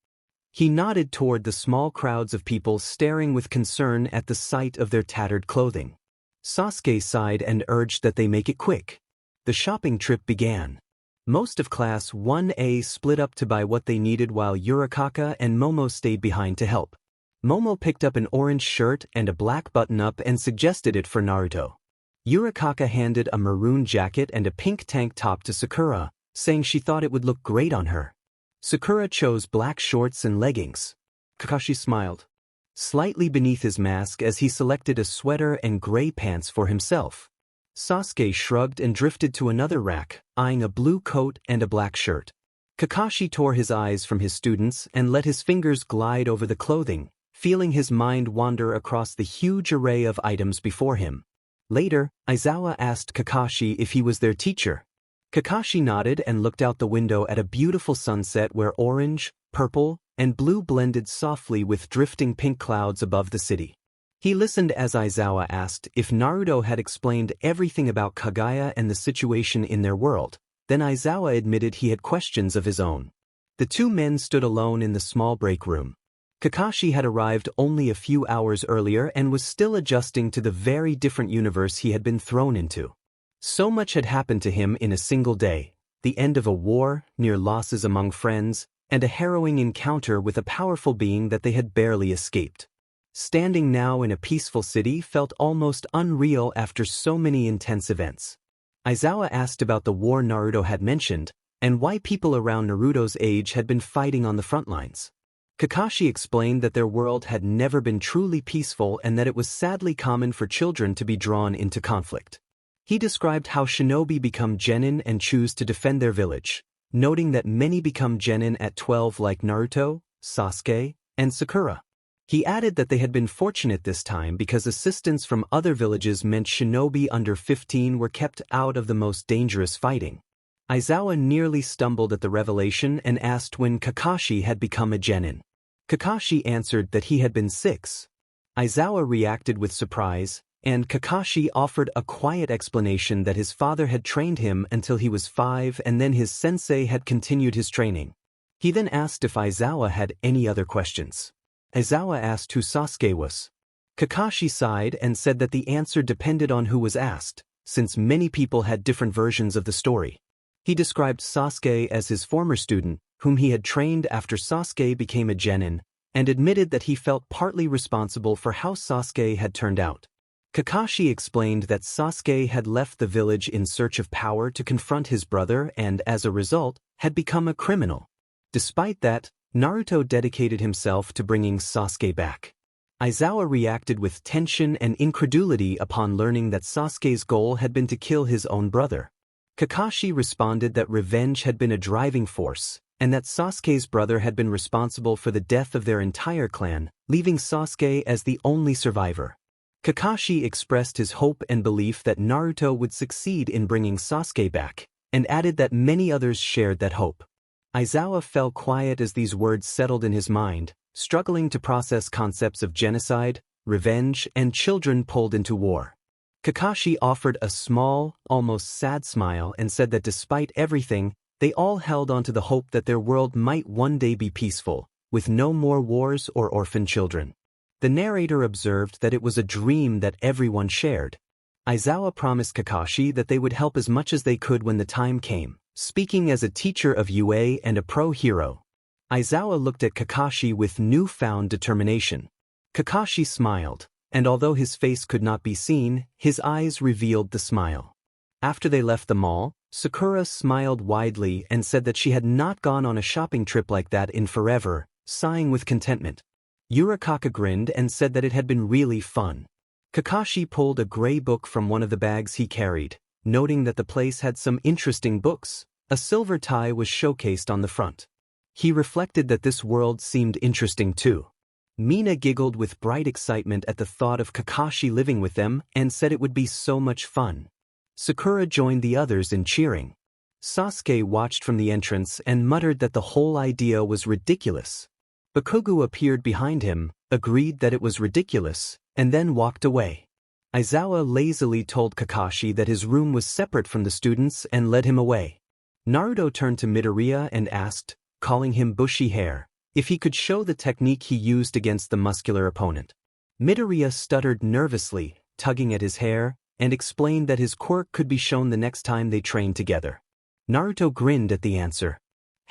He nodded toward the small crowds of people staring with concern at the sight of their tattered clothing. Sasuke sighed and urged that they make it quick. The shopping trip began. Most of Class 1A split up to buy what they needed while Uraraka and Momo stayed behind to help. Momo picked up an orange shirt and a black button-up and suggested it for Naruto. Uraraka handed a maroon jacket and a pink tank top to Sakura, saying she thought it would look great on her. Sakura chose black shorts and leggings. Kakashi smiled slightly beneath his mask as he selected a sweater and gray pants for himself. Sasuke shrugged and drifted to another rack, eyeing a blue coat and a black shirt. Kakashi tore his eyes from his students and let his fingers glide over the clothing, feeling his mind wander across the huge array of items before him. Later, Aizawa asked Kakashi if he was their teacher. Kakashi nodded and looked out the window at a beautiful sunset where orange, purple, and blue blended softly with drifting pink clouds above the city. He listened as Aizawa asked if Naruto had explained everything about Kaguya and the situation in their world. Then Aizawa admitted he had questions of his own. The two men stood alone in the small break room. Kakashi had arrived only a few hours earlier and was still adjusting to the very different universe he had been thrown into. So much had happened to him in a single day: the end of a war, near losses among friends, and a harrowing encounter with a powerful being that they had barely escaped. Standing now in a peaceful city felt almost unreal after so many intense events. Aizawa asked about the war Naruto had mentioned, and why people around Naruto's age had been fighting on the front lines. Kakashi explained that their world had never been truly peaceful and that it was sadly common for children to be drawn into conflict. He described how shinobi become genin and choose to defend their village, noting that many become genin at 12 like Naruto, Sasuke, and Sakura. He added that they had been fortunate this time because assistance from other villages meant shinobi under 15 were kept out of the most dangerous fighting. Aizawa nearly stumbled at the revelation and asked when Kakashi had become a genin. Kakashi answered that he had been 6. Aizawa reacted with surprise, and Kakashi offered a quiet explanation that his father had trained him until he was 5 and then his sensei had continued his training. He then asked if Aizawa had any other questions. Aizawa asked who Sasuke was. Kakashi sighed and said that the answer depended on who was asked, since many people had different versions of the story. He described Sasuke as his former student, whom he had trained after Sasuke became a genin, and admitted that he felt partly responsible for how Sasuke had turned out. Kakashi explained that Sasuke had left the village in search of power to confront his brother and, as a result, had become a criminal. Despite that, Naruto dedicated himself to bringing Sasuke back. Aizawa reacted with tension and incredulity upon learning that Sasuke's goal had been to kill his own brother. Kakashi responded that revenge had been a driving force, and that Sasuke's brother had been responsible for the death of their entire clan, leaving Sasuke as the only survivor. Kakashi expressed his hope and belief that Naruto would succeed in bringing Sasuke back, and added that many others shared that hope. Aizawa fell quiet as these words settled in his mind, struggling to process concepts of genocide, revenge, and children pulled into war. Kakashi offered a small, almost sad smile and said that despite everything, they all held on to the hope that their world might one day be peaceful, with no more wars or orphan children. The narrator observed that it was a dream that everyone shared. Aizawa promised Kakashi that they would help as much as they could when the time came, speaking as a teacher of UA and a pro-hero. Aizawa looked at Kakashi with newfound determination. Kakashi smiled, and although his face could not be seen, his eyes revealed the smile. After they left the mall, Sakura smiled widely and said that she had not gone on a shopping trip like that in forever, sighing with contentment. Yurikaka grinned and said that it had been really fun. Kakashi pulled a gray book from one of the bags he carried, noting that the place had some interesting books. A silver tie was showcased on the front. He reflected that this world seemed interesting too. Mina giggled with bright excitement at the thought of Kakashi living with them and said it would be so much fun. Sakura joined the others in cheering. Sasuke watched from the entrance and muttered that the whole idea was ridiculous. Bakugo appeared behind him, agreed that it was ridiculous, and then walked away. Aizawa lazily told Kakashi that his room was separate from the students and led him away. Naruto turned to Midoriya and asked, calling him bushy hair, if he could show the technique he used against the muscular opponent. Midoriya stuttered nervously, tugging at his hair, and explained that his quirk could be shown the next time they trained together. Naruto grinned at the answer.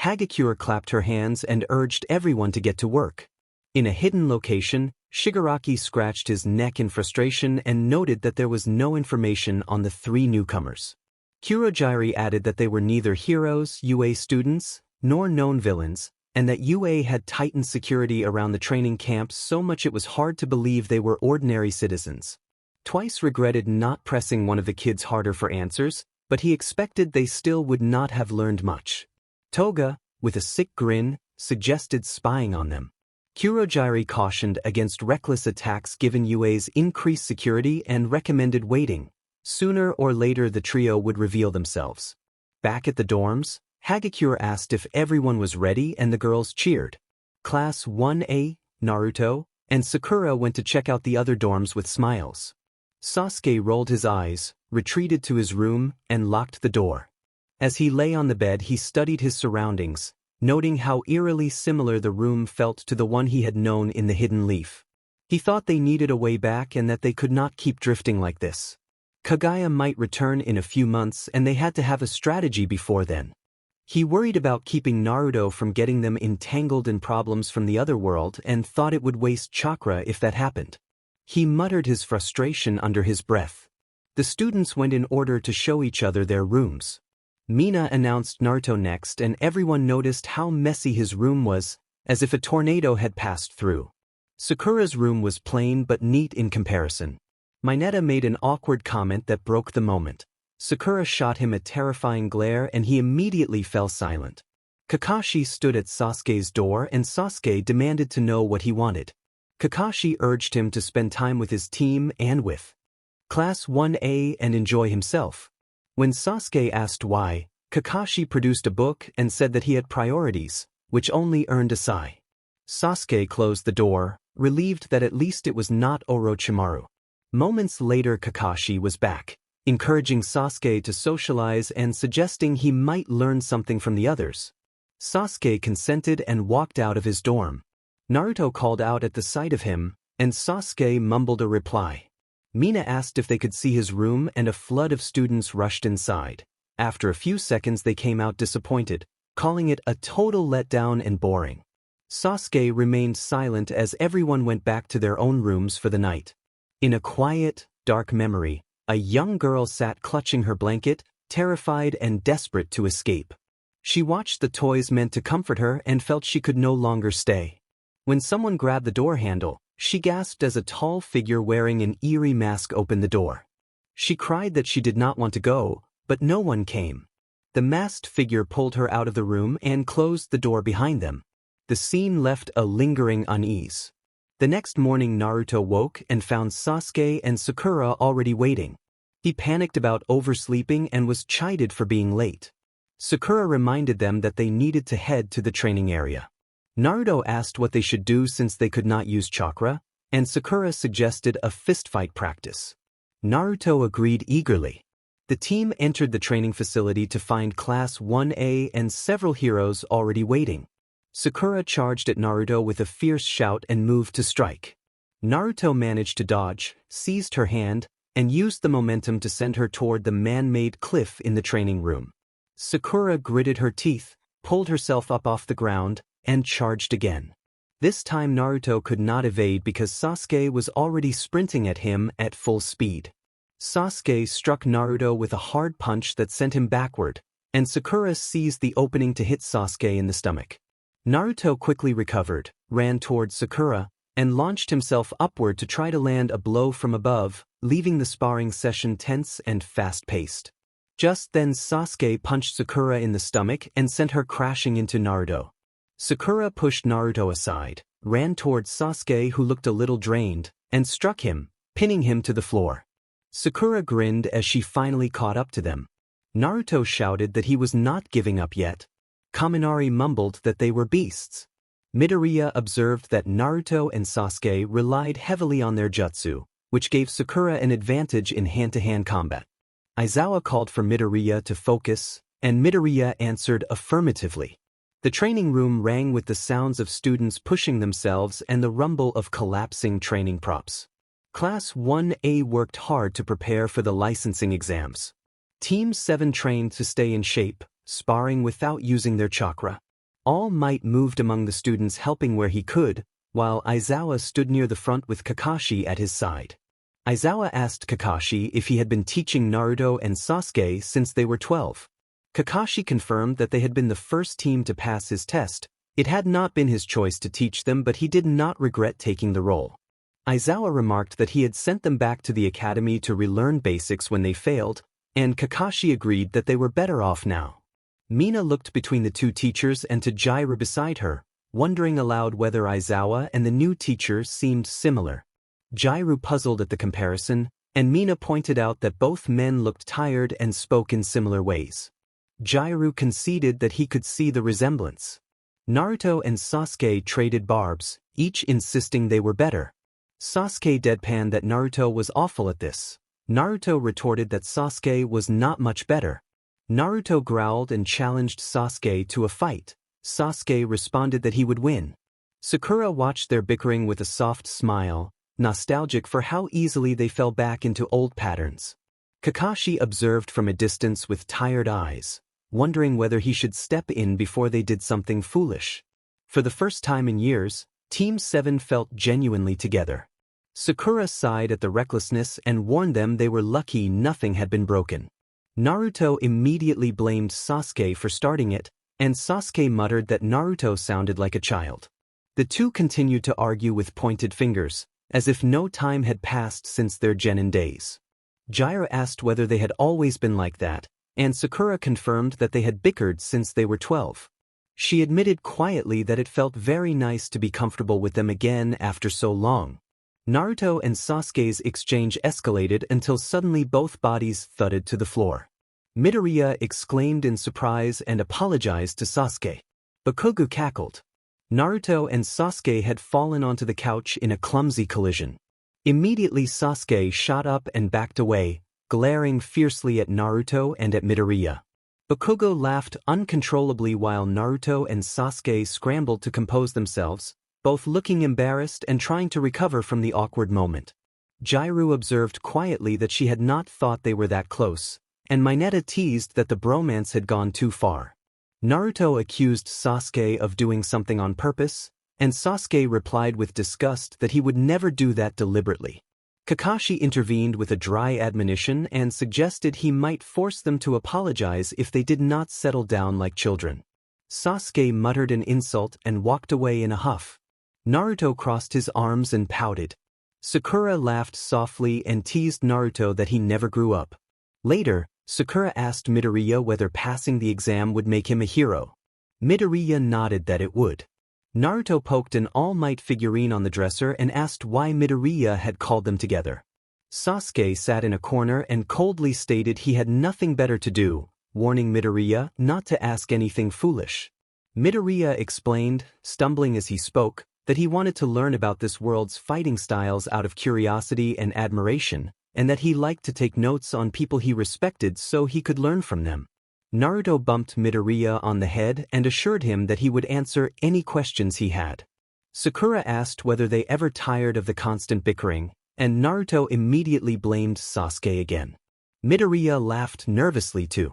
Hagakure clapped her hands and urged everyone to get to work. In a hidden location, Shigaraki scratched his neck in frustration and noted that there was no information on the three newcomers. Kurogiri added that they were neither heroes, UA students, nor known villains, and that UA had tightened security around the training camp so much it was hard to believe they were ordinary citizens. Twice regretted not pressing one of the kids harder for answers, but he expected they still would not have learned much. Toga, with a sick grin, suggested spying on them. Kurogiri cautioned against reckless attacks given UA's increased security and recommended waiting. Sooner or later the trio would reveal themselves. Back at the dorms, Hagakure asked if everyone was ready and the girls cheered. Class 1A, Naruto, and Sakura went to check out the other dorms with smiles. Sasuke rolled his eyes, retreated to his room, and locked the door. As he lay on the bed he studied his surroundings, noting how eerily similar the room felt to the one he had known in the Hidden Leaf. He thought they needed a way back and that they could not keep drifting like this. Kaguya might return in a few months and they had to have a strategy before then. He worried about keeping Naruto from getting them entangled in problems from the other world and thought it would waste chakra if that happened. He muttered his frustration under his breath. The students went in order to show each other their rooms. Mina announced Naruto next and everyone noticed how messy his room was, as if a tornado had passed through. Sakura's room was plain but neat in comparison. Mineta made an awkward comment that broke the moment. Sakura shot him a terrifying glare and he immediately fell silent. Kakashi stood at Sasuke's door and Sasuke demanded to know what he wanted. Kakashi urged him to spend time with his team and with Class 1A and enjoy himself. When Sasuke asked why, Kakashi produced a book and said that he had priorities, which only earned a sigh. Sasuke closed the door, relieved that at least it was not Orochimaru. Moments later Kakashi was back, encouraging Sasuke to socialize and suggesting he might learn something from the others. Sasuke consented and walked out of his dorm. Naruto called out at the sight of him, and Sasuke mumbled a reply. Mina asked if they could see his room, and a flood of students rushed inside. After a few seconds they came out disappointed, calling it a total letdown and boring. Sasuke remained silent as everyone went back to their own rooms for the night. In a quiet, dark memory, a young girl sat clutching her blanket, terrified and desperate to escape. She watched the toys meant to comfort her and felt she could no longer stay. When someone grabbed the door handle, she gasped as a tall figure wearing an eerie mask opened the door. She cried that she did not want to go, but no one came. The masked figure pulled her out of the room and closed the door behind them. The scene left a lingering unease. The next morning Naruto woke and found Sasuke and Sakura already waiting. He panicked about oversleeping and was chided for being late. Sakura reminded them that they needed to head to the training area. Naruto asked what they should do since they could not use chakra, and Sakura suggested a fistfight practice. Naruto agreed eagerly. The team entered the training facility to find Class 1A and several heroes already waiting. Sakura charged at Naruto with a fierce shout and moved to strike. Naruto managed to dodge, seized her hand, and used the momentum to send her toward the man-made cliff in the training room. Sakura gritted her teeth, pulled herself up off the ground, and charged again. This time Naruto could not evade because Sasuke was already sprinting at him at full speed. Sasuke struck Naruto with a hard punch that sent him backward, and Sakura seized the opening to hit Sasuke in the stomach. Naruto quickly recovered, ran towards Sakura, and launched himself upward to try to land a blow from above, leaving the sparring session tense and fast-paced. Just then Sasuke punched Sakura in the stomach and sent her crashing into Naruto. Sakura pushed Naruto aside, ran towards Sasuke who looked a little drained, and struck him, pinning him to the floor. Sakura grinned as she finally caught up to them. Naruto shouted that he was not giving up yet. Kaminari mumbled that they were beasts. Midoriya observed that Naruto and Sasuke relied heavily on their jutsu, which gave Sakura an advantage in hand-to-hand combat. Aizawa called for Midoriya to focus, and Midoriya answered affirmatively. The training room rang with the sounds of students pushing themselves and the rumble of collapsing training props. Class 1A worked hard to prepare for the licensing exams. Team 7 trained to stay in shape, sparring without using their chakra. All Might moved among the students helping where he could, while Aizawa stood near the front with Kakashi at his side. Aizawa asked Kakashi if he had been teaching Naruto and Sasuke since they were 12. Kakashi confirmed that they had been the first team to pass his test. It had not been his choice to teach them, but he did not regret taking the role. Aizawa remarked that he had sent them back to the academy to relearn basics when they failed, and Kakashi agreed that they were better off now. Mina looked between the two teachers and to Jiraiya beside her, wondering aloud whether Aizawa and the new teacher seemed similar. Jiraiya puzzled at the comparison, and Mina pointed out that both men looked tired and spoke in similar ways. Jiraiya conceded that he could see the resemblance. Naruto and Sasuke traded barbs, each insisting they were better. Sasuke deadpanned that Naruto was awful at this. Naruto retorted that Sasuke was not much better. Naruto growled and challenged Sasuke to a fight. Sasuke responded that he would win. Sakura watched their bickering with a soft smile, nostalgic for how easily they fell back into old patterns. Kakashi observed from a distance with tired eyes, wondering whether he should step in before they did something foolish. For the first time in years, Team 7 felt genuinely together. Sakura sighed at the recklessness and warned them they were lucky nothing had been broken. Naruto immediately blamed Sasuke for starting it, and Sasuke muttered that Naruto sounded like a child. The two continued to argue with pointed fingers, as if no time had passed since their genin days. Jiraiya asked whether they had always been like that, and Sakura confirmed that they had bickered since they were 12. She admitted quietly that it felt very nice to be comfortable with them again after so long. Naruto and Sasuke's exchange escalated until suddenly both bodies thudded to the floor. Midoriya exclaimed in surprise and apologized to Sasuke. Bakugo cackled. Naruto and Sasuke had fallen onto the couch in a clumsy collision. Immediately Sasuke shot up and backed away, glaring fiercely at Naruto and at Midoriya. Okugo laughed uncontrollably while Naruto and Sasuke scrambled to compose themselves, both looking embarrassed and trying to recover from the awkward moment. Jiraiya observed quietly that she had not thought they were that close, and Mineta teased that the bromance had gone too far. Naruto accused Sasuke of doing something on purpose, and Sasuke replied with disgust that he would never do that deliberately. Kakashi intervened with a dry admonition and suggested he might force them to apologize if they did not settle down like children. Sasuke muttered an insult and walked away in a huff. Naruto crossed his arms and pouted. Sakura laughed softly and teased Naruto that he never grew up. Later, Sakura asked Midoriya whether passing the exam would make him a hero. Midoriya nodded that it would. Naruto poked an All Might figurine on the dresser and asked why Midoriya had called them together. Sasuke sat in a corner and coldly stated he had nothing better to do, warning Midoriya not to ask anything foolish. Midoriya explained, stumbling as he spoke, that he wanted to learn about this world's fighting styles out of curiosity and admiration, and that he liked to take notes on people he respected so he could learn from them. Naruto bumped Midoriya on the head and assured him that he would answer any questions he had. Sakura asked whether they ever tired of the constant bickering, and Naruto immediately blamed Sasuke again. Midoriya laughed nervously too,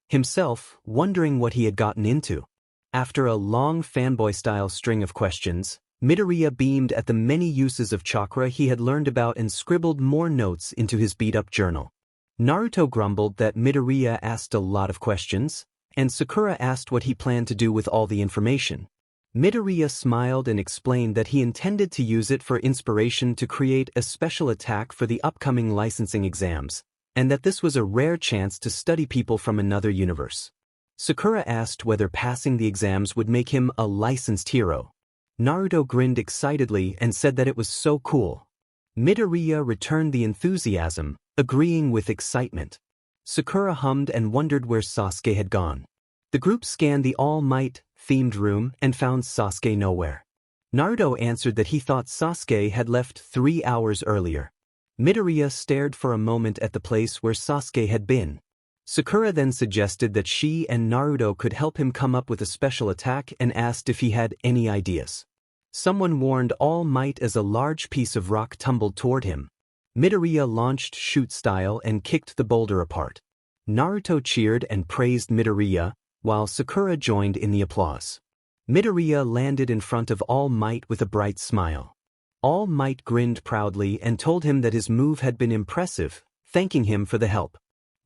himself wondering what he had gotten into. After a long fanboy-style string of questions, Midoriya beamed at the many uses of chakra he had learned about and scribbled more notes into his beat-up journal. Naruto grumbled that Midoriya asked a lot of questions, and Sakura asked what he planned to do with all the information. Midoriya smiled and explained that he intended to use it for inspiration to create a special attack for the upcoming licensing exams, and that this was a rare chance to study people from another universe. Sakura asked whether passing the exams would make him a licensed hero. Naruto grinned excitedly and said that it was so cool. Midoriya returned the enthusiasm, agreeing with excitement. Sakura hummed and wondered where Sasuke had gone. The group scanned the All Might themed room and found Sasuke nowhere. Naruto answered that he thought Sasuke had left 3 hours earlier. Midoriya stared for a moment at the place where Sasuke had been. Sakura then suggested that she and Naruto could help him come up with a special attack and asked if he had any ideas. Someone warned All Might as a large piece of rock tumbled toward him. Midoriya launched shoot style and kicked the boulder apart. Naruto cheered and praised Midoriya, while Sakura joined in the applause. Midoriya landed in front of All Might with a bright smile. All Might grinned proudly and told him that his move had been impressive, thanking him for the help.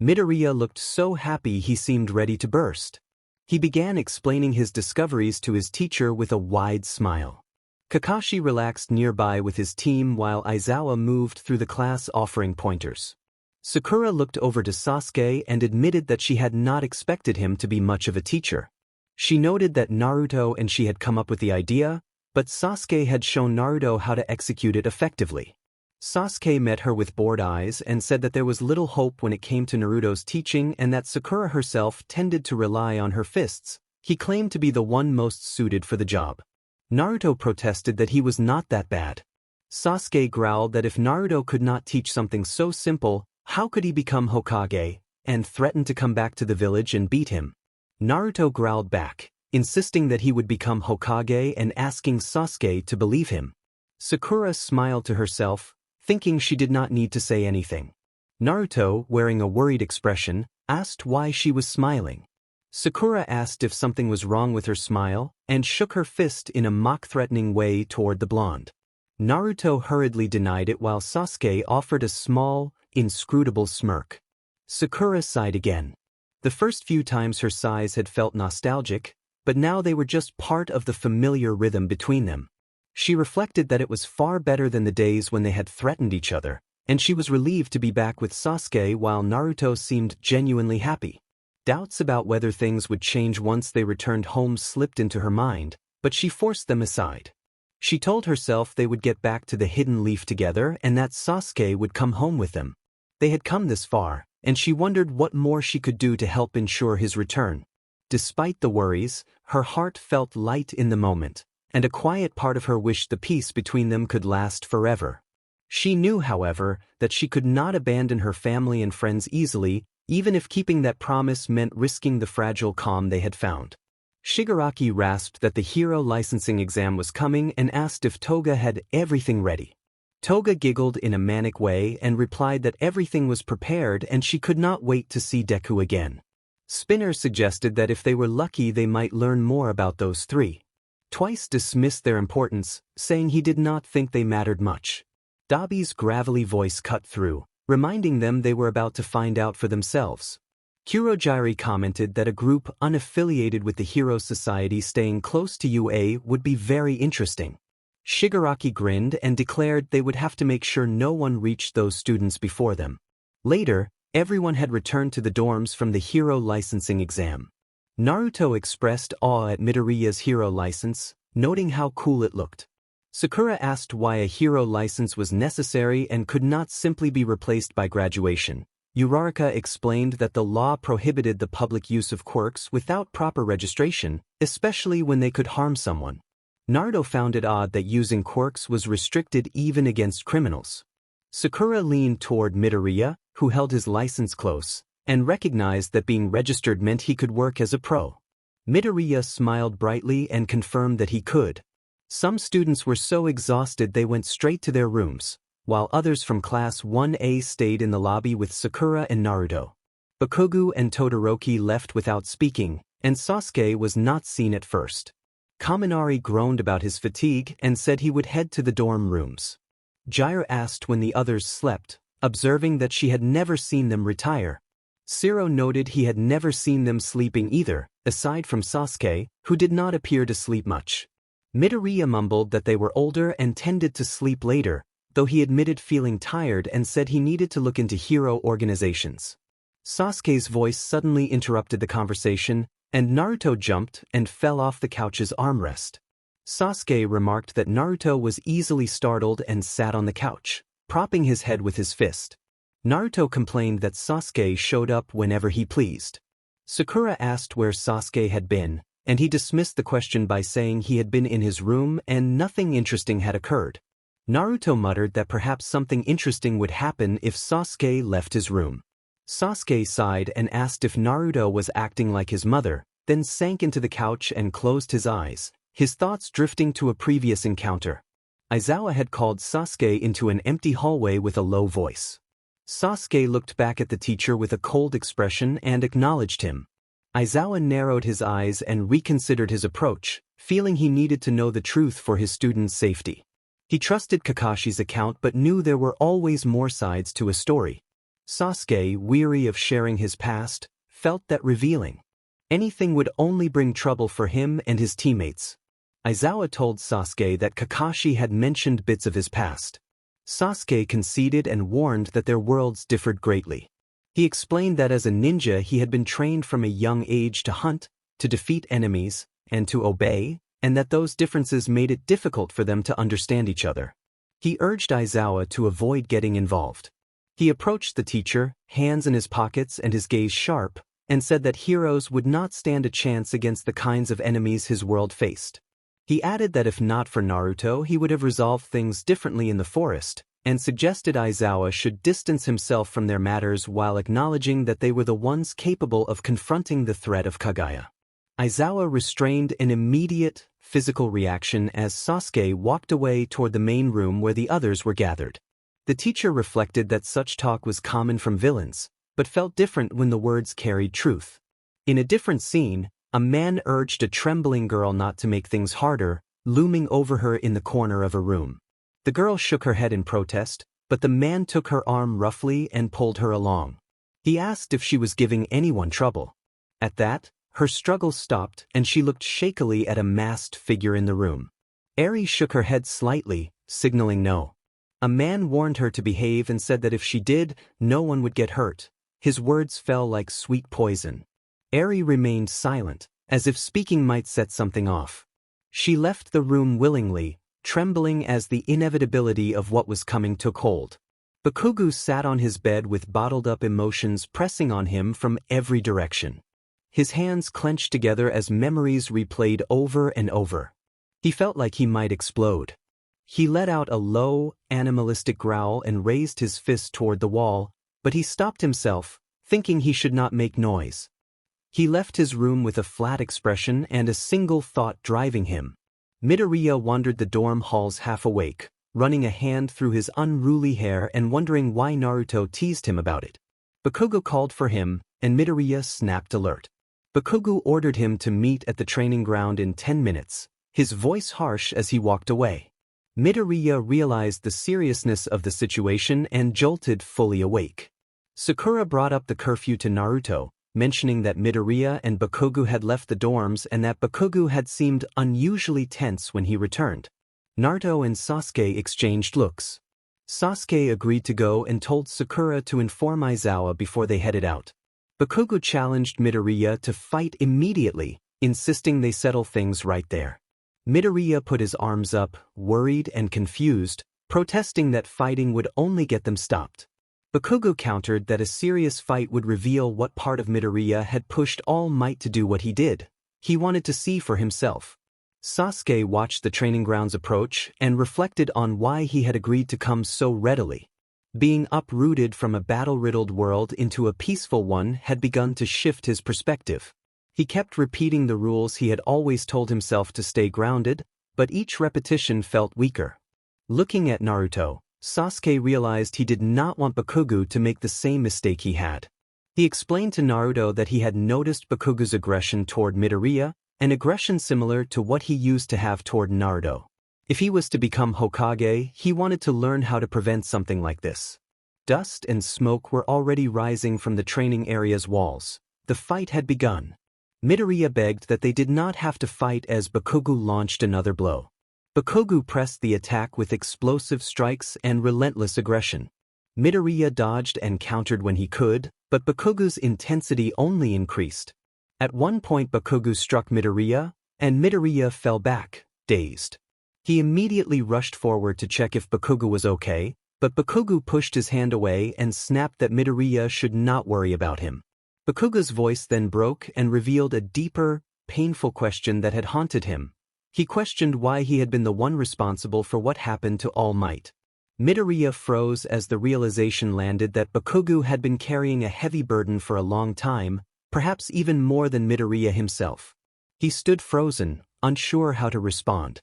Midoriya looked so happy he seemed ready to burst. He began explaining his discoveries to his teacher with a wide smile. Kakashi relaxed nearby with his team while Aizawa moved through the class offering pointers. Sakura looked over to Sasuke and admitted that she had not expected him to be much of a teacher. She noted that Naruto and she had come up with the idea, but Sasuke had shown Naruto how to execute it effectively. Sasuke met her with bored eyes and said that there was little hope when it came to Naruto's teaching and that Sakura herself tended to rely on her fists. He claimed to be the one most suited for the job. Naruto protested that he was not that bad. Sasuke growled that if Naruto could not teach something so simple, how could he become Hokage, and threatened to come back to the village and beat him. Naruto growled back, insisting that he would become Hokage and asking Sasuke to believe him. Sakura smiled to herself, thinking she did not need to say anything. Naruto, wearing a worried expression, asked why she was smiling. Sakura asked if something was wrong with her smile, and shook her fist in a mock-threatening way toward the blonde. Naruto hurriedly denied it while Sasuke offered a small, inscrutable smirk. Sakura sighed again. The first few times her sighs had felt nostalgic, but now they were just part of the familiar rhythm between them. She reflected that it was far better than the days when they had threatened each other, and she was relieved to be back with Sasuke while Naruto seemed genuinely happy. Doubts about whether things would change once they returned home slipped into her mind, but she forced them aside. She told herself they would get back to the Hidden Leaf together and that Sasuke would come home with them. They had come this far, and she wondered what more she could do to help ensure his return. Despite the worries, her heart felt light in the moment, and a quiet part of her wished the peace between them could last forever. She knew, however, that she could not abandon her family and friends easily, even if keeping that promise meant risking the fragile calm they had found. Shigaraki rasped that the hero licensing exam was coming and asked if Toga had everything ready. Toga giggled in a manic way and replied that everything was prepared and she could not wait to see Deku again. Spinner suggested that if they were lucky they might learn more about those three. Twice dismissed their importance, saying he did not think they mattered much. Dabi's gravelly voice cut through, reminding them they were about to find out for themselves. Kurogiri commented that a group unaffiliated with the Hero Society staying close to UA would be very interesting. Shigaraki grinned and declared they would have to make sure no one reached those students before them. Later, everyone had returned to the dorms from the hero licensing exam. Naruto expressed awe at Midoriya's hero license, noting how cool it looked. Sakura asked why a hero license was necessary and could not simply be replaced by graduation. Uraraka explained that the law prohibited the public use of quirks without proper registration, especially when they could harm someone. Naruto found it odd that using quirks was restricted even against criminals. Sakura leaned toward Midoriya, who held his license close, and recognized that being registered meant he could work as a pro. Midoriya smiled brightly and confirmed that he could. Some students were so exhausted they went straight to their rooms, while others from Class 1A stayed in the lobby with Sakura and Naruto. Bakugo and Todoroki left without speaking, and Sasuke was not seen at first. Kaminari groaned about his fatigue and said he would head to the dorm rooms. Jiraiya asked when the others slept, observing that she had never seen them retire. Shiro noted he had never seen them sleeping either, aside from Sasuke, who did not appear to sleep much. Midoriya mumbled that they were older and tended to sleep later, though he admitted feeling tired and said he needed to look into hero organizations. Sasuke's voice suddenly interrupted the conversation, and Naruto jumped and fell off the couch's armrest. Sasuke remarked that Naruto was easily startled and sat on the couch, propping his head with his fist. Naruto complained that Sasuke showed up whenever he pleased. Sakura asked where Sasuke had been, and he dismissed the question by saying he had been in his room and nothing interesting had occurred. Naruto muttered that perhaps something interesting would happen if Sasuke left his room. Sasuke sighed and asked if Naruto was acting like his mother, then sank into the couch and closed his eyes, his thoughts drifting to a previous encounter. Aizawa had called Sasuke into an empty hallway with a low voice. Sasuke looked back at the teacher with a cold expression and acknowledged him. Aizawa narrowed his eyes and reconsidered his approach, feeling he needed to know the truth for his students' safety. He trusted Kakashi's account but knew there were always more sides to a story. Sasuke, weary of sharing his past, felt that revealing anything would only bring trouble for him and his teammates. Aizawa told Sasuke that Kakashi had mentioned bits of his past. Sasuke conceded and warned that their worlds differed greatly. He explained that as a ninja he had been trained from a young age to hunt, to defeat enemies, and to obey, and that those differences made it difficult for them to understand each other. He urged Aizawa to avoid getting involved. He approached the teacher, hands in his pockets and his gaze sharp, and said that heroes would not stand a chance against the kinds of enemies his world faced. He added that if not for Naruto he would have resolved things differently in the forest, and suggested Aizawa should distance himself from their matters while acknowledging that they were the ones capable of confronting the threat of Kaguya. Aizawa restrained an immediate, physical reaction as Sasuke walked away toward the main room where the others were gathered. The teacher reflected that such talk was common from villains, but felt different when the words carried truth. In a different scene, a man urged a trembling girl not to make things harder, looming over her in the corner of a room. The girl shook her head in protest, but the man took her arm roughly and pulled her along. He asked if she was giving anyone trouble. At that, her struggle stopped and she looked shakily at a masked figure in the room. Eri shook her head slightly, signaling no. A man warned her to behave and said that if she did, no one would get hurt. His words fell like sweet poison. Eri remained silent, as if speaking might set something off. She left the room willingly, trembling as the inevitability of what was coming took hold. Bakugo sat on his bed with bottled-up emotions pressing on him from every direction. His hands clenched together as memories replayed over and over. He felt like he might explode. He let out a low, animalistic growl and raised his fist toward the wall, but he stopped himself, thinking he should not make noise. He left his room with a flat expression and a single thought driving him. Midoriya wandered the dorm halls half awake, running a hand through his unruly hair and wondering why Naruto teased him about it. Bakugo called for him, and Midoriya snapped alert. Bakugo ordered him to meet at the training ground in 10 minutes, his voice harsh as he walked away. Midoriya realized the seriousness of the situation and jolted fully awake. Sakura brought up the curfew to Naruto, mentioning that Midoriya and Bakugo had left the dorms and that Bakugo had seemed unusually tense when he returned. Naruto and Sasuke exchanged looks. Sasuke agreed to go and told Sakura to inform Aizawa before they headed out. Bakugo challenged Midoriya to fight immediately, insisting they settle things right there. Midoriya put his arms up, worried and confused, protesting that fighting would only get them stopped. Bakugo countered that a serious fight would reveal what part of Midoriya had pushed All Might to do what he did. He wanted to see for himself. Sasuke watched the training grounds approach and reflected on why he had agreed to come so readily. Being uprooted from a battle-riddled world into a peaceful one had begun to shift his perspective. He kept repeating the rules he had always told himself to stay grounded, but each repetition felt weaker. Looking at Naruto, Sasuke realized he did not want Bakugo to make the same mistake he had. He explained to Naruto that he had noticed Bakugo's aggression toward Midoriya, an aggression similar to what he used to have toward Naruto. If he was to become Hokage, he wanted to learn how to prevent something like this. Dust and smoke were already rising from the training area's walls. The fight had begun. Midoriya begged that they did not have to fight as Bakugo launched another blow. Bakugo pressed the attack with explosive strikes and relentless aggression. Midoriya dodged and countered when he could, but Bakugo's intensity only increased. At one point Bakugo struck Midoriya, and Midoriya fell back, dazed. He immediately rushed forward to check if Bakugo was okay, but Bakugo pushed his hand away and snapped that Midoriya should not worry about him. Bakugo's voice then broke and revealed a deeper, painful question that had haunted him. He questioned why he had been the one responsible for what happened to All Might. Midoriya froze as the realization landed that Bakugo had been carrying a heavy burden for a long time, perhaps even more than Midoriya himself. He stood frozen, unsure how to respond.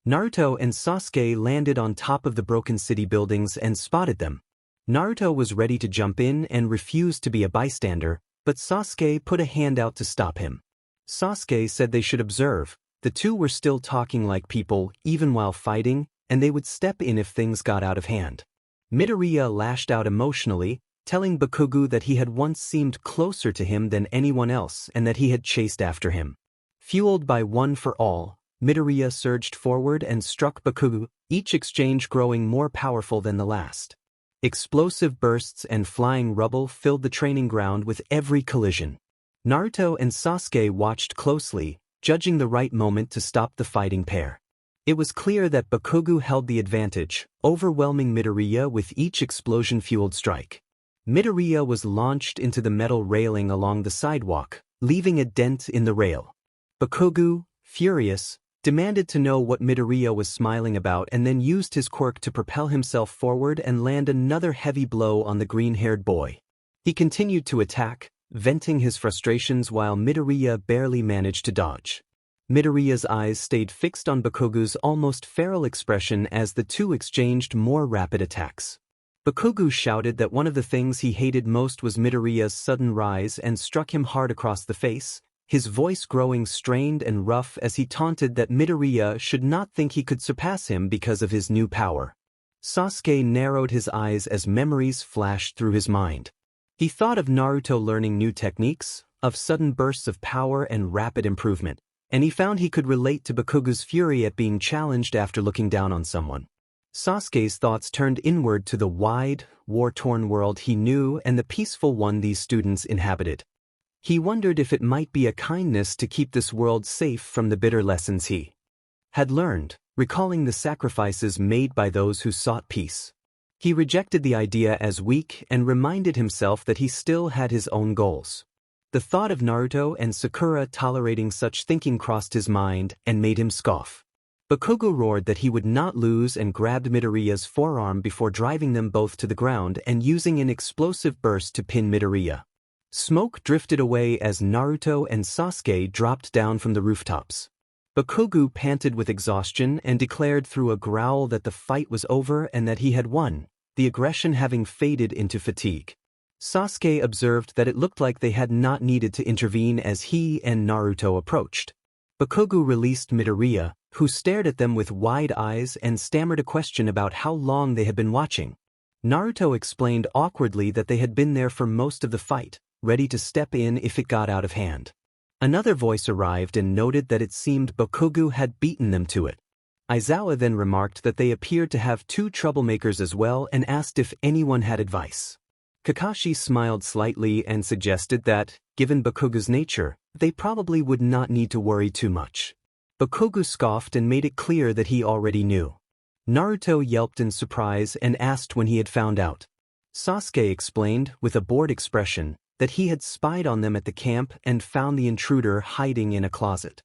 Naruto and Sasuke landed on top of the broken city buildings and spotted them. Naruto was ready to jump in and refused to be a bystander, but Sasuke put a hand out to stop him. Sasuke said they should observe. The two were still talking like people, even while fighting, and they would step in if things got out of hand. Midoriya lashed out emotionally, telling Bakugo that he had once seemed closer to him than anyone else and that he had chased after him. Fueled by one for all, Midoriya surged forward and struck Bakugo, each exchange growing more powerful than the last. Explosive bursts and flying rubble filled the training ground with every collision. Naruto and Sasuke watched closely, judging the right moment to stop the fighting pair. It was clear that Bakugo held the advantage, overwhelming Midoriya with each explosion-fueled strike. Midoriya was launched into the metal railing along the sidewalk, leaving a dent in the rail. Bakugo, furious, demanded to know what Midoriya was smiling about and then used his quirk to propel himself forward and land another heavy blow on the green-haired boy. He continued to attack, venting his frustrations while Midoriya barely managed to dodge. Midoriya's eyes stayed fixed on Bakugo's almost feral expression as the two exchanged more rapid attacks. Bakugo shouted that one of the things he hated most was Midoriya's sudden rise and struck him hard across the face, his voice growing strained and rough as he taunted that Midoriya should not think he could surpass him because of his new power. Sasuke narrowed his eyes as memories flashed through his mind. He thought of Naruto learning new techniques, of sudden bursts of power and rapid improvement, and he found he could relate to Bakugo's fury at being challenged after looking down on someone. Sasuke's thoughts turned inward to the wide, war-torn world he knew and the peaceful one these students inhabited. He wondered if it might be a kindness to keep this world safe from the bitter lessons he had learned, recalling the sacrifices made by those who sought peace. He rejected the idea as weak and reminded himself that he still had his own goals. The thought of Naruto and Sakura tolerating such thinking crossed his mind and made him scoff. Bakugo roared that he would not lose and grabbed Midoriya's forearm before driving them both to the ground and using an explosive burst to pin Midoriya. Smoke drifted away as Naruto and Sasuke dropped down from the rooftops. Bakugo panted with exhaustion and declared through a growl that the fight was over and that he had won, the aggression having faded into fatigue. Sasuke observed that it looked like they had not needed to intervene as he and Naruto approached. Bakugo released Midoriya, who stared at them with wide eyes and stammered a question about how long they had been watching. Naruto explained awkwardly that they had been there for most of the fight, ready to step in if it got out of hand. Another voice arrived and noted that it seemed Bakugo had beaten them to it. Aizawa then remarked that they appeared to have two troublemakers as well and asked if anyone had advice. Kakashi smiled slightly and suggested that, given Bakugo's nature, they probably would not need to worry too much. Bakugo scoffed and made it clear that he already knew. Naruto yelped in surprise and asked when he had found out. Sasuke explained, with a bored expression, that he had spied on them at the camp and found the intruder hiding in a closet.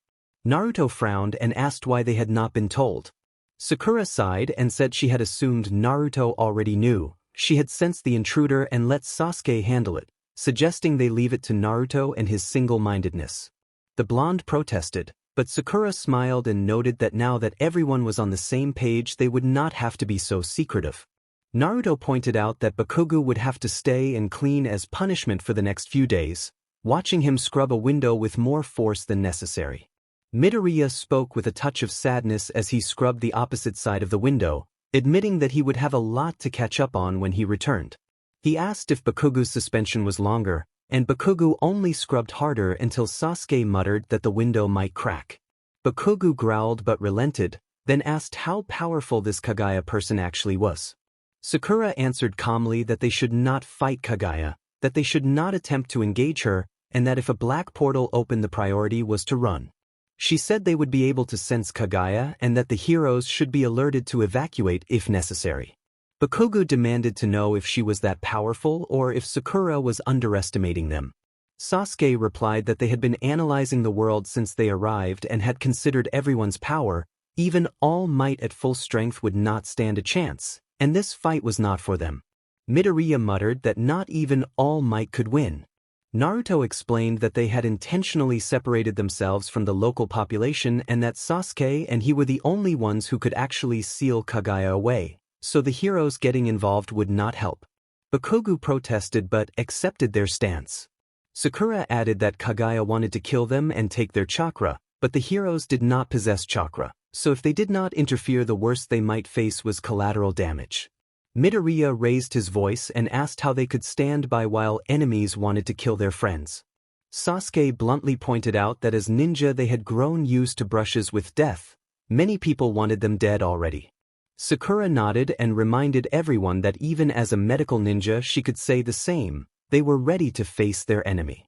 Naruto frowned and asked why they had not been told. Sakura sighed and said she had assumed Naruto already knew. She had sensed the intruder and let Sasuke handle it, suggesting they leave it to Naruto and his single-mindedness. The blonde protested, but Sakura smiled and noted that now that everyone was on the same page they would not have to be so secretive. Naruto pointed out that Bakugo would have to stay and clean as punishment for the next few days, watching him scrub a window with more force than necessary. Midoriya spoke with a touch of sadness as he scrubbed the opposite side of the window, admitting that he would have a lot to catch up on when he returned. He asked if Bakugo's suspension was longer, and Bakugo only scrubbed harder until Sasuke muttered that the window might crack. Bakugo growled but relented, then asked how powerful this Kaguya person actually was. Sakura answered calmly that they should not fight Kaguya, that they should not attempt to engage her, and that if a black portal opened the priority was to run. She said they would be able to sense Kaguya and that the heroes should be alerted to evacuate if necessary. Bakugo demanded to know if she was that powerful or if Sakura was underestimating them. Sasuke replied that they had been analyzing the world since they arrived and had considered everyone's power, even All Might at full strength would not stand a chance, and this fight was not for them. Midoriya muttered that not even All Might could win. Naruto explained that they had intentionally separated themselves from the local population and that Sasuke and he were the only ones who could actually seal Kaguya away, so the heroes getting involved would not help. Bakugo protested but accepted their stance. Sakura added that Kaguya wanted to kill them and take their chakra, but the heroes did not possess chakra, so if they did not interfere the worst they might face was collateral damage. Midoriya raised his voice and asked how they could stand by while enemies wanted to kill their friends. Sasuke bluntly pointed out that as ninja they had grown used to brushes with death. Many people wanted them dead already. Sakura nodded and reminded everyone that even as a medical ninja she could say the same. They were ready to face their enemy.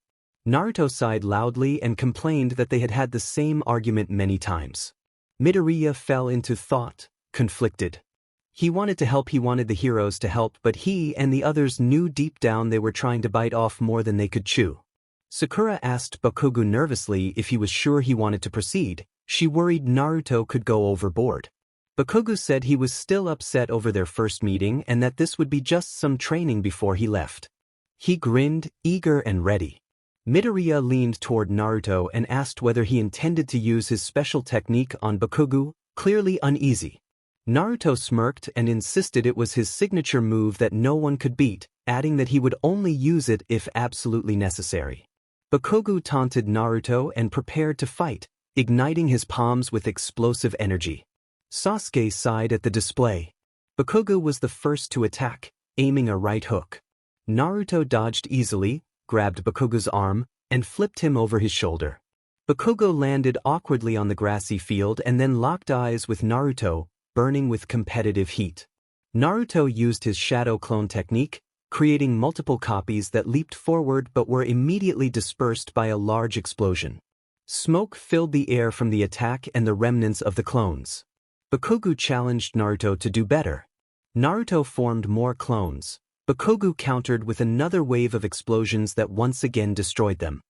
Naruto sighed loudly and complained that they had had the same argument many times. Midoriya fell into thought, conflicted. He wanted to help, he wanted the heroes to help, but he and the others knew deep down they were trying to bite off more than they could chew. Sakura asked Bakugo nervously if he was sure he wanted to proceed. She worried Naruto could go overboard. Bakugo said he was still upset over their first meeting and that this would be just some training before he left. He grinned, eager and ready. Midoriya leaned toward Naruto and asked whether he intended to use his special technique on Bakugo, clearly uneasy. Naruto smirked and insisted it was his signature move that no one could beat, adding that he would only use it if absolutely necessary. Bakugo taunted Naruto and prepared to fight, igniting his palms with explosive energy. Sasuke sighed at the display. Bakugo was the first to attack, aiming a right hook. Naruto dodged easily, grabbed Bakugo's arm, and flipped him over his shoulder. Bakugo landed awkwardly on the grassy field and then locked eyes with Naruto, burning with competitive heat. Naruto used his shadow clone technique, creating multiple copies that leaped forward but were immediately dispersed by a large explosion. Smoke filled the air from the attack and the remnants of the clones. Bakugo challenged Naruto to do better. Naruto formed more clones. Bakugo countered with another wave of explosions that once again destroyed them.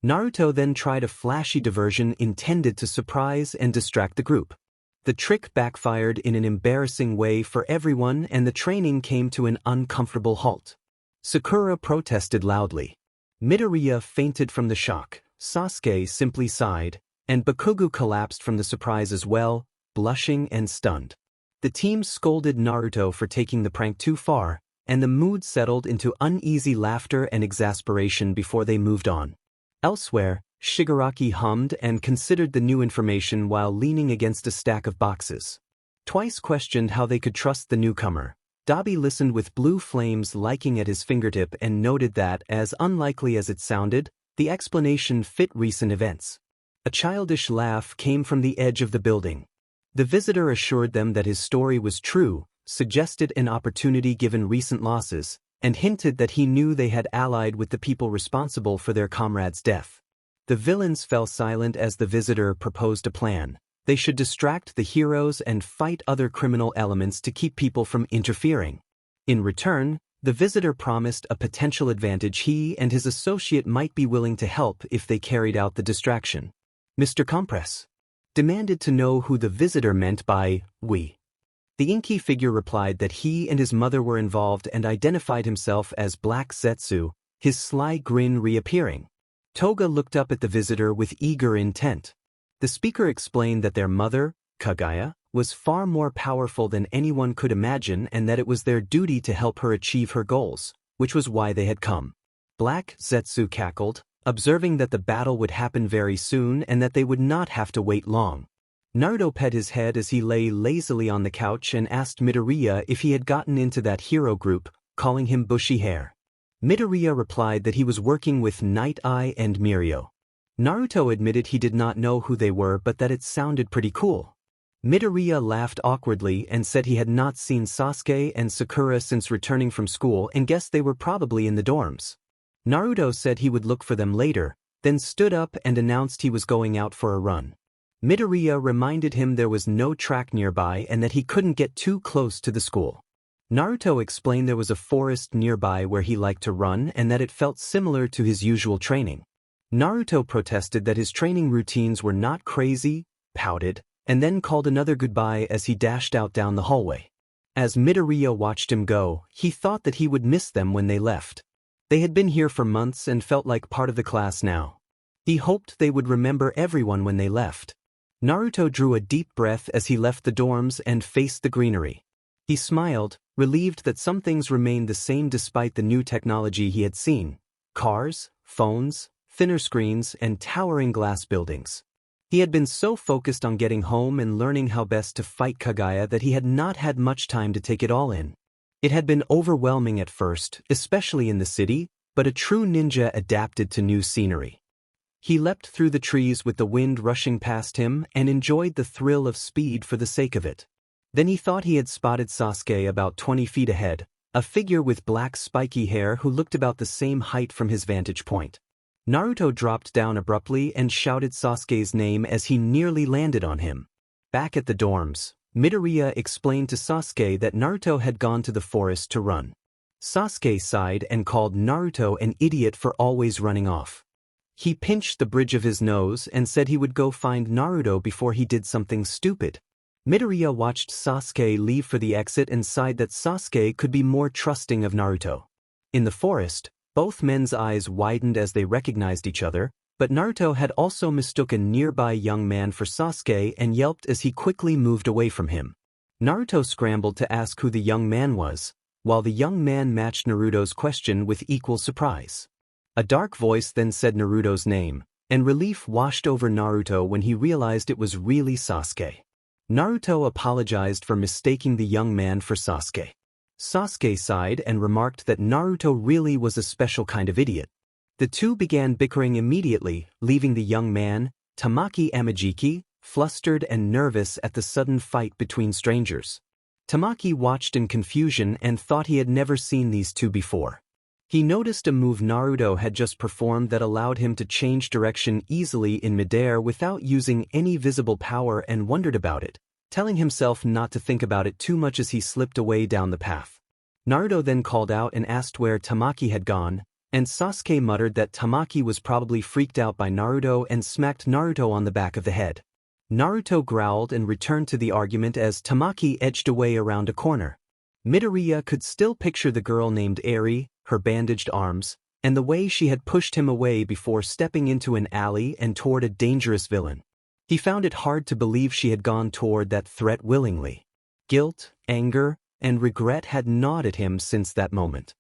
Naruto then tried a flashy diversion intended to surprise and distract the group. The trick backfired in an embarrassing way for everyone and the training came to an uncomfortable halt. Sakura protested loudly. Midoriya fainted from the shock, Sasuke simply sighed, and Bakugo collapsed from the surprise as well, blushing and stunned. The team scolded Naruto for taking the prank too far, and the mood settled into uneasy laughter and exasperation before they moved on. Elsewhere, Shigaraki hummed and considered the new information while leaning against a stack of boxes. Twice questioned how they could trust the newcomer. Dabi listened with blue flames liking at his fingertip and noted that, as unlikely as it sounded, the explanation fit recent events. A childish laugh came from the edge of the building. The visitor assured them that his story was true, suggested an opportunity given recent losses, and hinted that he knew they had allied with the people responsible for their comrade's death. The villains fell silent as the visitor proposed a plan. They should distract the heroes and fight other criminal elements to keep people from interfering. In return, the visitor promised a potential advantage he and his associate might be willing to help if they carried out the distraction. Mr. Compress demanded to know who the visitor meant by we. The inky figure replied that he and his mother were involved and identified himself as Black Zetsu, his sly grin reappearing. Toga looked up at the visitor with eager intent. The speaker explained that their mother, Kaguya, was far more powerful than anyone could imagine and that it was their duty to help her achieve her goals, which was why they had come. Black Zetsu cackled, observing that the battle would happen very soon and that they would not have to wait long. Naruto pet his head as he lay lazily on the couch and asked Midoriya if he had gotten into that hero group, calling him bushy hair. Midoriya replied that he was working with Night Eye and Mirio. Naruto admitted he did not know who they were but that it sounded pretty cool. Midoriya laughed awkwardly and said he had not seen Sasuke and Sakura since returning from school and guessed they were probably in the dorms. Naruto said he would look for them later, then stood up and announced he was going out for a run. Midoriya reminded him there was no track nearby and that he couldn't get too close to the school. Naruto explained there was a forest nearby where he liked to run and that it felt similar to his usual training. Naruto protested that his training routines were not crazy, pouted, and then called another goodbye as he dashed out down the hallway. As Midoriya watched him go, he thought that he would miss them when they left. They had been here for months and felt like part of the class now. He hoped they would remember everyone when they left. Naruto drew a deep breath as he left the dorms and faced the greenery. He smiled, relieved that some things remained the same despite the new technology he had seen: cars, phones, thinner screens, and towering glass buildings. He had been so focused on getting home and learning how best to fight Kaguya that he had not had much time to take it all in. It had been overwhelming at first, especially in the city, but a true ninja adapted to new scenery. He leapt through the trees with the wind rushing past him and enjoyed the thrill of speed for the sake of it. Then he thought he had spotted Sasuke about 20 feet ahead, a figure with black spiky hair who looked about the same height from his vantage point. Naruto dropped down abruptly and shouted Sasuke's name as he nearly landed on him. Back at the dorms, Midoriya explained to Sasuke that Naruto had gone to the forest to run. Sasuke sighed and called Naruto an idiot for always running off. He pinched the bridge of his nose and said he would go find Naruto before he did something stupid. Midoriya watched Sasuke leave for the exit and sighed that Sasuke could be more trusting of Naruto. In the forest, both men's eyes widened as they recognized each other, but Naruto had also mistook a nearby young man for Sasuke and yelped as he quickly moved away from him. Naruto scrambled to ask who the young man was, while the young man matched Naruto's question with equal surprise. A dark voice then said Naruto's name, and relief washed over Naruto when he realized it was really Sasuke. Naruto apologized for mistaking the young man for Sasuke. Sasuke sighed and remarked that Naruto really was a special kind of idiot. The two began bickering immediately, leaving the young man, Tamaki Amajiki, flustered and nervous at the sudden fight between strangers. Tamaki watched in confusion and thought he had never seen these two before. He noticed a move Naruto had just performed that allowed him to change direction easily in midair without using any visible power and wondered about it, telling himself not to think about it too much as he slipped away down the path. Naruto then called out and asked where Tamaki had gone, and Sasuke muttered that Tamaki was probably freaked out by Naruto and smacked Naruto on the back of the head. Naruto growled and returned to the argument as Tamaki edged away around a corner. Midoriya could still picture the girl named Eri, her bandaged arms, and the way she had pushed him away before stepping into an alley and toward a dangerous villain. He found it hard to believe she had gone toward that threat willingly. Guilt, anger, and regret had gnawed at him since that moment.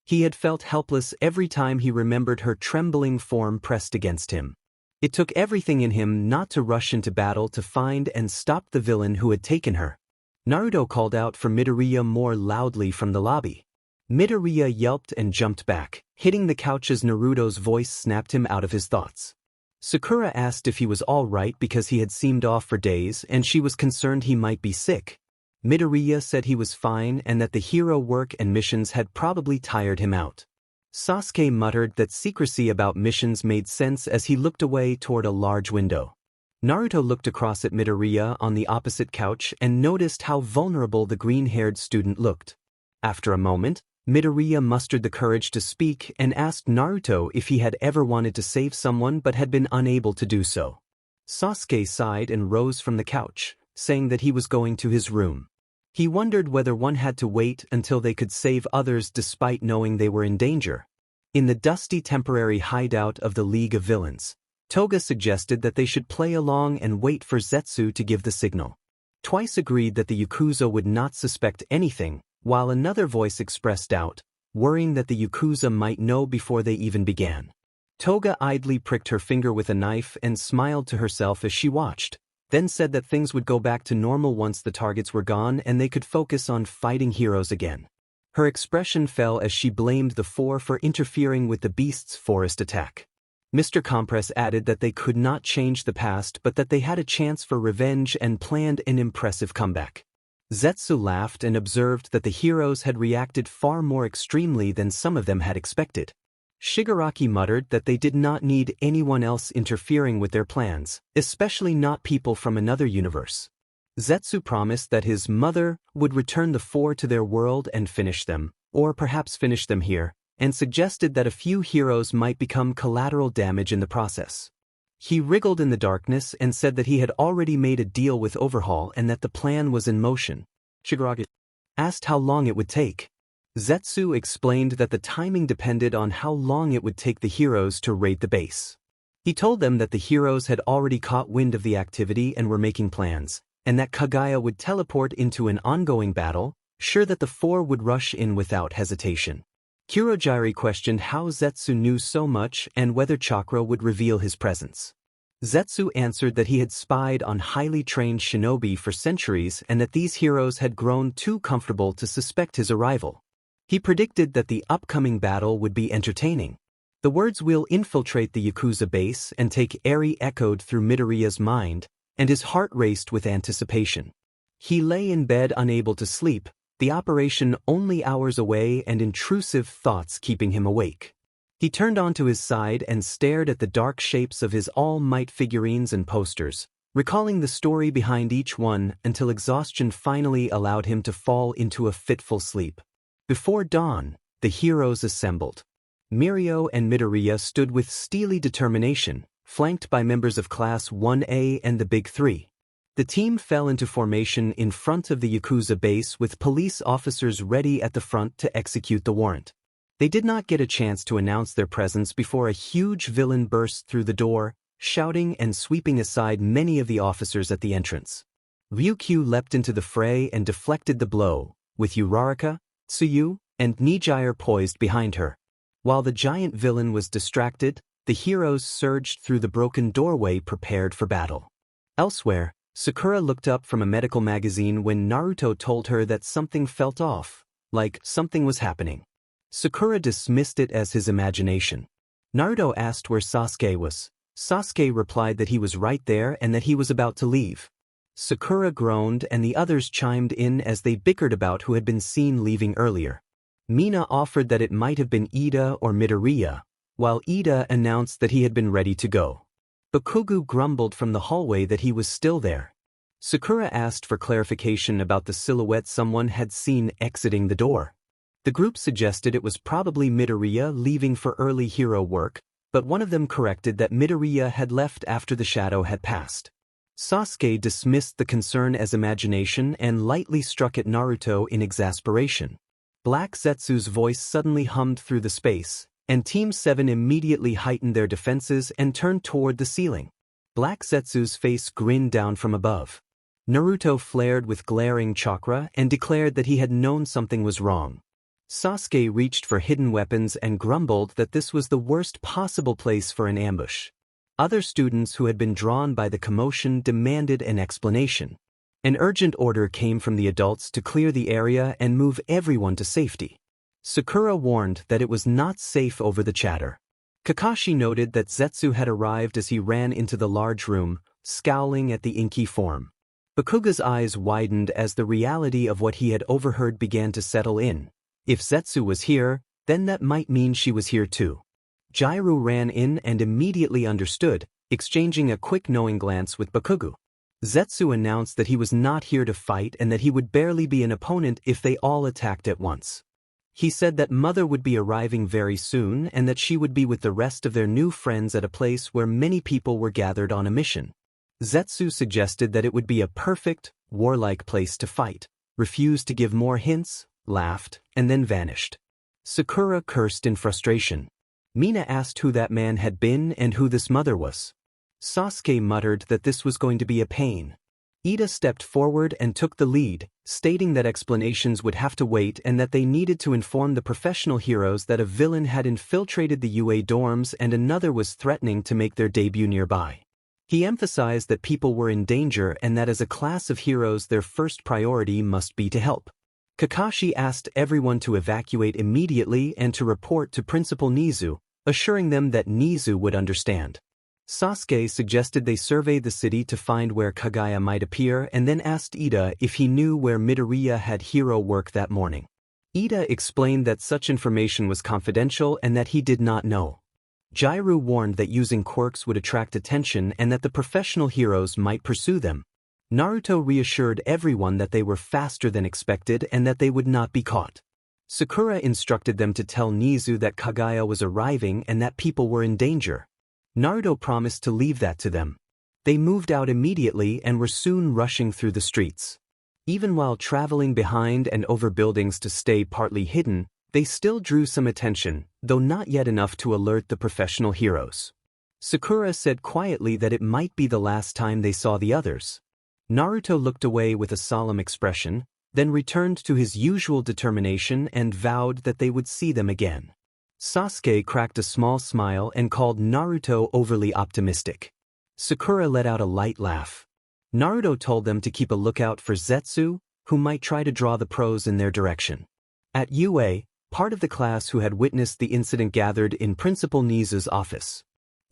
He had felt helpless every time he remembered her trembling form pressed against him. It took everything in him not to rush into battle to find and stop the villain who had taken her. Naruto called out for Midoriya more loudly from the lobby. Midoriya yelped and jumped back, hitting the couch as Naruto's voice snapped him out of his thoughts. Sakura asked if he was all right because he had seemed off for days and she was concerned he might be sick. Midoriya said he was fine and that the hero work and missions had probably tired him out. Sasuke muttered that secrecy about missions made sense as he looked away toward a large window. Naruto looked across at Midoriya on the opposite couch and noticed how vulnerable the green-haired student looked. After a moment, Midoriya mustered the courage to speak and asked Naruto if he had ever wanted to save someone but had been unable to do so. Sasuke sighed and rose from the couch, saying that he was going to his room. He wondered whether one had to wait until they could save others despite knowing they were in danger. In the dusty temporary hideout of the League of Villains, Toga suggested that they should play along and wait for Zetsu to give the signal. Twice agreed that the Yakuza would not suspect anything, while another voice expressed doubt, worrying that the Yakuza might know before they even began. Toga idly pricked her finger with a knife and smiled to herself as she watched, then said that things would go back to normal once the targets were gone and they could focus on fighting heroes again. Her expression fell as she blamed the Four for interfering with the Beast's forest attack. Mr. Compress added that they could not change the past but that they had a chance for revenge and planned an impressive comeback. Zetsu laughed and observed that the heroes had reacted far more extremely than some of them had expected. Shigaraki muttered that they did not need anyone else interfering with their plans, especially not people from another universe. Zetsu promised that his mother would return the Four to their world and finish them, or perhaps finish them here, and suggested that a few heroes might become collateral damage in the process. He wriggled in the darkness and said that he had already made a deal with Overhaul and that the plan was in motion. Shigaraki asked how long it would take. Zetsu explained that the timing depended on how long it would take the heroes to raid the base. He told them that the heroes had already caught wind of the activity and were making plans, and that Kaguya would teleport into an ongoing battle, sure that the Four would rush in without hesitation. Kurogiri questioned how Zetsu knew so much and whether Chakra would reveal his presence. Zetsu answered that he had spied on highly trained shinobi for centuries and that these heroes had grown too comfortable to suspect his arrival. He predicted that the upcoming battle would be entertaining. The words "will infiltrate the Yakuza base" and take Eri echoed through Midoriya's mind, and his heart raced with anticipation. He lay in bed unable to sleep, the operation only hours away and intrusive thoughts keeping him awake. He turned onto his side and stared at the dark shapes of his All Might figurines and posters, recalling the story behind each one until exhaustion finally allowed him to fall into a fitful sleep. Before dawn, the heroes assembled. Mirio and Midoriya stood with steely determination, flanked by members of Class 1A and the Big Three. The team fell into formation in front of the Yakuza base with police officers ready at the front to execute the warrant. They did not get a chance to announce their presence before a huge villain burst through the door, shouting and sweeping aside many of the officers at the entrance. Ryukyu leapt into the fray and deflected the blow, with Uraraka, Tsuyu, and Nijire poised behind her. While the giant villain was distracted, the heroes surged through the broken doorway prepared for battle. Elsewhere, Sakura looked up from a medical magazine when Naruto told her that something felt off, like something was happening. Sakura dismissed it as his imagination. Naruto asked where Sasuke was. Sasuke replied that he was right there and that he was about to leave. Sakura groaned and the others chimed in as they bickered about who had been seen leaving earlier. Mina offered that it might have been Ida or Midoriya, while Ida announced that he had been ready to go. Bakugo grumbled from the hallway that he was still there. Sakura asked for clarification about the silhouette someone had seen exiting the door. The group suggested it was probably Midoriya leaving for early hero work, but one of them corrected that Midoriya had left after the shadow had passed. Sasuke dismissed the concern as imagination and lightly struck at Naruto in exasperation. Black Zetsu's voice suddenly hummed through the space, and Team 7 immediately heightened their defenses and turned toward the ceiling. Black Zetsu's face grinned down from above. Naruto flared with glaring chakra and declared that he had known something was wrong. Sasuke reached for hidden weapons and grumbled that this was the worst possible place for an ambush. Other students who had been drawn by the commotion demanded an explanation. An urgent order came from the adults to clear the area and move everyone to safety. Sakura warned that it was not safe over the chatter. Kakashi noted that Zetsu had arrived as he ran into the large room, scowling at the inky form. Bakuga's eyes widened as the reality of what he had overheard began to settle in. If Zetsu was here, then that might mean she was here too. Jiraiya ran in and immediately understood, exchanging a quick knowing glance with Bakugo. Zetsu announced that he was not here to fight and that he would barely be an opponent if they all attacked at once. He said that Mother would be arriving very soon and that she would be with the rest of their new friends at a place where many people were gathered on a mission. Zetsu suggested that it would be a perfect, warlike place to fight, refused to give more hints, laughed, and then vanished. Sakura cursed in frustration. Mina asked who that man had been and who this mother was. Sasuke muttered that this was going to be a pain. Ida stepped forward and took the lead, stating that explanations would have to wait and that they needed to inform the professional heroes that a villain had infiltrated the UA dorms and another was threatening to make their debut nearby. He emphasized that people were in danger and that as a class of heroes their first priority must be to help. Kakashi asked everyone to evacuate immediately and to report to Principal Nizu, assuring them that Nizu would understand. Sasuke suggested they survey the city to find where Kaguya might appear and then asked Ida if he knew where Midoriya had hero work that morning. Ida explained that such information was confidential and that he did not know. Jiraiya warned that using quirks would attract attention and that the professional heroes might pursue them. Naruto reassured everyone that they were faster than expected and that they would not be caught. Sakura instructed them to tell Nizu that Kaguya was arriving and that people were in danger. Naruto promised to leave that to them. They moved out immediately and were soon rushing through the streets. Even while traveling behind and over buildings to stay partly hidden, they still drew some attention, though not yet enough to alert the professional heroes. Sakura said quietly that it might be the last time they saw the others. Naruto looked away with a solemn expression, then returned to his usual determination and vowed that they would see them again. Sasuke cracked a small smile and called Naruto overly optimistic. Sakura let out a light laugh. Naruto told them to keep a lookout for Zetsu, who might try to draw the pros in their direction. At UA, part of the class who had witnessed the incident gathered in Principal Nizu's office.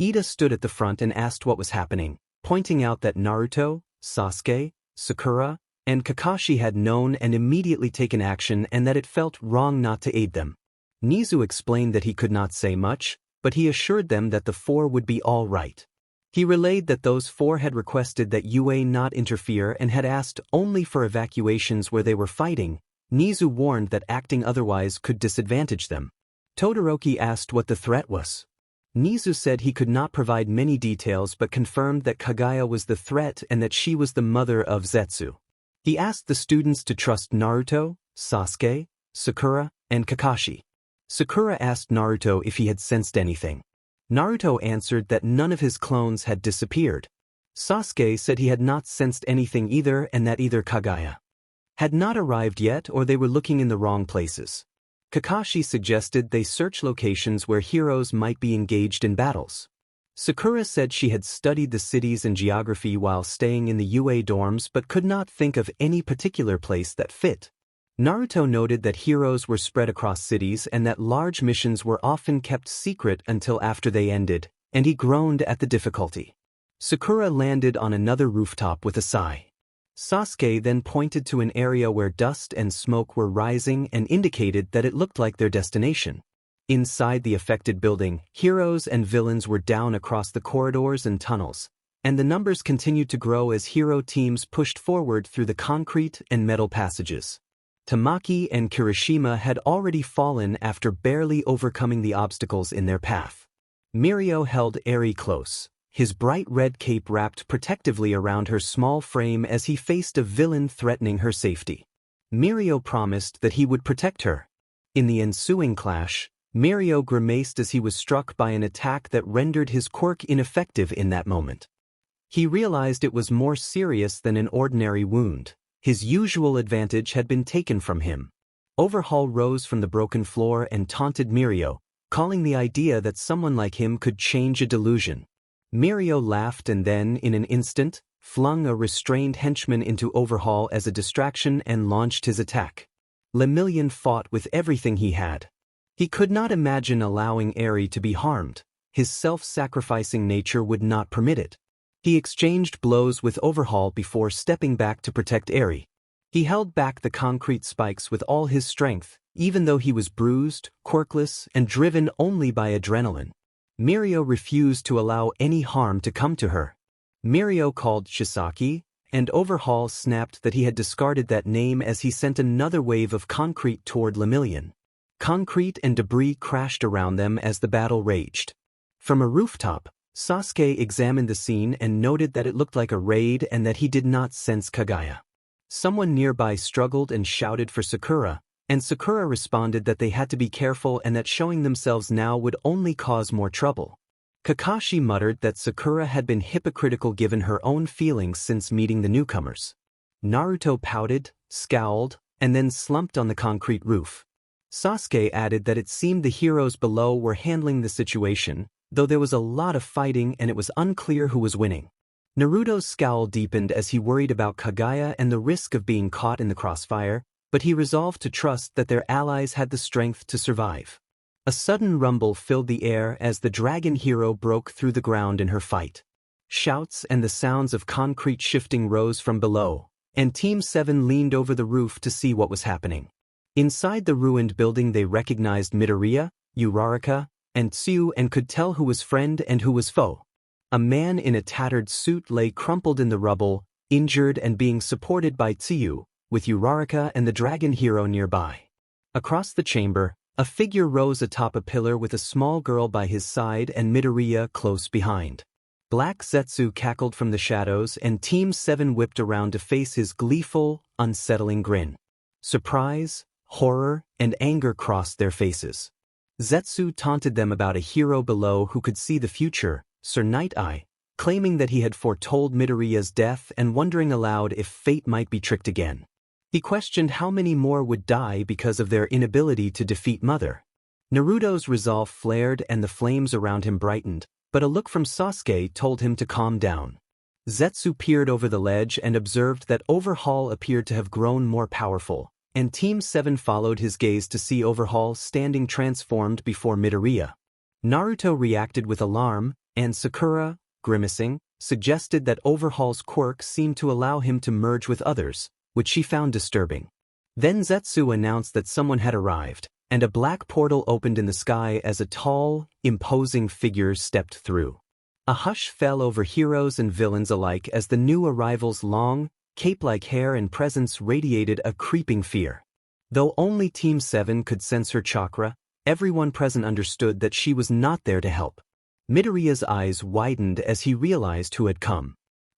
Ida stood at the front and asked what was happening, pointing out that Naruto, Sasuke, Sakura, and Kakashi had known and immediately taken action and that it felt wrong not to aid them. Nizu explained that he could not say much, but he assured them that the four would be all right. He relayed that those four had requested that UA not interfere and had asked only for evacuations where they were fighting. Nizu warned that acting otherwise could disadvantage them. Todoroki asked what the threat was. Nizu said he could not provide many details but confirmed that Kaguya was the threat and that she was the mother of Zetsu. He asked the students to trust Naruto, Sasuke, Sakura, and Kakashi. Sakura asked Naruto if he had sensed anything. Naruto answered that none of his clones had disappeared. Sasuke said he had not sensed anything either and that either Kaguya had not arrived yet or they were looking in the wrong places. Kakashi suggested they search locations where heroes might be engaged in battles. Sakura said she had studied the cities and geography while staying in the UA dorms but could not think of any particular place that fit. Naruto noted that heroes were spread across cities and that large missions were often kept secret until after they ended, and he groaned at the difficulty. Sakura landed on another rooftop with a sigh. Sasuke then pointed to an area where dust and smoke were rising and indicated that it looked like their destination. Inside the affected building, heroes and villains were down across the corridors and tunnels, and the numbers continued to grow as hero teams pushed forward through the concrete and metal passages. Tamaki and Kirishima had already fallen after barely overcoming the obstacles in their path. Mirio held Eri close, his bright red cape wrapped protectively around her small frame as he faced a villain threatening her safety. Mirio promised that he would protect her. In the ensuing clash, Mirio grimaced as he was struck by an attack that rendered his quirk ineffective in that moment. He realized it was more serious than an ordinary wound. His usual advantage had been taken from him. Overhaul rose from the broken floor and taunted Mirio, calling the idea that someone like him could change a delusion. Mirio laughed and then, in an instant, flung a restrained henchman into Overhaul as a distraction and launched his attack. Lemillion fought with everything he had. He could not imagine allowing Eri to be harmed. His self-sacrificing nature would not permit it. He exchanged blows with Overhaul before stepping back to protect Eri. He held back the concrete spikes with all his strength, even though he was bruised, quirkless, and driven only by adrenaline. Mirio refused to allow any harm to come to her. Mirio called Shisaki, and Overhaul snapped that he had discarded that name as he sent another wave of concrete toward Lemillion. Concrete and debris crashed around them as the battle raged. From a rooftop, Sasuke examined the scene and noted that it looked like a raid and that he did not sense Kaguya. Someone nearby struggled and shouted for Sakura, and Sakura responded that they had to be careful and that showing themselves now would only cause more trouble. Kakashi muttered that Sakura had been hypocritical given her own feelings since meeting the newcomers. Naruto pouted, scowled, and then slumped on the concrete roof. Sasuke added that it seemed the heroes below were handling the situation, though there was a lot of fighting and it was unclear who was winning. Naruto's scowl deepened as he worried about Kaguya and the risk of being caught in the crossfire, but he resolved to trust that their allies had the strength to survive. A sudden rumble filled the air as the dragon hero broke through the ground in her fight. Shouts and the sounds of concrete shifting rose from below, and Team 7 leaned over the roof to see what was happening. Inside the ruined building they recognized Midoriya, Uraraka, and Tsuyu and could tell who was friend and who was foe. A man in a tattered suit lay crumpled in the rubble, injured and being supported by Tsuyu, with Uraraka and the dragon hero nearby. Across the chamber, a figure rose atop a pillar with a small girl by his side and Midoriya close behind. Black Zetsu cackled from the shadows and Team 7 whipped around to face his gleeful, unsettling grin. Surprise, horror, and anger crossed their faces. Zetsu taunted them about a hero below who could see the future, Sir Night-Eye, claiming that he had foretold Midoriya's death and wondering aloud if fate might be tricked again. He questioned how many more would die because of their inability to defeat Mother. Naruto's resolve flared and the flames around him brightened, but a look from Sasuke told him to calm down. Zetsu peered over the ledge and observed that Overhaul appeared to have grown more powerful, and Team 7 followed his gaze to see Overhaul standing transformed before Midoriya. Naruto reacted with alarm, and Sakura, grimacing, suggested that Overhaul's quirk seemed to allow him to merge with others, which she found disturbing. Then Zetsu announced that someone had arrived, and a black portal opened in the sky as a tall, imposing figure stepped through. A hush fell over heroes and villains alike as the new arrival's long, cape-like hair and presence radiated a creeping fear. Though only Team 7 could sense her chakra, everyone present understood that she was not there to help. Midoriya's eyes widened as he realized who had come.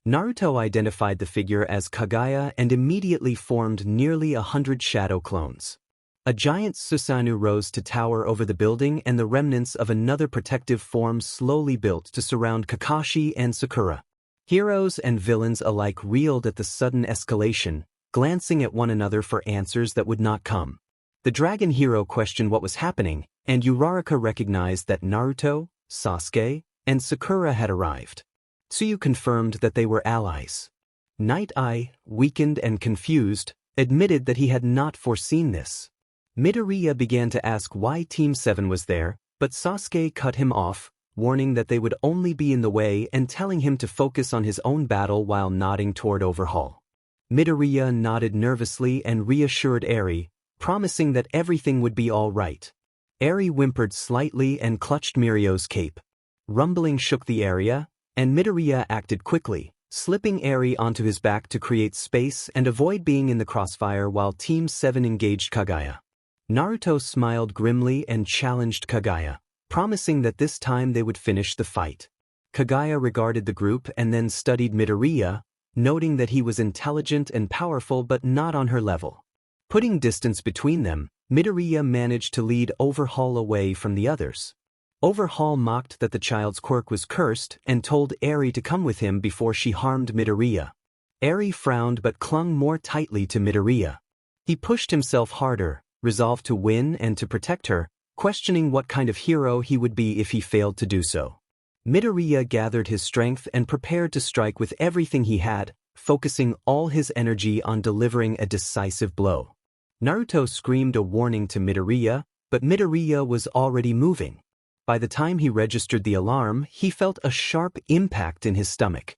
Naruto identified the figure as Kaguya and immediately formed nearly 100 shadow clones. A giant Susanoo rose to tower over the building and the remnants of another protective form slowly built to surround Kakashi and Sakura. Heroes and villains alike reeled at the sudden escalation, glancing at one another for answers that would not come. The dragon hero questioned what was happening, and Uraraka recognized that Naruto, Sasuke, and Sakura had arrived. Tsuyu confirmed that they were allies. Night-Eye, weakened and confused, admitted that he had not foreseen this. Midoriya began to ask why Team 7 was there, but Sasuke cut him off, warning that they would only be in the way and telling him to focus on his own battle while nodding toward Overhaul. Midoriya nodded nervously and reassured Eri, promising that everything would be all right. Eri whimpered slightly and clutched Mirio's cape. Rumbling shook the area, and Midoriya acted quickly, slipping Eri onto his back to create space and avoid being in the crossfire while Team 7 engaged Kaguya. Naruto smiled grimly and challenged Kaguya, promising that this time they would finish the fight. Kaguya regarded the group and then studied Midoriya, noting that he was intelligent and powerful but not on her level. Putting distance between them, Midoriya managed to lead Overhaul away from the others. Overhaul mocked that the child's quirk was cursed and told Eri to come with him before she harmed Midoriya. Eri frowned but clung more tightly to Midoriya. He pushed himself harder, resolved to win and to protect her, questioning what kind of hero he would be if he failed to do so. Midoriya gathered his strength and prepared to strike with everything he had, focusing all his energy on delivering a decisive blow. Naruto screamed a warning to Midoriya, but Midoriya was already moving. By the time he registered the alarm, he felt a sharp impact in his stomach.